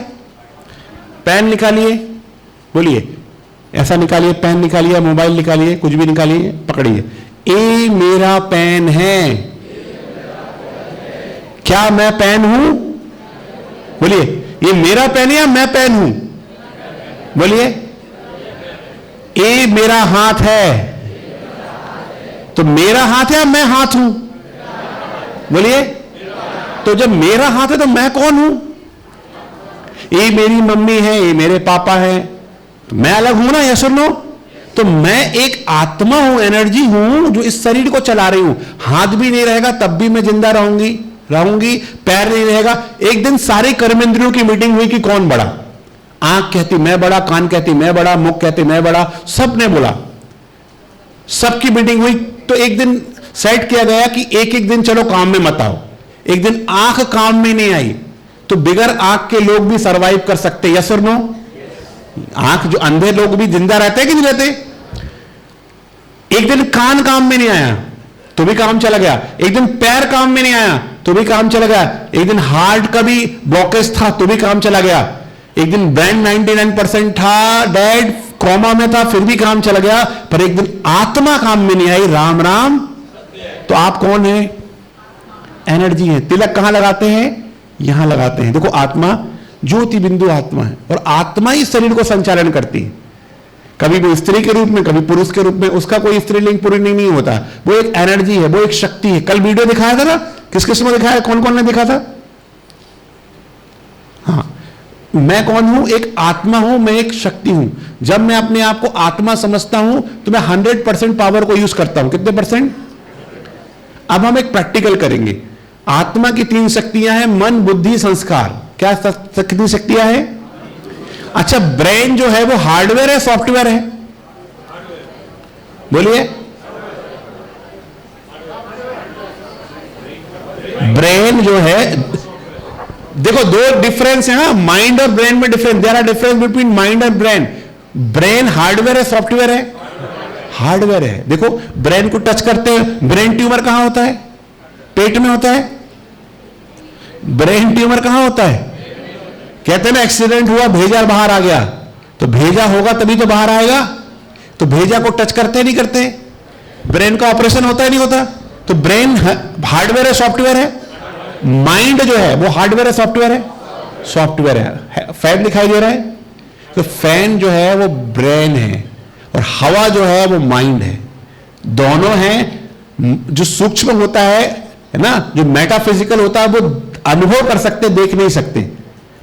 पेन निकालिए, बोलिए, ऐसा निकालिए, पेन निकालिए, मोबाइल निकालिए, कुछ भी निकालिए, पकड़िए। ए मेरा पेन है। क्या मैं पेन हूं? बोलिए, ये मेरा पेन है या मैं पेन हूं? बोलिए। ए मेरा हाथ है, तो मेरा हाथ है या मैं हाथ हूं? बोलिए। तो जब मेरा हाथ है तो मैं कौन हूं? ये मेरी मम्मी है, ये मेरे पापा है, तो मैं अलग हूं ना, यस और नो? तो मैं एक आत्मा हूं, एनर्जी हूं जो इस शरीर को चला रही हूं। हाथ भी नहीं रहेगा तब भी मैं जिंदा रहूंगी, पैर नहीं रहेगा। एक दिन सारी कर्मेंद्रियों की मीटिंग हुई कि कौन बड़ा। आंख कहती मैं बड़ा, कान कहती मैं बड़ा, मुख कहती मैं बड़ा, सबने बोला, सबकी मीटिंग हुई। तो एक दिन सेट किया गया कि एक एक दिन चलो काम में मत आओ। एक दिन आंख काम में नहीं आई तो बिगर आंख के लोग भी सरवाइव कर सकते, यस और नो? आंख जो अंधे लोग भी जिंदा रहते हैं कि नहीं रहते? एक दिन कान काम में नहीं आया तो भी काम चला गया, एक दिन पैर काम में नहीं आया तो भी काम चला गया, एक दिन हार्ट का भी ब्लॉकेज था तो भी काम चला गया, एक दिन ब्रेन 99% था, डेड कोमा में था, फिर भी काम चला गया। पर एक दिन आत्मा काम में नहीं आई। राम राम। तो आप कौन है? एनर्जी है। तिलक कहां लगाते हैं? यहां लगाते हैं। देखो, आत्मा ज्योति बिंदु आत्मा है और आत्मा ही शरीर को संचालन करती है, कभी भी स्त्री के रूप में, कभी पुरुष के रूप में। उसका कोई स्त्रीलिंग पुल्लिंग नहीं होता, वो एक एनर्जी है, वो एक शक्ति है। कल वीडियो दिखाया था ना, किस किस में दिखाया, कौन कौन ने दिखा था? हाँ, मैं कौन हूं? एक आत्मा हूं, मैं एक शक्ति हूं। जब मैं अपने आप को आत्मा समझता हूं तो मैं 100% पावर को यूज करता हूं। कितने परसेंट? अब हम एक प्रैक्टिकल करेंगे। आत्मा की 3 शक्तियां हैं, मन, बुद्धि, संस्कार। क्या कितनी शक्तियां हैं? अच्छा, ब्रेन जो है वो हार्डवेयर है, सॉफ्टवेयर है? बोलिए। ब्रेन जो है, देखो दो डिफरेंस है ना, माइंड और ब्रेन में difference. There are difference between mind और ब्रेन। ब्रेन हार्डवेयर है, सॉफ्टवेयर है? हार्डवेयर है। देखो, ब्रेन को टच करते हैं, ब्रेन ट्यूमर कहां होता है? पेट में होता है। ब्रेन ट्यूमर कहां होता है? कहते हैं ना, एक्सीडेंट हुआ, भेजा बाहर आ गया, तो भेजा होगा तभी तो बाहर आएगा। तो भेजा को टच करते नहीं करते? ब्रेन का ऑपरेशन होता है नहीं होता? तो ब्रेन हार्डवेयर है, सॉफ्टवेयर है? माइंड जो है वो हार्डवेयर है, सॉफ्टवेयर है? सॉफ्टवेयर है। फैन दिखाई दे रहा है? तो फैन जो है वो ब्रेन है और हवा जो है वो माइंड है। दोनों हैं। जो सूक्ष्म होता है ना, जो मेटाफिजिकल होता है, वो अनुभव कर सकते, देख नहीं सकते,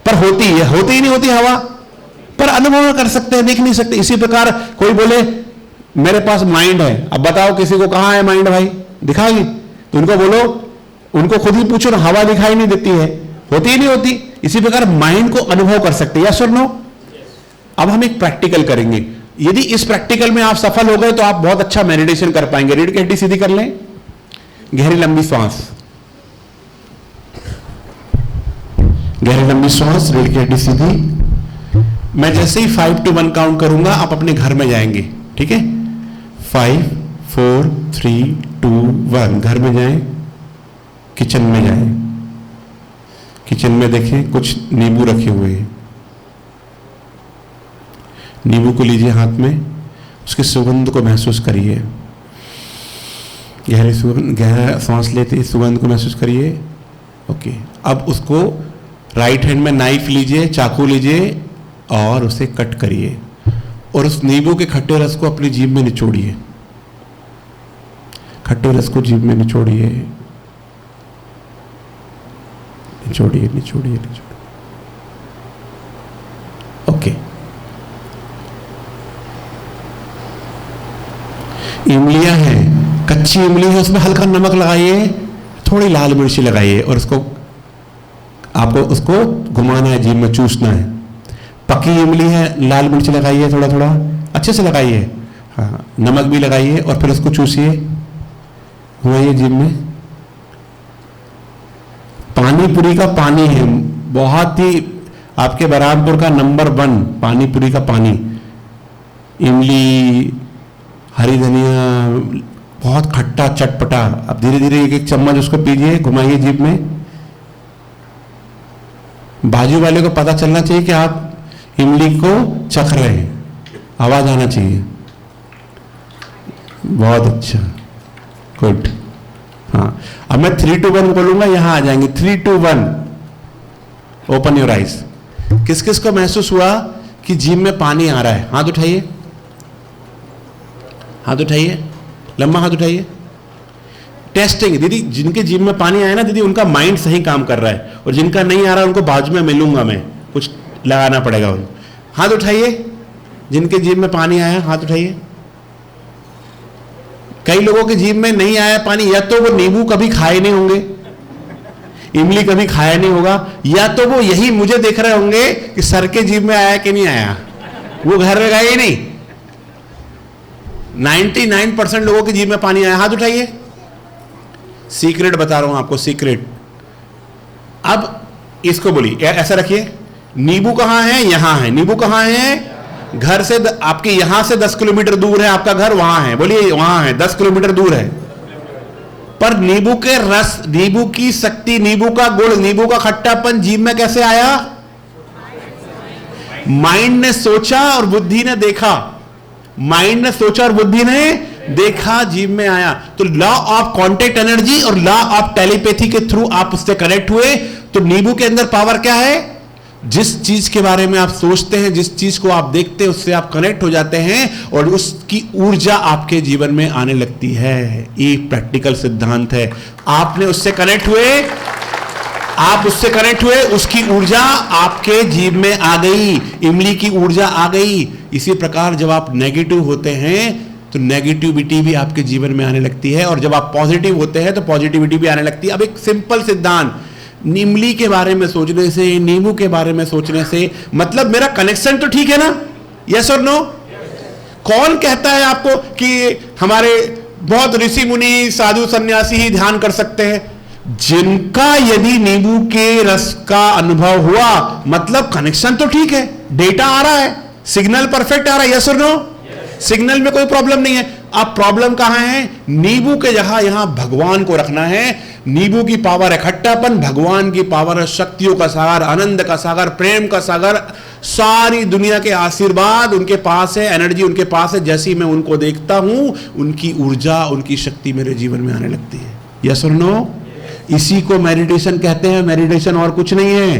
पर होती है। होती ही नहीं होती हवा, पर अनुभव कर सकते हैं, देख नहीं सकते। इसी प्रकार कोई बोले मेरे पास माइंड है, अब बताओ किसी को कहां है माइंड भाई, दिखाएगी? तो उनको बोलो, उनको खुद ही पूछो ना, हवा दिखाई नहीं देती है, होती ही नहीं होती। इसी प्रकार माइंड को अनुभव कर सकते हैं, यस और नो? अब हम एक प्रैक्टिकल करेंगे। यदि इस प्रैक्टिकल में आप सफल हो गए तो आप बहुत अच्छा मेडिटेशन कर पाएंगे। रीढ़ की हड्डी सीधी कर लें, गहरी लंबी सांस, गहरी लंबी सांस, रीढ़ की हड्डी सीधी। मैं जैसे ही 5 to 1 काउंट करूंगा, आप अपने घर में जाएंगे, ठीक है? 5, 4, 3, 2, 1। घर में जाएं, किचन में जाएं। किचन में देखें कुछ नींबू रखे हुए हैं, नींबू को लीजिए हाथ में, उसके सुगंध को महसूस करिए। गहरा सांस लेते सुगंध को महसूस करिए। ओके, अब उसको राइट हैंड में नाइफ लीजिए, चाकू लीजिए और उसे कट करिए और उस नींबू के खट्टे रस को अपनी जीभ में निचोड़िए। खट्टे रस को जीभ में निचोड़िए, निचोड़िए, निचोड़िए, निचोड़िए। ओके, इमलियां हैं, कच्ची इमली है, उसमें हल्का नमक लगाइए, थोड़ी लाल मिर्ची लगाइए और उसको आपको उसको घुमाना है, जीभ में चूसना है। पकी इमली है, लाल मिर्च लगाइए, थोड़ा थोड़ा अच्छे से लगाइए, हाँ, नमक भी लगाइए और फिर उसको चूसिए, घुमाइए जीभ में। पानी पूरी का पानी है, बहुत ही आपके बरहामपुर का नंबर 1 पानी पूरी का पानी। इमली, हरी धनिया बहुत खट्टा चटपटा। अब धीरे धीरे एक एक चम्मच उसको पीजिए, घुमाइए जीभ में। बाजू वाले को पता चलना चाहिए कि आप इमली को चख रहे हैं, आवाज आना चाहिए। बहुत अच्छा, गुड। हाँ, अब मैं 3, 2, 1 बोलूंगा, यहां आ जाएंगे। 3, 2, 1, ओपन योर आइज। किस किस को महसूस हुआ कि जीभ में पानी आ रहा है? हाथ उठाइए, हाथ उठाइए, लंबा हाथ उठाइए। टेस्टिंग दीदी, जिनके जीभ में पानी आया ना दीदी, उनका माइंड सही काम कर रहा है, और जिनका नहीं आ रहा उनको बाजू में मिलूंगा मैं, कुछ लगाना पड़ेगा उनको। हाथ उठाइए, जिनके जीभ में पानी आया हाथ उठाइए। कई लोगों के जीभ में नहीं आया पानी, या तो वो नींबू कभी खाए नहीं होंगे, इमली कभी खाया नहीं होगा, या तो वो यही मुझे देख रहे होंगे कि सर के जीभ में आया कि नहीं आया, वो घर में गए ही नहीं। 99% लोगों के जीभ में पानी आया, हाथ उठाइए। सीक्रेट बता रहा हूं आपको, सीक्रेट। अब इसको बोलिए, ऐसा रखिए। नींबू कहां है? यहां है। नींबू कहां है? घर से आपके यहां से 10 किलोमीटर दूर है आपका घर, वहां है। बोलिए वहां है, 10 किलोमीटर दूर है। पर नींबू के रस, नींबू की शक्ति, नींबू का गुण, नींबू का खट्टापन जीभ में कैसे आया? माइंड ने सोचा और बुद्धि ने देखा। माइंड ने सोचा और बुद्धि ने देखा, जीभ में आया। तो लॉ ऑफ कॉन्टेक्ट एनर्जी और लॉ ऑफ टेलीपैथी के थ्रू आप उससे कनेक्ट हुए। तो नींबू के अंदर पावर क्या है? जिस चीज के बारे में आप सोचते हैं, जिस चीज को आप देखते हैं, उससे आप कनेक्ट हो जाते हैं और उसकी ऊर्जा आपके जीवन में आने लगती है। ये प्रैक्टिकल सिद्धांत है। आपने उससे कनेक्ट हुए, आप उससे कनेक्ट हुए, उसकी ऊर्जा आपके जीव में आ गई, इमली की ऊर्जा आ गई। इसी प्रकार जब आप नेगेटिव होते हैं तो नेगेटिविटी भी आपके जीवन में आने लगती है, और जब आप पॉजिटिव होते हैं तो पॉजिटिविटी भी आने लगती है। अब एक सिंपल सिद्धांत, इमली के बारे में सोचने से, नींबू के बारे में सोचने से, मतलब मेरा कनेक्शन तो ठीक है ना? यस और नो? कौन कहता है आपको कि हमारे बहुत ऋषि मुनि साधु सन्यासी ही ध्यान कर सकते हैं? जिनका यदि नींबू के रस का अनुभव हुआ, मतलब कनेक्शन तो ठीक है, डेटा आ रहा है, सिग्नल परफेक्ट आ रहा है। यस और नो? सिग्नल में कोई प्रॉब्लम नहीं है। अब प्रॉब्लम कहां है? नींबू के जगह यहां भगवान को रखना है। नींबू की पावर है खट्टापन, भगवान की पावर है शक्तियों का सागर, आनंद का सागर, प्रेम का सागर, सारी दुनिया के आशीर्वाद उनके पास है, एनर्जी उनके पास है। जैसे ही मैं उनको देखता हूं, उनकी ऊर्जा, उनकी शक्ति मेरे जीवन में आने लगती है। यस और नो? इसी को मेडिटेशन कहते हैं। मेडिटेशन और कुछ नहीं है।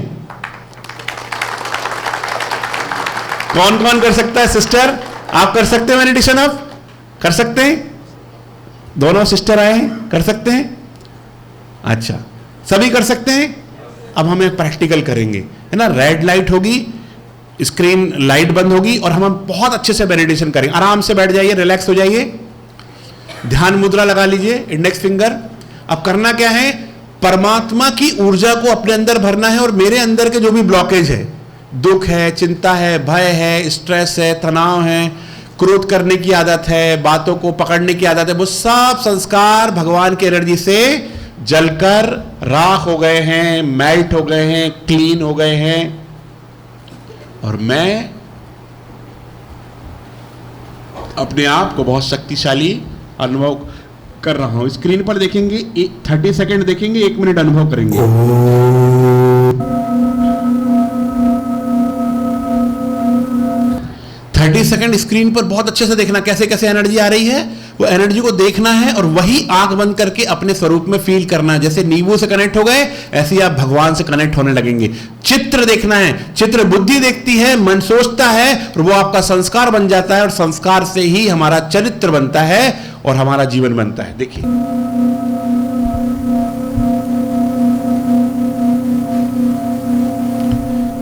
कौन कौन कर सकता है? सिस्टर, आप कर सकते हैं मेडिटेशन? आप कर सकते हैं? दोनों सिस्टर आए हैं, कर सकते हैं? अच्छा, सभी कर सकते हैं। अब हम एक प्रैक्टिकल करेंगे, है ना? रेड लाइट होगी, स्क्रीन लाइट बंद होगी, और हम बहुत अच्छे से मेडिटेशन करेंगे। आराम से बैठ जाइए, रिलैक्स हो जाइए, ध्यान मुद्रा लगा लीजिए, इंडेक्स फिंगर। अब करना क्या है? परमात्मा की ऊर्जा को अपने अंदर भरना है, और मेरे अंदर के जो भी ब्लॉकेज है, दुख है, चिंता है, भय है, स्ट्रेस है, तनाव है, क्रोध करने की आदत है, बातों को पकड़ने की आदत है, वो सब संस्कार भगवान की एनर्जी से जलकर राख हो गए हैं, मेल्ट हो गए हैं, क्लीन हो गए हैं। और मैं अपने आप को बहुत शक्तिशाली अनुभव कर रहा हूं। स्क्रीन पर देखेंगे, 30 सेकंड देखेंगे, 1 मिनट अनुभव करेंगे। 30 सेकंड स्क्रीन पर बहुत अच्छे से देखना कैसे कैसे एनर्जी आ रही है, वो एनर्जी को देखना है, और वही आंख बंद करके अपने स्वरूप में फील करना है। जैसे नींबू से कनेक्ट हो गए, ऐसे ही आप भगवान से कनेक्ट होने लगेंगे। चित्र देखना है, चित्र बुद्धि देखती है, मन सोचता है, और वो आपका संस्कार बन जाता है, और संस्कार से ही हमारा चरित्र बनता है और हमारा जीवन बनता है। देखिए,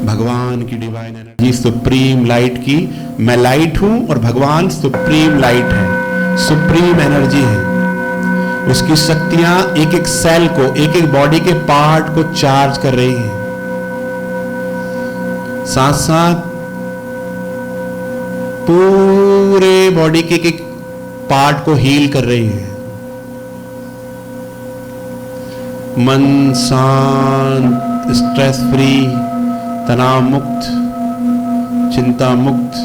भगवान की डिवाइन एनर्जी, सुप्रीम लाइट की, मैं लाइट हूं और भगवान सुप्रीम लाइट है, सुप्रीम एनर्जी है। उसकी शक्तियां एक एक सेल को, एक एक बॉडी के पार्ट को चार्ज कर रही हैं, साथ साथ पूरे बॉडी के एक एक पार्ट को हील कर रही है। मन शांत, स्ट्रेस फ्री, तनाव मुक्त, चिंता मुक्त।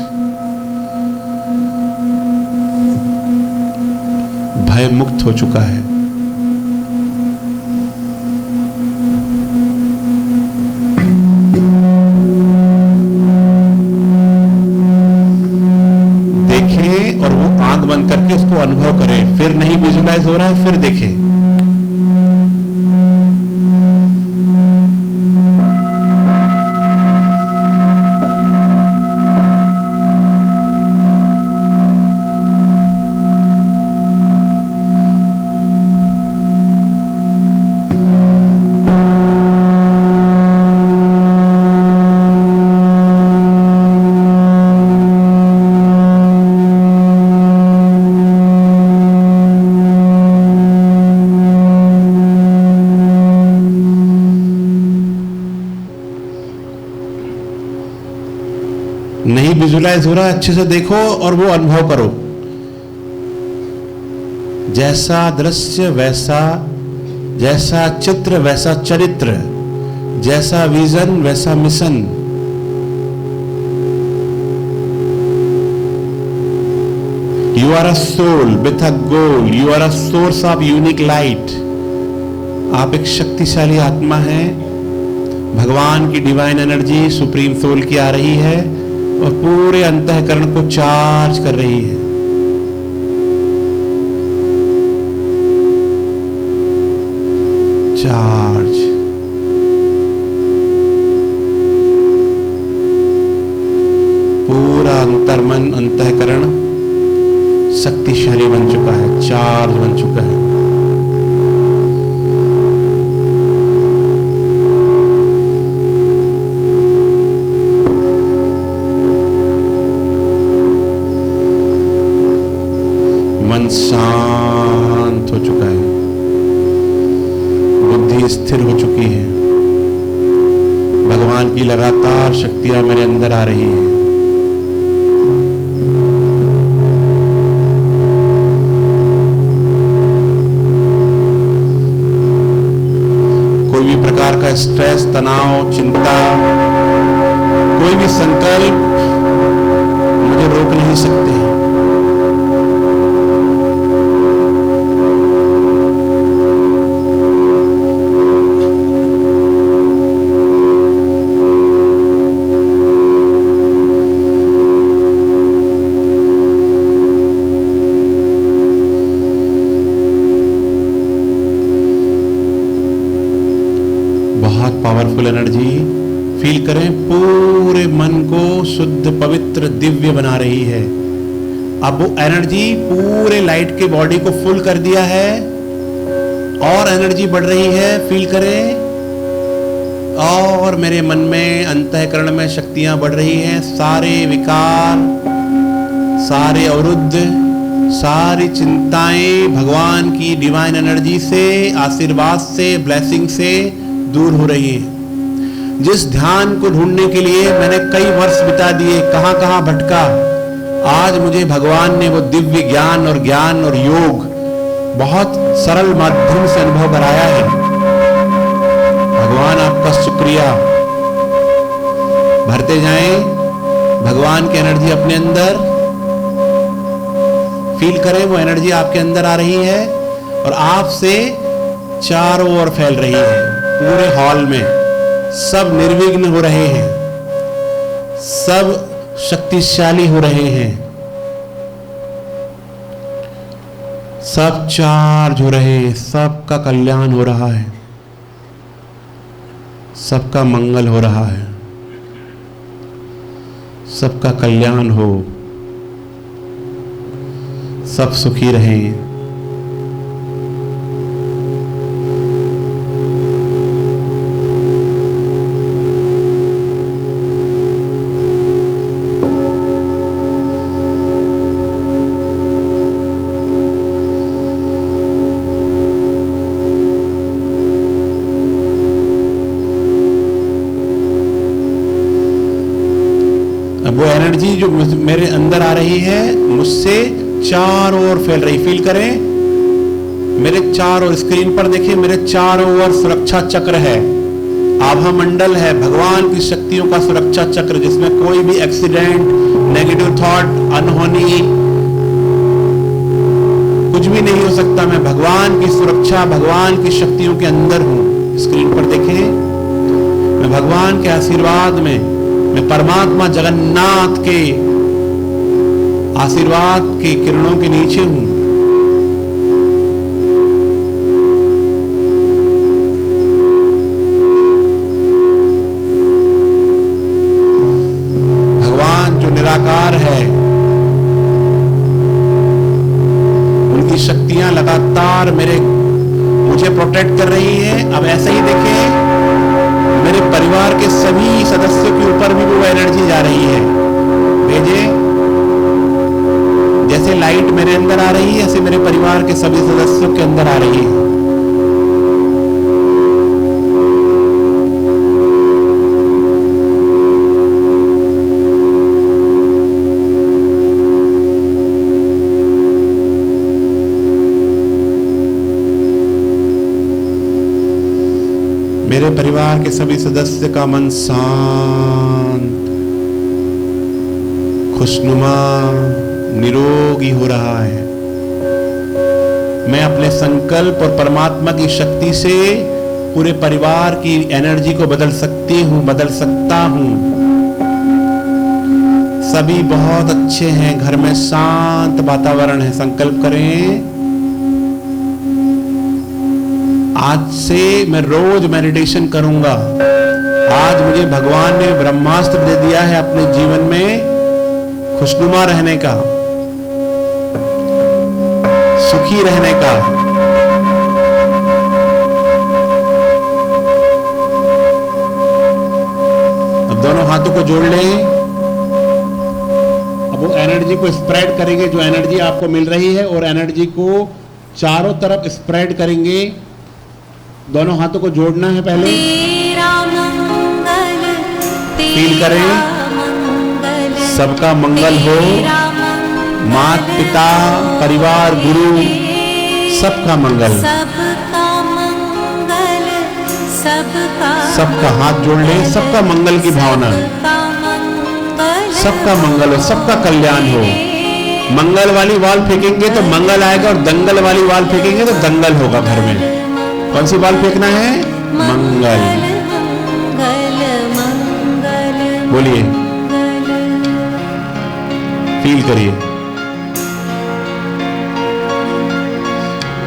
भय मुक्त हो चुका है। देखें और वो आंख बंद करके उसको अनुभव करें। फिर नहीं विजुलाइज हो रहा है, फिर देखें। नहीं विजुलाइज हो रहा, अच्छे से देखो और वो अनुभव करो। जैसा दृश्य वैसा, जैसा चित्र वैसा चरित्र, जैसा विजन वैसा mission. You are a soul with a goal, you are a source of unique light. आप एक शक्तिशाली आत्मा हैं। भगवान की डिवाइन एनर्जी सुप्रीम सोल की आ रही है और पूरे अंतःकरण को चार्ज कर रही है। चार्ज। पूरा अंतर्मन अंतःकरण शक्तिशाली बन चुका है, चार्ज बन चुका है। मन शांत हो चुका है, बुद्धि स्थिर हो चुकी है। भगवान की लगातार शक्तियां मेरे अंदर आ रही हैं। कोई भी प्रकार का स्ट्रेस, तनाव, चिंता, कोई भी संकल्प मुझे रोक नहीं सकते। बहुत पावरफुल एनर्जी फील करें, पूरे मन को शुद्ध पवित्र दिव्य बना रही है। अब वो एनर्जी पूरे लाइट के बॉडी को फुल कर दिया है और एनर्जी बढ़ रही है, फील करें। और मेरे मन में अंतःकरण में शक्तियां बढ़ रही हैं। सारे विकार, सारे अवरुद्ध, सारी चिंताएं भगवान की डिवाइन एनर्जी से, आशीर्वाद से, ब्लेसिंग से दूर हो रही है। जिस ध्यान को ढूंढने के लिए मैंने कई वर्ष बिता दिए, कहां कहां भटका, आज मुझे भगवान ने वो दिव्य ज्ञान और योग बहुत सरल माध्यम से अनुभव कराया है। भगवान आपका शुक्रिया। भरते जाएं भगवान की एनर्जी अपने अंदर, फील करें वो एनर्जी आपके अंदर आ रही है और आपसे चारों ओर फैल रही है। पूरे हॉल में सब निर्विघ्न हो रहे हैं, सब शक्तिशाली हो रहे हैं, सब चार्ज हो रहे हैं, सबका कल्याण हो रहा है, सबका मंगल हो रहा है, सबका कल्याण हो, सब सुखी रहें। अब वो एनर्जी जो मेरे अंदर आ रही है मुझसे चारों ओर फैल रही, फील करें। मेरे चारों, स्क्रीन पर देखिए, मेरे चारों ओर सुरक्षा चक्र है, आभा मंडल है, भगवान की शक्तियों का सुरक्षा चक्र, जिसमें कोई भी एक्सीडेंट, नेगेटिव थॉट, अनहोनी, कुछ भी नहीं हो सकता, मैं भगवान की सुरक्षा, भगवान की शक्तियों के अंदर हूं। स्क्रीन पर देखें, मैं भगवान के आशीर्वाद में, मैं परमात्मा जगन्नाथ के आशीर्वाद की किरणों के नीचे हूं। भगवान जो निराकार है, उनकी शक्तियां लगातार मुझे प्रोटेक्ट कर रही है। अब ऐसे ही देखें, मेरे परिवार के सभी सदस्यों के ऊपर भी वो एनर्जी जा रही है। भेजे, जैसे लाइट मेरे अंदर आ रही है, ऐसे मेरे परिवार के सभी सदस्यों के अंदर आ रही है। मेरे परिवार के सभी सदस्य का मन शांत, खुशनुमा, निरोगी हो रहा है। मैं अपने संकल्प और परमात्मा की शक्ति से पूरे परिवार की एनर्जी को बदल सकती हूं, बदल सकता हूं। सभी बहुत अच्छे हैं, घर में शांत वातावरण है। संकल्प करें, आज से मैं रोज मेडिटेशन करूंगा। आज मुझे भगवान ने ब्रह्मास्त्र दे दिया है अपने जीवन में खुशनुमा रहने का, सुखी रहने का। अब दोनों हाथों को जोड़ लें। अब वो एनर्जी को स्प्रेड करेंगे, जो एनर्जी आपको मिल रही है, और एनर्जी को चारों तरफ स्प्रेड करेंगे। दोनों हाथों को जोड़ना है पहले। फील करें, सबका मंगल हो। माता पिता, परिवार, गुरु, सबका मंगल। सबका हाथ जोड़ ले, सबका मंगल की भावना, सबका मंगल हो, सबका कल्याण हो। मंगल वाली वाल फेंकेंगे तो मंगल आएगा, और दंगल वाली वाल फेंकेंगे तो दंगल होगा घर में। कौन सी बाल फेंकना है? मंगल। बोलिए, फील करिए।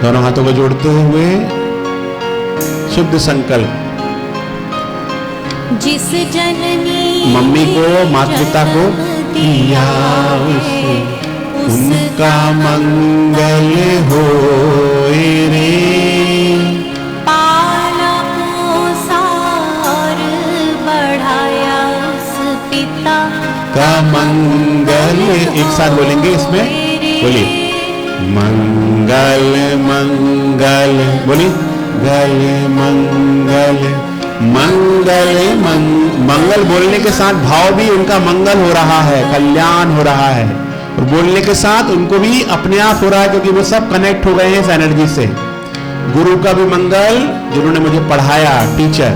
दोनों हाथों को जोड़ते हुए शुद्ध संकल्प। जिस जननी मम्मी को, माता पिता को किया उनका मंगल हो रे। पाला पोसा और बढ़ाया उस पिता का मंगल। एक साथ बोलेंगे इसमें, बोलिए मंगल मंगल, बोलिए गल मंगल मंगल। मंगल बोलने के साथ भाव भी उनका मंगल हो रहा है, कल्याण हो रहा है, और बोलने के साथ उनको भी अपने आप हो रहा है, क्योंकि वो सब कनेक्ट हो गए हैं इस एनर्जी से। गुरु का भी मंगल, जिन्होंने मुझे पढ़ाया, टीचर।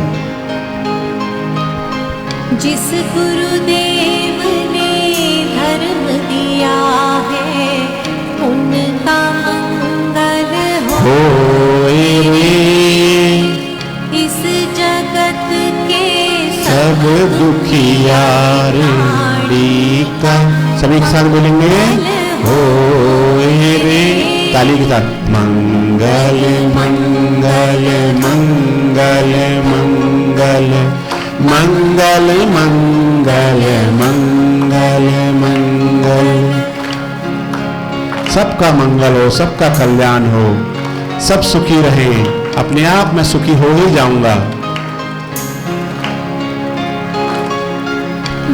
जिस गुरुदेव ने धर्म दिया है उनका मंगल हो रे। इस जगत के सब दुखियार का, सभी के साथ बोलेंगे हो रे, ताली के साथ। मंगल मंगल मंगल मंगल मंगल मंगल मंगल मंगल। सबका मंगल हो, सबका कल्याण हो, सब सुखी रहे। अपने आप मैं सुखी हो ही जाऊंगा।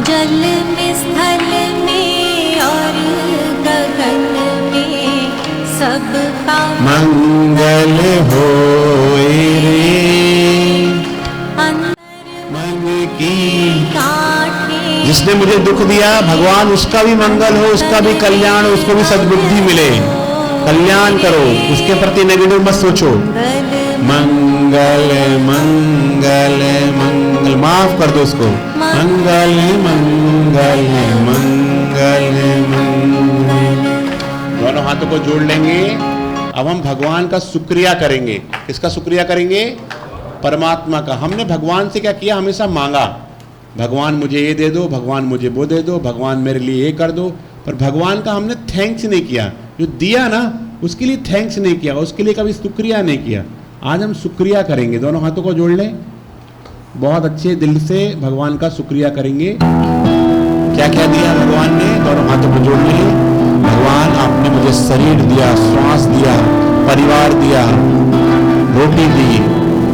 जल में, स्थल में और गगन में सबका मंगल हो रे। अंदर मन की काटे जिसने मुझे दुख दिया, भगवान उसका भी मंगल हो, उसका भी कल्याण हो, उसको भी सद्बुद्धि मिले। कल्याण करो, उसके प्रति नेगेटिव मत सोचो। मंगल मंगल मंगल, माफ कर दो उसको। मंगल मंगल मंगल मंगल। दोनों हाथों को जोड़ लेंगे अब हम भगवान का शुक्रिया करेंगे। किसका शुक्रिया करेंगे? परमात्मा का। हमने भगवान से क्या किया? हमेशा मांगा, भगवान मुझे ये दे दो, भगवान मुझे वो दे दो, भगवान मेरे लिए ये कर दो, पर भगवान का हमने थैंक्स नहीं किया। जो दिया ना उसके लिए थैंक्स नहीं किया, उसके लिए कभी शुक्रिया नहीं किया। आज हम शुक्रिया करेंगे। दोनों हाथों को जोड़ लें, बहुत अच्छे दिल से भगवान का शुक्रिया करेंगे। क्या क्या दिया भगवान ने? दोनों हाथों को जोड़ लें। भगवान आपने मुझे शरीर दिया, श्वास दिया, परिवार दिया, रोटी दी,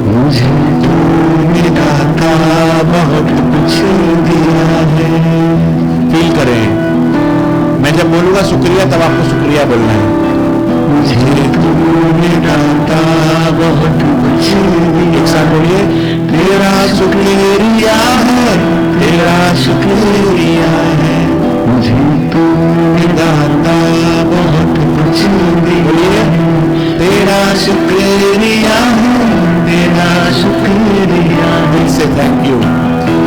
मुझे तूने दाता बहुत कुछ दिया है। फील करें, मैं जब बोलूंगा शुक्रिया तब आपको शुक्रिया बोलना है। मुझे तूने दाता बहुत कुछ दिया। एक साथ बोलिए, तेरा शुक्रिया है, तेरा शुक्रिया है, मुझे तूने दाता बहुत कुछ दिया। बोलिए, तेरा शुक्रिया है, तेरा शुक्रिया। दिल से थैंक यू,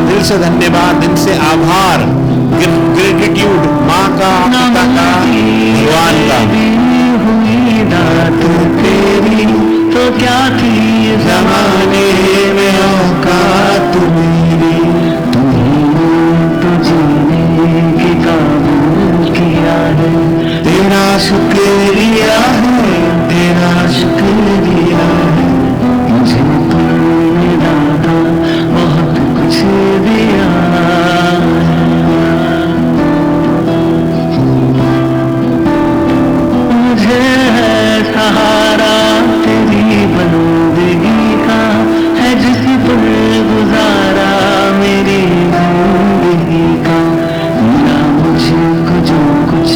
दिल से धन्यवाद, दिल से आभार, ग्रेटिट्यूड माँ का, पिता का, भगवान का। तेरी तो क्या थी जमाने में औकात मेरी, तूने तो जीने की काबूल किया है। तेरा शुक्रिया है, तेरा शुक्रिया है, मुझे तूने दाता बहुत कुछ दिया। मुझे है सहारा तेरी बंदगी का, है जिस पर गुजारा मेरी जिंदगी का। मिला मुझको जो कुछ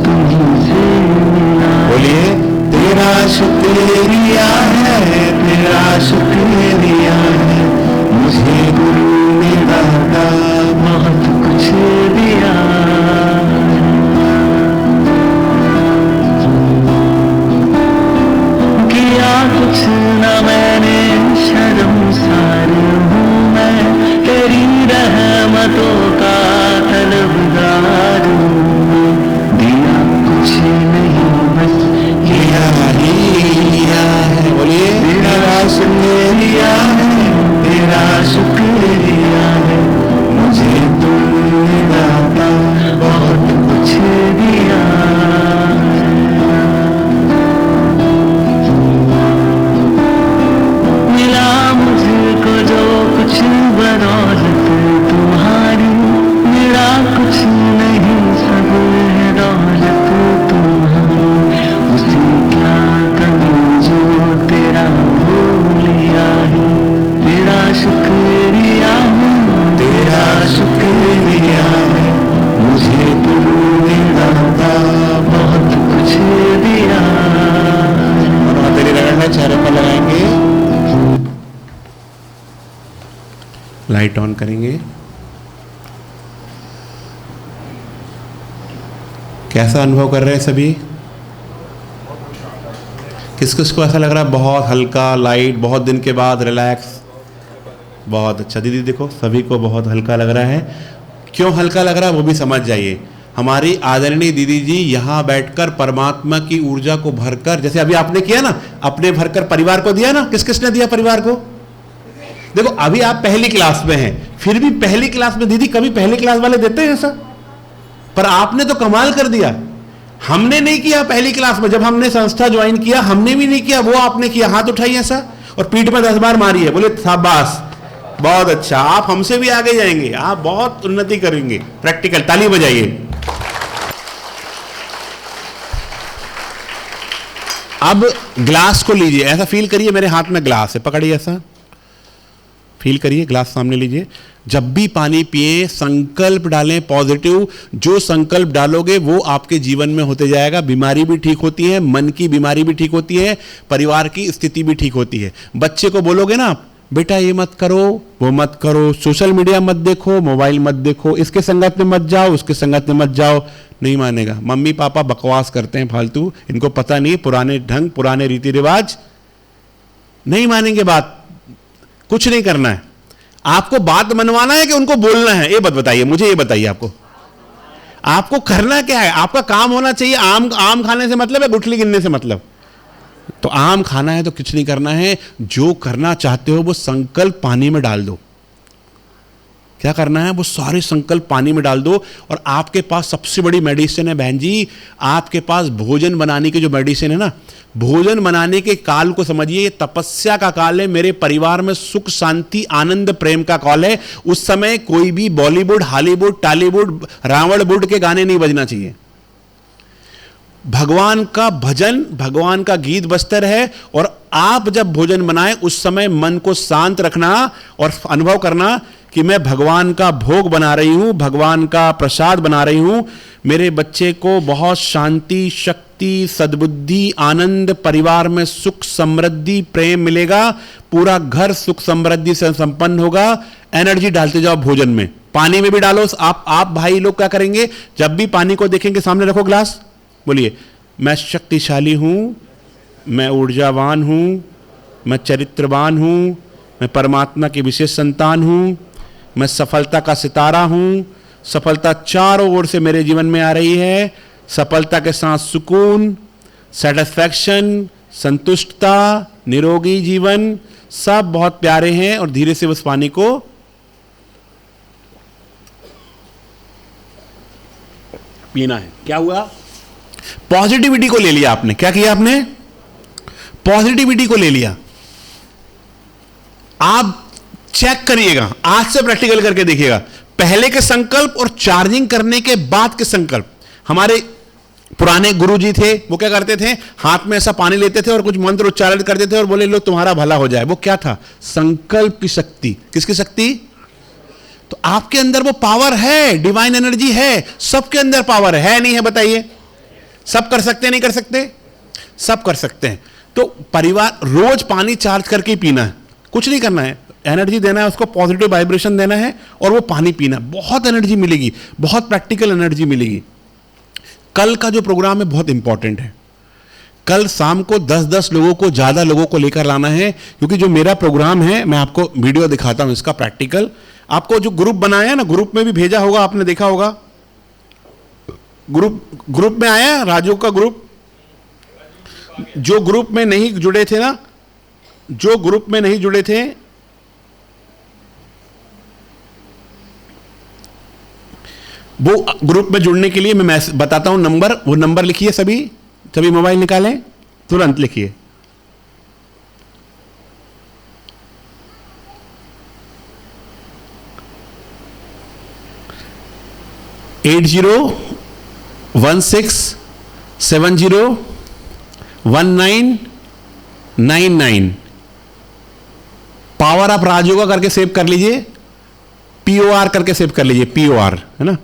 तुम्हीं से मिला। बोलिए, तेरा शुक्रिया है, तेरा शुक्रिया है, मुझे गुरु ने दाता बहुत कुछ दिया। किया कुछ न मैंने, शर्मसार हूँ मैं, तेरी रहमतों का तलबदार हूँ। दिया कुछ नहीं बस लिया ही लिया है। बोलिए, तेरा शुक्रिया है, तेरा शुक्रिया है, मुझे तूने दाता बहुत कुछ दिया। मिला मुझको जो कुछ बदौलत तुम्हारी, मेरा कुछ नहीं सब है दौलत तुम्हारी। उसे क्या करूं जो तेरा भूलिया है। तेरा शुक्रिया है, तेरा शुक्रिया है, मुझे तूने दाता बहुत कुछ दिया। और हथेली रगड़ना चेहरे पर लगाएंगे, लाइट ऑन करेंगे। कैसा अनुभव कर रहे हैं सभी? किस किस को ऐसा लग रहा है बहुत हल्का, लाइट, बहुत दिन के बाद रिलैक्स? बहुत अच्छा। दीदी देखो, सभी को बहुत हल्का लग रहा है। क्यों हल्का लग रहा है वो भी समझ जाइए। हमारी आदरणीय दीदी जी यहाँ बैठकर परमात्मा की ऊर्जा को भरकर, जैसे अभी आपने किया ना, अपने भरकर परिवार को दिया ना। किस किसने दिया परिवार को? देखो, अभी आप पहली क्लास में हैं, फिर भी पहली क्लास में दीदी कभी पहली क्लास वाले देते हैं ऐसा? पर आपने तो कमाल कर दिया। हमने नहीं किया पहली क्लास में, जब हमने संस्था ज्वाइन किया हमने भी नहीं किया, वो आपने किया। हाथ उठाइए ऐसा और पीठ में 10 बार मारिए, बोले शाबाश, बहुत अच्छा, आप हमसे भी आगे जाएंगे, आप बहुत उन्नति करेंगे। प्रैक्टिकल ताली बजाइए। अब ग्लास को लीजिए, ऐसा फील करिए मेरे हाथ में ग्लास है, पकड़िए, ऐसा फील करिए, ग्लास सामने लीजिए। जब भी पानी पिए संकल्प डालें पॉजिटिव। जो संकल्प डालोगे वो आपके जीवन में होते जाएगा। बीमारी भी ठीक होती है, मन की बीमारी भी ठीक होती है, परिवार की स्थिति भी ठीक होती है। बच्चे को बोलोगे ना, बेटा ये मत करो, वो मत करो, सोशल मीडिया मत देखो, मोबाइल मत देखो, इसके संगत में मत जाओ, उसके संगत में मत जाओ, नहीं मानेगा। मम्मी पापा बकवास करते हैं फालतू, इनको पता नहीं पुराने ढंग, पुराने रीति रिवाज, नहीं मानेंगे बात। कुछ नहीं करना है, आपको बात मनवाना है कि उनको बोलना है? ये बात बताइए मुझे, ये बताइए आपको करना क्या है? आपका काम होना चाहिए। आम खाने से मतलब है, गुठली गिनने से मतलब? तो आम खाना है तो कुछ नहीं करना है, जो करना चाहते हो वो संकल्प पानी में डाल दो। क्या करना है, वो सारे संकल्प पानी में डाल दो। और आपके पास सबसे बड़ी मेडिसिन है बहन जी, आपके पास भोजन बनाने की जो मेडिसिन है ना, भोजन बनाने के काल को समझिए, ये तपस्या का काल है। मेरे परिवार में सुख शांति आनंद प्रेम का काल है। उस समय कोई भी बॉलीवुड हॉलीवुड टॉलीवुड रावण बुड के गाने नहीं बजना चाहिए। भगवान का भजन भगवान का गीत बजता है। और आप जब भोजन बनाएं उस समय मन को शांत रखना और अनुभव करना कि मैं भगवान का भोग बना रही हूं, भगवान का प्रसाद बना रही हूं। मेरे बच्चे को बहुत शांति शक्ति सद्बुद्धि आनंद, परिवार में सुख समृद्धि प्रेम मिलेगा, पूरा घर सुख समृद्धि से संपन्न होगा। एनर्जी डालते जाओ भोजन में, पानी में भी डालो। आप भाई लोग क्या करेंगे, जब भी पानी को देखेंगे सामने रखो ग्लास, बोलिए मैं शक्तिशाली हूं, मैं ऊर्जावान हूं, मैं चरित्रवान हूं, मैं परमात्मा की विशेष संतान हूं, मैं सफलता का सितारा हूं, सफलता चारों ओर से मेरे जीवन में आ रही है। सफलता के साथ सुकून, सेटिस्फैक्शन, संतुष्टता, निरोगी जीवन सब बहुत प्यारे हैं। और धीरे से उस पानी को पीना है। क्या हुआ, पॉजिटिविटी को ले लिया आपने। क्या किया आपने, पॉजिटिविटी को ले लिया। आप चेक करिएगा, आज से प्रैक्टिकल करके देखिएगा, पहले के संकल्प और चार्जिंग करने के बाद के संकल्प। हमारे पुराने गुरुजी थे, वो क्या करते थे, हाथ में ऐसा पानी लेते थे और कुछ मंत्र उच्चारण करते थे और बोले लो तुम्हारा भला हो जाए। वो क्या था, संकल्प की शक्ति। किसकी शक्ति, तो आपके अंदर वो पावर है, डिवाइन एनर्जी है, सबके अंदर पावर है नहीं है बताइए। सब कर सकते हैं नहीं कर सकते, सब कर सकते हैं। तो परिवार रोज पानी चार्ज करके ही पीना है, कुछ नहीं करना है, एनर्जी देना है उसको, पॉजिटिव वाइब्रेशन देना है और वो पानी पीना, बहुत एनर्जी मिलेगी, बहुत प्रैक्टिकल एनर्जी मिलेगी। कल का जो प्रोग्राम है बहुत इंपॉर्टेंट है। कल शाम को 10-10 लोगों को, ज्यादा लोगों को लेकर लाना है, क्योंकि जो मेरा प्रोग्राम है मैं आपको वीडियो दिखाता हूं इसका प्रैक्टिकल। आपको जो ग्रुप बनाया ना, ग्रुप में भी भेजा होगा, आपने देखा होगा, ग्रुप में आया राजू का ग्रुप। जो ग्रुप में नहीं जुड़े थे ना, जो ग्रुप में नहीं जुड़े थे, वो ग्रुप में जुड़ने के लिए मैं बताता हूं नंबर, वो नंबर लिखिए, सभी मोबाइल निकालें, तुरंत लिखिए। एट 016701999 पावर ऑफ राजू का करके सेव कर लीजिए, POR करके सेव कर लीजिए, POR है ना,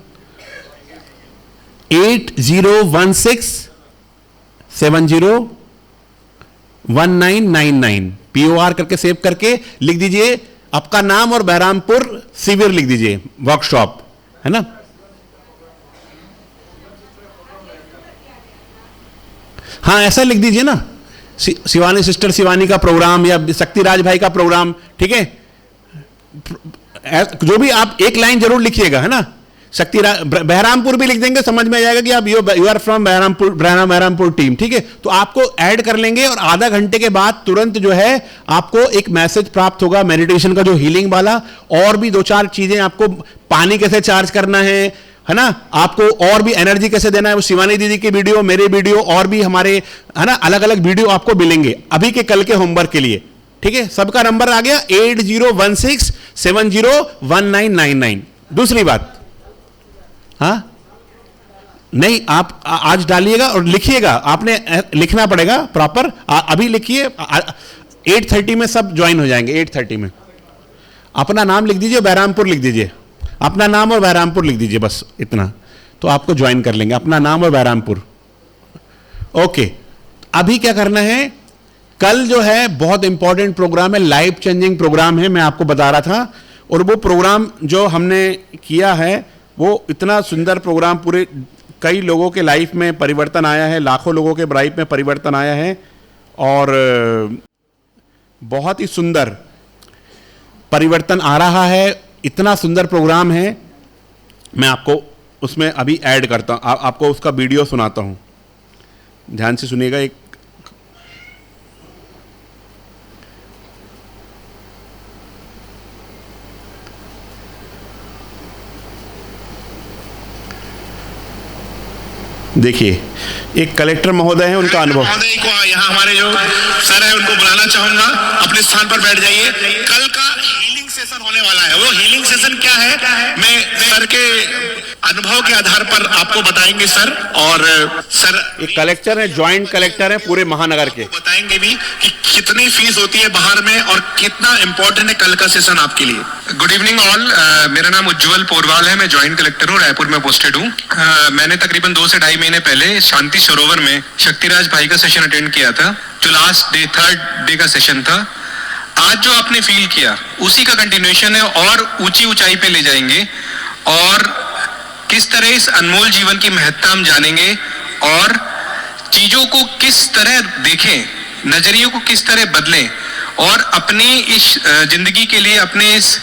8016701999 POR करके सेव करके लिख दीजिए आपका नाम और बहरामपुर शिविर लिख दीजिए, वर्कशॉप है ना। हाँ ऐसा लिख दीजिए ना, शिवानी सिस्टर शिवानी का प्रोग्राम या शक्तिराज भाई का प्रोग्राम, ठीक है, जो भी आप एक लाइन जरूर लिखिएगा है ना। बहरामपुर भी लिख देंगे, समझ में आ जाएगा कि आप you are from Berhampur team, ठीक है। तो आपको ऐड कर लेंगे और आधा घंटे के बाद तुरंत जो है आपको एक मैसेज प्राप्त होगा मेडिटेशन का, जो हीलिंग वाला, और भी 2-4 चीजें आपको, पानी कैसे चार्ज करना है ना, आपको और भी एनर्जी कैसे देना है, वो शिवानी दीदी की वीडियो, मेरे वीडियो और भी हमारे है ना अलग अलग वीडियो आपको मिलेंगे अभी के कल के होमवर्क के लिए, ठीक है। सबका नंबर आ गया 8016701999। दूसरी बात, हाँ नहीं, आप आज डालिएगा और लिखिएगा, आपने लिखना पड़ेगा प्रॉपर, अभी लिखिए। 8:30 में सब ज्वाइन हो जाएंगे, 8:30 में अपना नाम लिख दीजिए, बहरामपुर लिख दीजिए, अपना नाम और बहरामपुर लिख दीजिए, बस इतना, तो आपको ज्वाइन कर लेंगे, अपना नाम और बहरामपुर। ओके, अभी क्या करना है, कल जो है बहुत इंपॉर्टेंट प्रोग्राम है, लाइफ चेंजिंग प्रोग्राम है, मैं आपको बता रहा था। और वो प्रोग्राम जो हमने किया है वो इतना सुंदर प्रोग्राम, पूरे कई लोगों के लाइफ में परिवर्तन आया है, लाखों लोगों के लाइफ में परिवर्तन आया है और बहुत ही सुंदर परिवर्तन आ रहा है। इतना सुंदर प्रोग्राम है, मैं आपको उसमें अभी ऐड करता हूँ, आपको उसका वीडियो सुनाता हूँ, ध्यान से सुनिएगा। एक देखिए, एक कलेक्टर महोदय है, उनका अनुभव। महोदय को यहाँ हमारे जो सर है उनको बुलाना चाहूंगा, अपने स्थान पर बैठ जाइए। कल का हीलिंग सेशन होने वाला है। वो हीलिंग सेशन क्या है मैं सर के अनुभव के आधार पर आपको बताएंगे सर। और सर एक कलेक्टर है, ज्वाइंट कलेक्टर है पूरे महानगर के, बताएंगे भी कि कितनी फीस होती है बाहर में और कितना इंपॉर्टेंट है कल का सेशन आपके लिए। गुड इवनिंग ऑल, मेरा नाम उज्जवल पोरवाल है, मैं ज्वाइंट कलेक्टर हूँ, रायपुर में पोस्टेड हूँ। मैंने तकरीबन 2 से ढाई महीने पहले शांति सरोवर में शक्तिराज भाई का सेशन अटेंड किया था, जो लास्ट डे 3rd डे का सेशन था। आज जो आपने फील किया उसी का कंटिन्यूएशन है और ऊंची ऊंचाई पे ले जाएंगे और किस तरह इस अनमोल जीवन की महत्ता हम जानेंगे और चीजों को किस तरह देखें, नजरियों को किस तरह बदलें और अपनी इस जिंदगी के लिए, अपने इस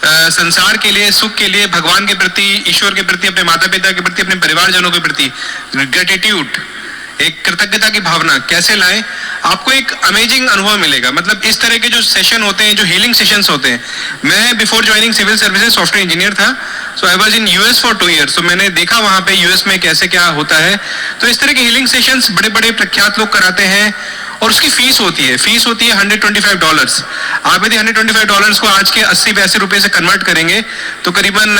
संसार के लिए, सुख के लिए, भगवान के प्रति, ईश्वर के प्रति, अपने माता पिता के प्रति, अपने परिवारजनों के प्रति ग्रेटिट्यूड, एक कृतज्ञता की भावना कैसे लाएं, आपको एक अमेजिंग अनुभव मिलेगा। मतलब इस तरह के जो सेशन होते हैं, जो हीलिंग सेशंस होते हैं, मैं before joining civil services software engineer था, so I was in US for 2 years, तो मैंने देखा वहां पे यूएस में कैसे क्या होता है। तो इस तरह के हीलिंग सेशंस बड़े बड़े प्रख्यात लोग कराते हैं और उसकी फीस होती है $125। आप यदि $125 को आज के 80-82 रुपए से कन्वर्ट करेंगे तो करीबन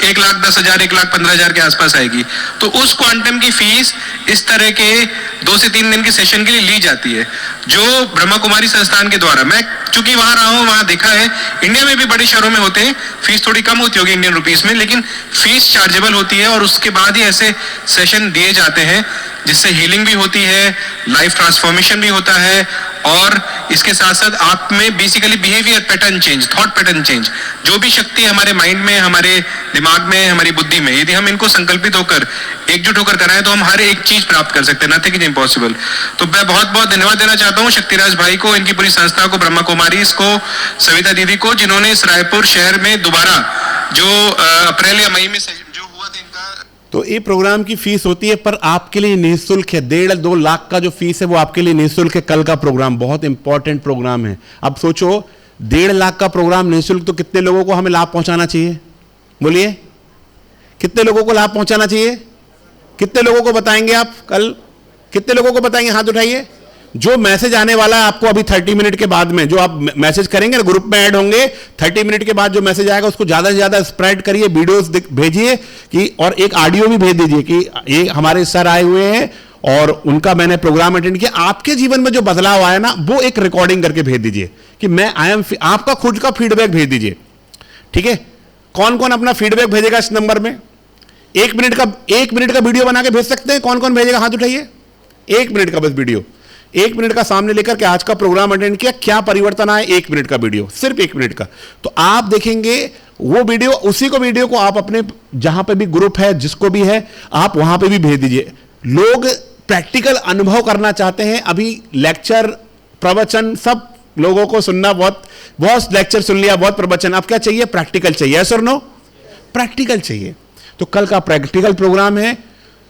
1,10,000 1,15,000 के आसपास आएगी। तो उस क्वांटम की फीस इस तरह के 2 से 3 दिन के सेशन के लिए ली जाती है, जो ब्रह्मा कुमारी संस्थान के द्वारा, मैं चूंकि वहां रहा हूं, वहां देखा है, इंडिया में भी बड़े शहरों में होते हैं, फीस थोड़ी कम होती होगी इंडियन रुपीस में, लेकिन फीस चार्जेबल होती है और उसके बाद ही ऐसे सेशन दिए जाते हैं जिससे हीलिंग भी होती है, लाइफ ट्रांसफॉर्मेशन भी होता है और इसके साथ साथ आप में basically behaviour pattern change, thought pattern change, जो भी शक्ति हमारे माइंड में, हमारे दिमाग में, हमारी बुद्धि में, यदि हम इनको संकल्पित होकर, एकजुट होकर कराएं तो हम हर एक चीज प्राप्त कर सकते हैं, नथिंग इज इम्पॉसिबल। तो मैं बहुत बहुत धन्यवाद देना चाहता हूँ शक्तिराज भाई को, इनकी पूरी संस्था को, ब्रह्मा कुमारी को, सविता दीदी को, जिन्होंने इस रायपुर शहर में दोबारा जो अप्रैल या मई में जो हुआ था इनका। तो ये प्रोग्राम की फीस होती है पर आपके लिए निःशुल्क है। 1.5-2 लाख का जो फीस है वो आपके लिए निःशुल्क है। कल का प्रोग्राम बहुत इंपॉर्टेंट प्रोग्राम है। अब सोचो 1.5 लाख का प्रोग्राम निःशुल्क, तो कितने लोगों को हमें लाभ पहुंचाना चाहिए? बोलिए, कितने लोगों को लाभ पहुंचाना चाहिए? कितने लोगों को बताएंगे आप कल? कितने लोगों को बताएंगे? हाथ उठाइए। जो मैसेज आने वाला है आपको अभी 30 मिनट के बाद में, जो आप मैसेज करेंगे, ग्रुप में ऐड होंगे, 30 मिनट के बाद जो मैसेज आएगा उसको ज्यादा से ज्यादा स्प्रेड करिए, वीडियोस भेजिए कि, और एक ऑडियो भी भेज दीजिए कि ये हमारे सर आए हुए हैं और उनका मैंने प्रोग्राम अटेंड किया। आपके जीवन में जो बदलाव आया ना, वो एक रिकॉर्डिंग करके भेज दीजिए कि मैं आपका खुद का फीडबैक भेज दीजिए। ठीक है? कौन कौन अपना फीडबैक भेजेगा इस नंबर में? 1 मिनट का वीडियो बना के भेज सकते हैं? कौन कौन भेजेगा? हाथ उठाइए। 1 मिनट का बस वीडियो, 1 मिनट का सामने लेकर के आज का प्रोग्राम अटेंड किया, क्या परिवर्तन आया, 1 मिनट का वीडियो, सिर्फ 1 मिनट का। तो आप देखेंगे वो वीडियो, उसी को वीडियो को आप अपने जहां पे भी ग्रुप है, जिसको भी है, आप वहां पे भी भेज दीजिए। लोग प्रैक्टिकल अनुभव करना चाहते हैं। अभी लेक्चर, प्रवचन, सब लोगों को सुनना, बहुत लेक्चर सुन लिया, बहुत प्रवचन, अब क्या चाहिए? प्रैक्टिकल चाहिए। यस और नो? प्रैक्टिकल चाहिए। तो कल का प्रैक्टिकल प्रोग्राम है,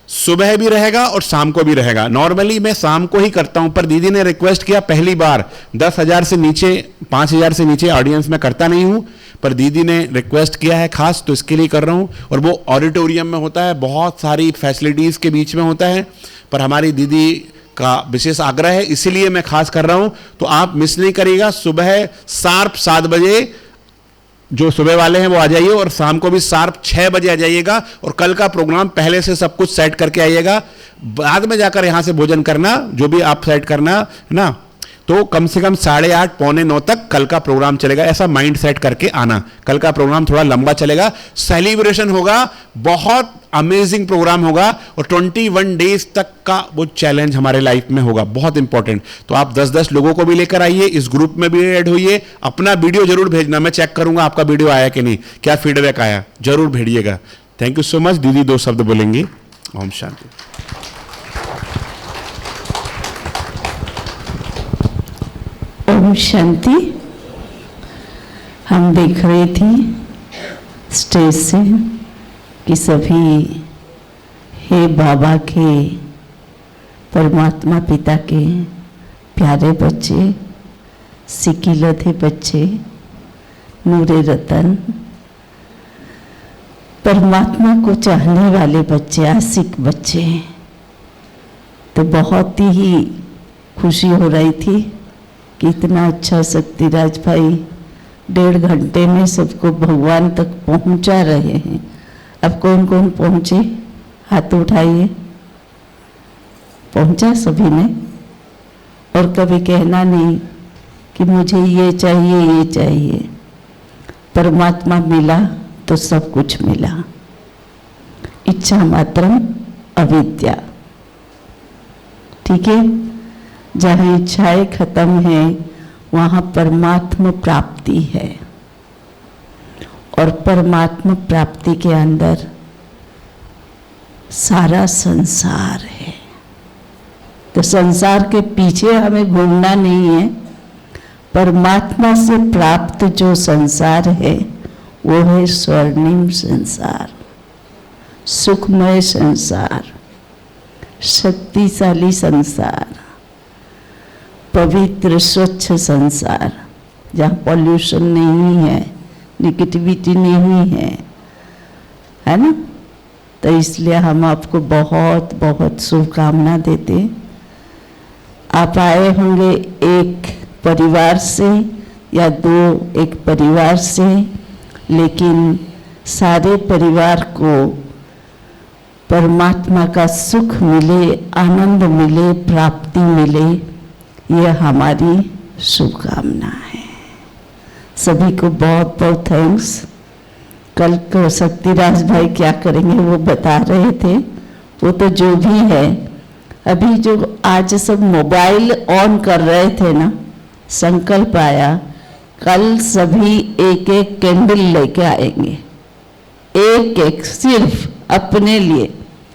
सुबह भी रहेगा और शाम को भी रहेगा। नॉर्मली मैं शाम को ही करता हूं, पर दीदी ने रिक्वेस्ट किया, पहली बार 10,000 से नीचे, 5,000 से नीचे ऑडियंस में करता नहीं हूं, पर दीदी ने रिक्वेस्ट किया है खास, तो इसके लिए कर रहा हूं। और वो ऑडिटोरियम में होता है, बहुत सारी फैसिलिटीज के बीच में होता है, पर हमारी दीदी का विशेष आग्रह है, इसीलिए मैं खास कर रहा हूं। तो आप मिस नहीं करिएगा। सुबह शार्प 7 बजे जो सुबह वाले हैं वो आ जाइए और शाम को भी शार्प 6 बजे आ जाइएगा। और कल का प्रोग्राम पहले से सब कुछ सेट करके आइएगा, बाद में जाकर यहां से भोजन करना, जो भी आप सेट करना है ना। तो कम से कम 8:30 पौने 9 तक कल का प्रोग्राम चलेगा, ऐसा माइंड सेट करके आना। कल का प्रोग्राम थोड़ा लंबा चलेगा, सेलिब्रेशन होगा, बहुत अमेजिंग प्रोग्राम होगा और 21 डेज तक का वो चैलेंज हमारे लाइफ में होगा, बहुत इंपॉर्टेंट। तो आप 10-10 लोगों को भी लेकर आइए, इस ग्रुप में भी ऐड होइए। अपना वीडियो जरूर भेजना, मैं चेक करूंगा आपका वीडियो आया कि नहीं, क्या फीडबैक आया, जरूर भेजिएगा। Thank you so much. दीदी 2 शब्द बोलेंगी। ओम शांति। ओम शांति। हम देख रहे थे स्टेज से कि सभी हे बाबा के, परमात्मा पिता के प्यारे बच्चे, सिकिलधे बच्चे, नूरे रतन, परमात्मा को चाहने वाले बच्चे, आशिक बच्चे हैं। तो बहुत ही खुशी हो रही थी कि इतना अच्छा शक्तिराज भाई 1.5 घंटे में सबको भगवान तक पहुंचा रहे हैं। अब कौन कौन पहुंचे, हाथ उठाइए। पहुंचा सभी ने। और कभी कहना नहीं कि मुझे ये चाहिए ये चाहिए। परमात्मा मिला तो सब कुछ मिला। इच्छा मात्रम अविद्या। ठीक है, जहाँ इच्छाएं खत्म है वहाँ परमात्मा प्राप्ति है। और परमात्मा प्राप्ति के अंदर सारा संसार है। तो संसार के पीछे हमें घूमना नहीं है। परमात्मा से प्राप्त जो संसार है वो है स्वर्णिम संसार, सुखमय संसार, शक्तिशाली संसार, पवित्र स्वच्छ संसार, जहाँ पॉल्यूशन नहीं है, निगेटिविटी नहीं है ना। तो इसलिए हम आपको बहुत बहुत शुभकामना देते हैं। आप आए होंगे एक परिवार से या दो एक परिवार से, लेकिन सारे परिवार को परमात्मा का सुख मिले, आनंद मिले, प्राप्ति मिले, यह हमारी शुभकामना है। सभी को बहुत बहुत थैंक्स। कल को शक्तिराज भाई क्या करेंगे वो बता रहे थे। वो तो जो भी है, अभी जो आज सब मोबाइल ऑन कर रहे थे ना, संकल्प आया कल सभी एक एक कैंडल लेके आएंगे, एक एक सिर्फ अपने लिए।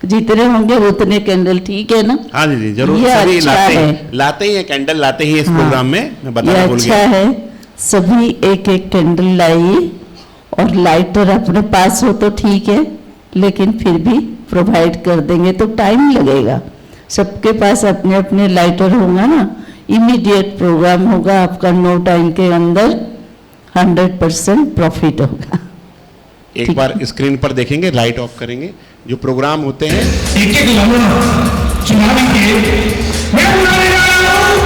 जितने होंगे उतने कैंडल, ठीक है ना? हाँ दीदी जरूर। ये सभी अच्छा लाते ही है कैंडल, लाते ही इस प्रोग्राम में। मैं बताना भूल अच्छा गया। है। सभी एक एक कैंडल लाइए और लाइटर अपने पास हो तो ठीक है, लेकिन फिर भी प्रोवाइड कर देंगे तो टाइम लगेगा। सबके पास अपने अपने लाइटर होगा ना, इमीडिएट प्रोग्राम होगा आपका, नो टाइम के अंदर 100% प्रॉफिट होगा। एक बार स्क्रीन पर देखेंगे, लाइट ऑफ करेंगे, जो प्रोग्राम होते हैं एक एक लम्हा चुनावी के मैं बुलाने जा रहा हूं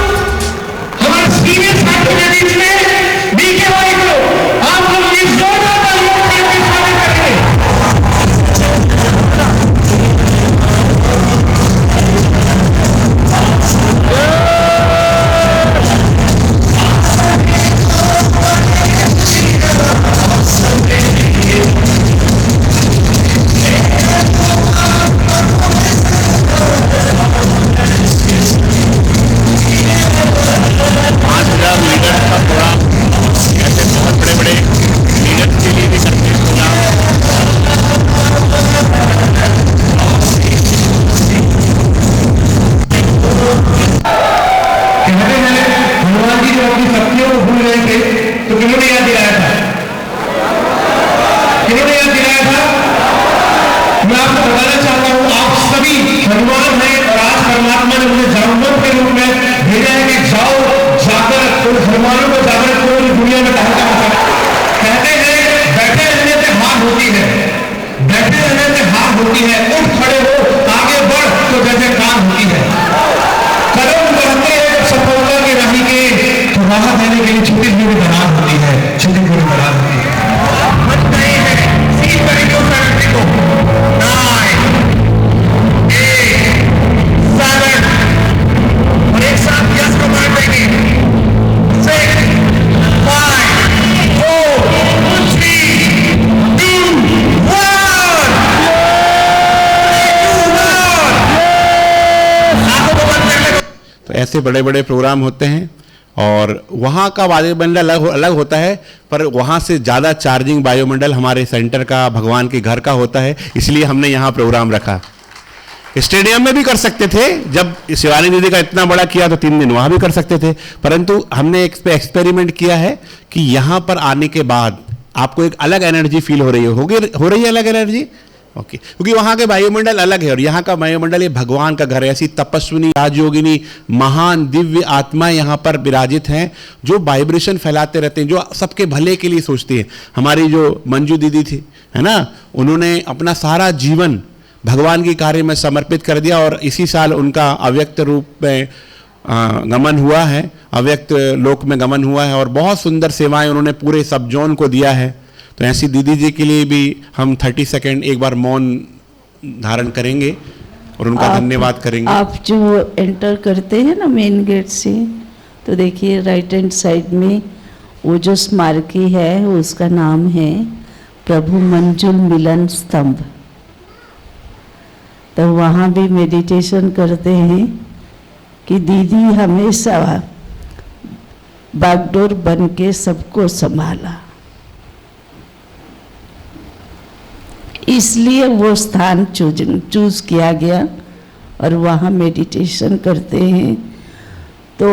हमारे सीनियर साथी के बीच में डीके भाई को। आप लोग इस जोरदार तालियों से स्वागत करेंगे। ऐसे बड़े बड़े प्रोग्राम होते हैं और वहाँ का वायुमंडल अलग होता है, पर वहाँ से ज़्यादा चार्जिंग वायुमंडल हमारे सेंटर का, भगवान के घर का होता है। इसलिए हमने यहाँ प्रोग्राम रखा। स्टेडियम में भी कर सकते थे, जब शिवानी दीदी का इतना बड़ा किया तो 3 दिन वहाँ भी कर सकते थे, परंतु हमने एक पे एक्सपेरिमेंट किया है कि यहाँ पर आने के बाद आपको एक अलग एनर्जी फील हो रही है। हो रही है अलग एनर्जी। ओके, क्योंकि वहां के वायुमंडल अलग है और यहाँ का वायुमंडल ये भगवान का घर है। ऐसी तपस्विनी, राजयोगिनी, महान दिव्य आत्माएं यहाँ पर विराजित हैं जो वाइब्रेशन फैलाते रहते हैं, जो सबके भले के लिए सोचती हैं। हमारी जो मंजू दीदी थी, है ना, उन्होंने अपना सारा जीवन भगवान के कार्य में समर्पित कर दिया और इसी साल उनका अव्यक्त रूप में गमन हुआ है, अव्यक्त लोक में गमन हुआ है और बहुत सुंदर सेवाएं उन्होंने पूरे सब जोन को दिया है। तो ऐसी दीदी जी के लिए भी हम 30 सेकंड एक बार मौन धारण करेंगे और उनका धन्यवाद करेंगे। आप जो एंटर करते हैं ना मेन गेट से, तो देखिए राइट हैंड साइड में वो जो स्मारकी है उसका नाम है प्रभु मंजुल मिलन स्तंभ। तो वहाँ भी मेडिटेशन करते हैं कि दीदी हमेशा बागडोर बन के सबको संभाला, इसलिए वो स्थान चूज किया गया और वहाँ मेडिटेशन करते हैं तो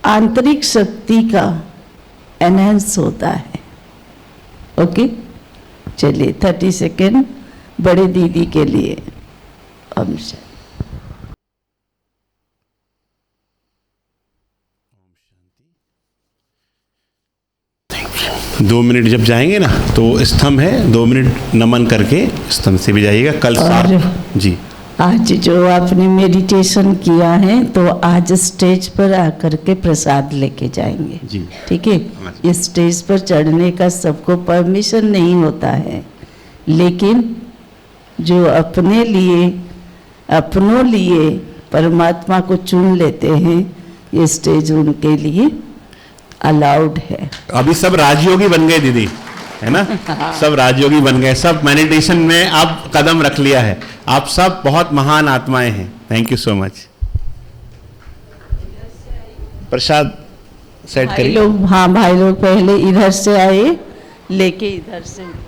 आंतरिक शक्ति का एनहेंस होता है। ओके, चलिए 30 सेकेंड बड़े दीदी के लिए। ओम शांति। 2 मिनट जब जाएंगे ना तो स्तंभ है, 2 मिनट नमन करके स्तंभ से भी जाइएगा। कल जी आज जो आपने मेडिटेशन किया है तो आज स्टेज पर आकर के प्रसाद लेके जाएंगे जी, ठीक है। इस स्टेज पर चढ़ने का सबको परमिशन नहीं होता है, लेकिन जो अपनों लिए परमात्मा को चुन लेते हैं, ये स्टेज उनके लिए अलाउड है। अभी सब राजयोगी बन गए दीदी, है ना, सब राजयोगी बन गए, सब मेडिटेशन में आप कदम रख लिया है। आप सब बहुत महान आत्माएं हैं। Thank you so much. Prasad set भाई करिए। लोग, हाँ भाई लोग पहले इधर से आए, लेके इधर से उतरिए।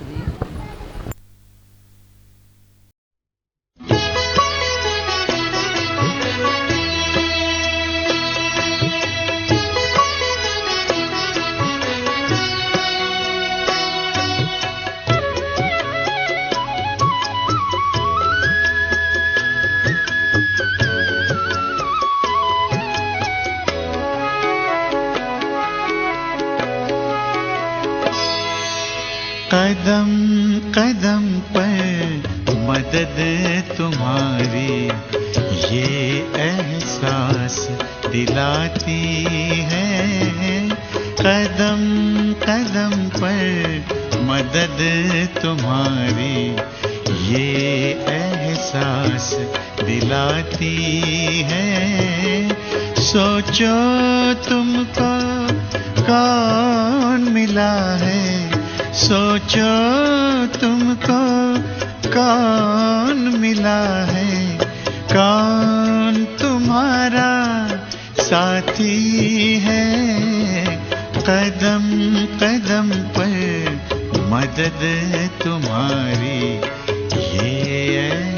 कदम कदम पर मदद तुम्हारी ये एहसास दिलाती है। कदम कदम पर मदद तुम्हारी ये एहसास दिलाती है। सोचो तुमको कौन मिला है, सोचो तुमको कौन मिला है, कौन तुम्हारा साथी है। कदम कदम पर मदद तुम्हारी ये